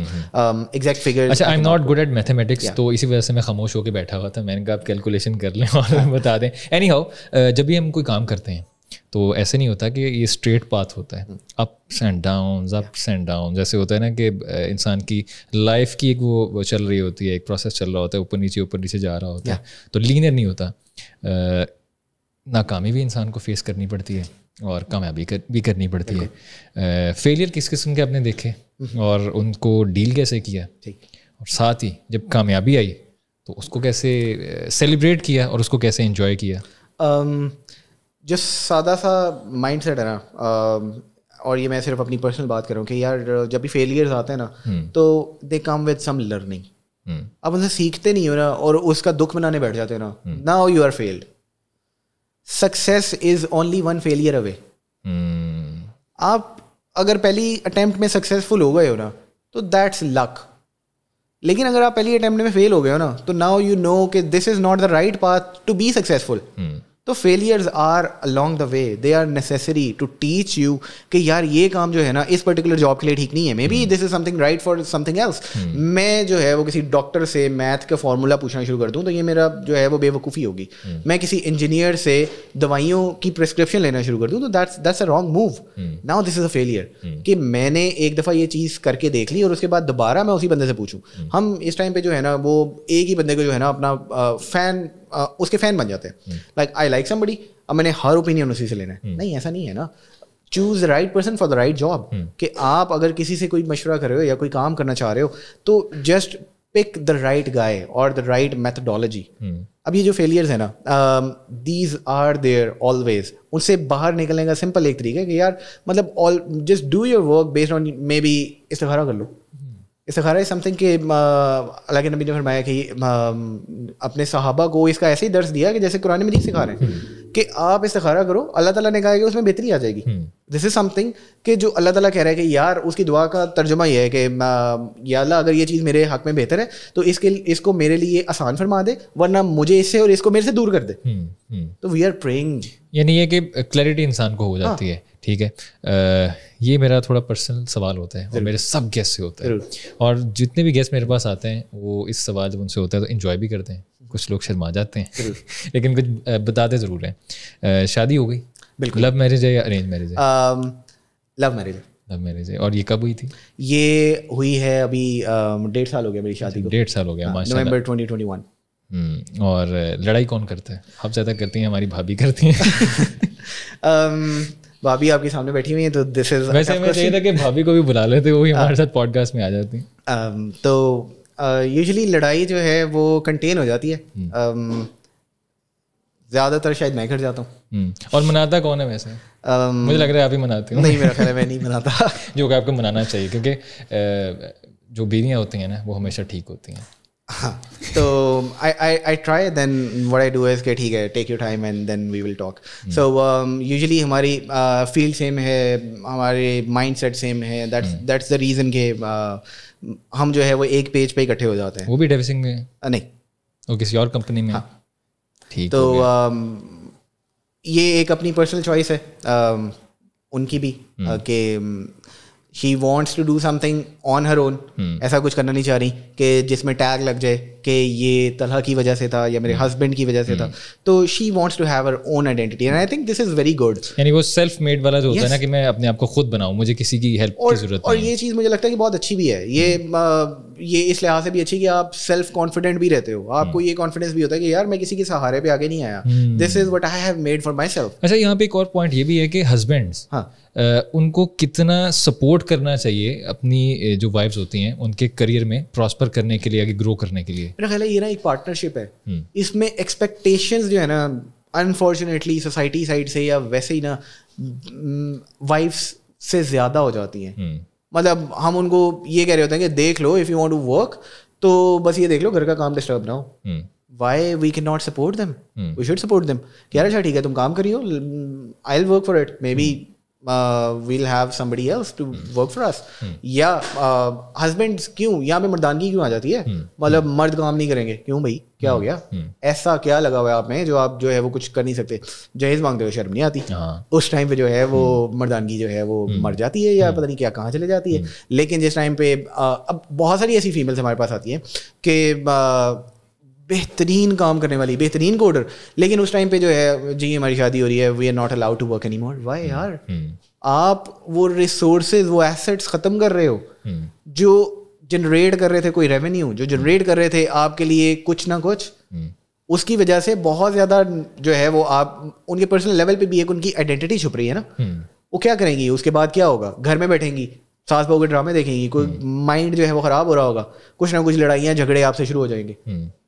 Exact figure. अच्छा, I am not good at mathematics, तो इसी वजह से मैं खामोश होकर बैठा हुआ था. मैंने कहा आप कैलकुलेशन कर लें और बता दें. एनी हाउ, जब भी हम कोई काम करते हैं तो ऐसे नहीं होता कि ये स्ट्रेट पाथ होता है. अप्स एंड डाउन, जैसे होता है ना कि इंसान की लाइफ की एक वो चल रही होती है, एक प्रोसेस चल रहा होता है, ऊपर नीचे जा रहा होता है. तो लीनियर नहीं होता. नाकामी भी इंसान को फेस करनी पड़ती है और कामयाबी भी करनी पड़ती है. फेलियर किस किस्म के आपने देखे और उनको डील कैसे किया, और साथ ही जब कामयाबी आई तो उसको कैसे सेलिब्रेट किया और उसको कैसे एंजॉय किया? जो सादा सा माइंड सेट है ना, और ये मैं सिर्फ अपनी पर्सनल बात कर रहा हूँ कि यार जब भी फेलियर्स आते हैं ना तो दे कम विद सम लर्निंग. आप उनसे सीखते नहीं हो ना और उसका दुख मनाने बैठ जाते हैं ना, now you are failed. Success is only one failure away. आप अगर पहली अटेम्प्ट में सक्सेसफुल हो गए हो ना तो दैट्स लक. लेकिन अगर आप पहली अटेम्प्ट में फेल हो गए हो ना तो नाउ यू नो कि this is not the right path to be successful. तो failures are along the way, they are necessary to teach you कि यार ये काम जो है ना इस पर्टिकुलर जॉब के लिए ठीक नहीं है. May be this is something right for something else. मैं जो है वो किसी डॉक्टर से मैथ का फॉर्मूला पूछना शुरू कर दूं तो ये मेरा जो है वो बेवकूफ़ी होगी. मैं किसी इंजीनियर से दवाइयों की प्रिस्क्रिप्शन लेना शुरू कर दूं तो that's a wrong move. Now this is a failure कि मैंने एक दफ़ा ये चीज़ करके देख ली और उसके बाद दोबारा मैं उसी बंदे से पूछूं. हम इस टाइम पे जो है ना वो एक ही बंदे को जो है ना अपना फैन उसके फैन बन जाते हैं. लाइक आई लाइक समबडी, अब मैंने हर ओपिनियन उसी से लेना है. नहीं, ऐसा नहीं है ना. Choose the right person for the right job. कि आप अगर किसी से कोई मशवरा कर रहे हो या कोई काम करना चाह रहे हो तो just pick the right guy और द राइट मेथडोलॉजी. अब ये जो फेलियर्स है ना, दीज आर देयर ऑलवेज. उनसे बाहर निकलने का सिंपल एक तरीका है कि यार मतलब just do your work based on, maybe इस्तिखारा कर लो. इस्तिखारा इज समथिंग कि अल्लाह के नबी ने फरमाया कि अपने सहाबा को इसका ऐसे ही दर्स दिया कि जैसे कुरान मजीद सिखा रहे हैं कि आप इस्तिखारा करो, अल्लाह ताला ने कहा कि उसमें बेहतरी आ जाएगी. दिस इज समथिंग कि जो अल्लाह ताला कह रहा है कि यार उसकी दुआ का तर्जुमा ये है कि या अल्लाह अगर ये चीज़ मेरे हक में बेहतर है तो इसको मेरे लिए आसान फरमा दे, वरना मुझे इससे और इसको मेरे से दूर कर दे. तो वी आर प्रेइंग, यानी ये कि क्लैरिटी इंसान को हो जाती है. ठीक है, ये मेरा थोड़ा पर्सनल सवाल होता है और मेरे सब गेस्ट से होता है. और जितने भी गेस्ट मेरे पास आते हैं वो इस सवाल जब उनसे होता है तो इन्जॉय भी करते हैं. कुछ लोग शर्मा जाते हैं लेकिन कुछ बताते ज़रूर हैं. शादी हो गई? बिल्कुल. लव मैरिज है या अरेंज मैरिज है? Love marriage. लव मैरिज है. और ये कब हुई थी? ये हुई है अभी 1.5 साल हो गया मेरी शादी को. 1.5 साल हो गया, माशाल्लाह. नवंबर 2021. और लड़ाई कौन करता है? आप ज़्यादा करती हैं, हमारी भाभी करती हैं. भाभी आपके सामने बैठी हुई है तो दिस इज, वैसे मैं चाहिए था कि भाभी को भी बुला लेते, वो भी हमारे साथ पॉडकास्ट में आ जाती हैं. तो यूजुअली लड़ाई जो है वो कंटेन हो जाती है. ज़्यादातर शायद मैं घर जाता हूँ. और मनाता कौन है वैसे? मुझे लग रहा है आप ही मनाते हो. नहीं, मेरा ख्याल है मैं नहीं मनाता. जो कि आपको मनाना चाहिए क्योंकि जो बीवियाँ होती हैं ना वो हमेशा ठीक होती हैं. हाँ, तो I try, then what I do is कि ठीक है, take your time and then we will talk. So usually हमारी फील्ड सेम है, हमारे माइंडसेट सेम है. दैट्स द रीज़न कि हम जो है वो एक पेज पे इकट्ठे हो जाते हैं. वो भी डेविसिंग में? नहीं, वो किसी और कंपनी में. हाँ. ठीक. तो ये एक अपनी पर्सनल चॉइस है उनकी भी कि she wants to do something on her own. ऐसा कुछ करना नहीं चाह रही कि जिसमें टैग लग जाए कि ये तलहा की वजह से था या मेरे हस्बैंड की वजह से था. तो she wants to have her own identity and I think this is very good. यानी वो सेल्फ मेड वाला जो होता है ना कि मैं अपने आप को खुद बनाऊं, मुझे किसी की हेल्प की जरूरत नहीं. और ये चीज़ मुझे लगता है कि बहुत अच्छी भी है. ये इस लिहाज से भी अच्छी कि आप सेल्फ कॉन्फिडेंट भी रहते हो. आपको ये कॉन्फिडेंस भी होता है कि यार मैं किसी के सहारे पे आगे नहीं आया. This is what I have made for my self. अच्छा, यहाँ पे एक और पॉइंट ये भी है कि हस्बैंड्स, उनको कितना सपोर्ट करना चाहिए अपनी जो वाइफ्स होती हैं उनके करियर में प्रॉस्पर करने के लिए, आगे ग्रो करने के लिए? मेरा ख्याल है ये ना एक पार्टनरशिप है. इसमें एक्सपेक्टेशंस जो है ना अनफॉर्चुनेटली सोसाइटी साइड से या वैसे ही ना वाइफ्स से ज़्यादा हो जाती हैं. मतलब हम उनको ये कह रहे होते हैं कि देख लो, if you want to work तो बस ये देख लो, घर का काम डिस्टर्ब ना हो. Why we can not support them? We should support them. यार अच्छा ठीक है, तुम काम करियो, I will work for it. Maybe we'll have somebody else to work for us. या husbands क्यों यहाँ पे मर्दानगी क्यों आ जाती है? मतलब मर्द काम नहीं करेंगे क्यों भाई, क्या हो गया? ऐसा क्या लगा हुआ है आप में जो आप जो है वो कुछ कर नहीं सकते? जहेज मांगते हुए शर्म नहीं आती, उस टाइम पे जो है वो मर्दानगी जो है वो मर जाती है या पता नहीं क्या कहाँ चले जाती है. लेकिन जिस टाइम पे अब बहुत सारी ऐसी फीमेल्स हमारे पास आती हैं कि बेहतरीन काम करने वाली, बेहतरीन कोडर, लेकिन उस टाइम पे जो है जी हमारी शादी हो रही है, we are not allowed to work anymore. Why यार? आप वो रिसोर्सेज, वो एसेट्स खत्म कर रहे हो जो जनरेट कर रहे थे कोई रेवेन्यू, जो जनरेट कर रहे थे आपके लिए कुछ ना कुछ. उसकी वजह से बहुत ज्यादा जो है वो आप उनके पर्सनल लेवल पे भी एक उनकी आइडेंटिटी छुप रही है ना. वो क्या करेंगी उसके बाद? क्या होगा? घर में बैठेंगी, सास बहू के ड्रामे देखेंगी, कोई माइंड जो है वो खराब हो रहा होगा, कुछ ना कुछ लड़ाइयाँ झगड़े आपसे शुरू हो जाएंगे.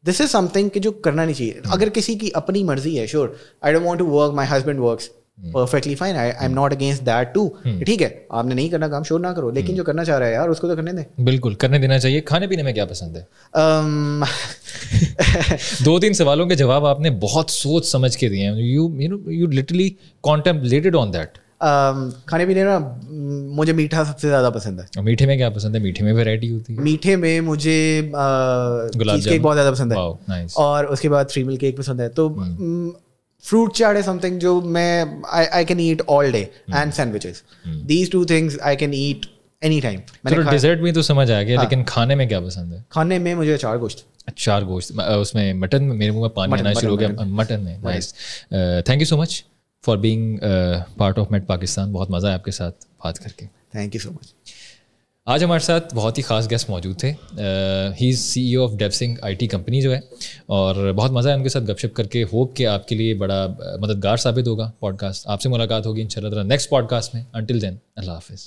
दिस इज समथिंग कि जो करना नहीं चाहिए. अगर किसी की अपनी मर्जी है, sure, I don't want to work, my husband works perfectly fine, I am not against that too. ठीक है, आपने नहीं करना काम, श्योर ना करो, लेकिन जो करना चाह रहा है यार उसको तो करने दें. बिल्कुल करने देना चाहिए. खाने पीने में क्या पसंद है? 2-3 सवालों के जवाब आपने बहुत सोच समझ के दिए हैं. You literally contemplated on that. खाने पीने ना मुझे मीठा सबसे ज़्यादा पसंद है. मीठे में क्या पसंद है? मीठे में वैरायटी होती है. मीठे में मुझे चीज़ केक बहुत ज़्यादा पसंद है. nice. और उसके बाद 3 मिल्क केक पसंद है. तो फ्रूट चाट है समथिंग जो मैं I can eat all day, and sandwiches. These 2 things I can eat any time. चलो डिजर्ट में तो समझ आ गया, लेकिन खाने में क्या पसंद है? खाने में मुझे अचार गोश्त. अचार गोश्त उसमें मटन में मेरे मुंह में पानी आना शुरू हो गया. मटन में. Nice. Thank you so much for being part of Met Pakistan. बहुत मज़ा आया आपके साथ बात करके. Thank you so much. आज हमारे साथ बहुत ही ख़ास गेस्ट मौजूद थे. He is CEO of Devsinc IT company जो है, और बहुत मज़ा है उनके साथ गपशप करके. होप कि आपके लिए बड़ा मददगार साबित होगा पॉडकास्ट. आपसे मुलाकात होगी इंशाल्लाह नेक्स्ट पॉडकास्ट में. अंटिल देन, अल्लाह हाफिज़.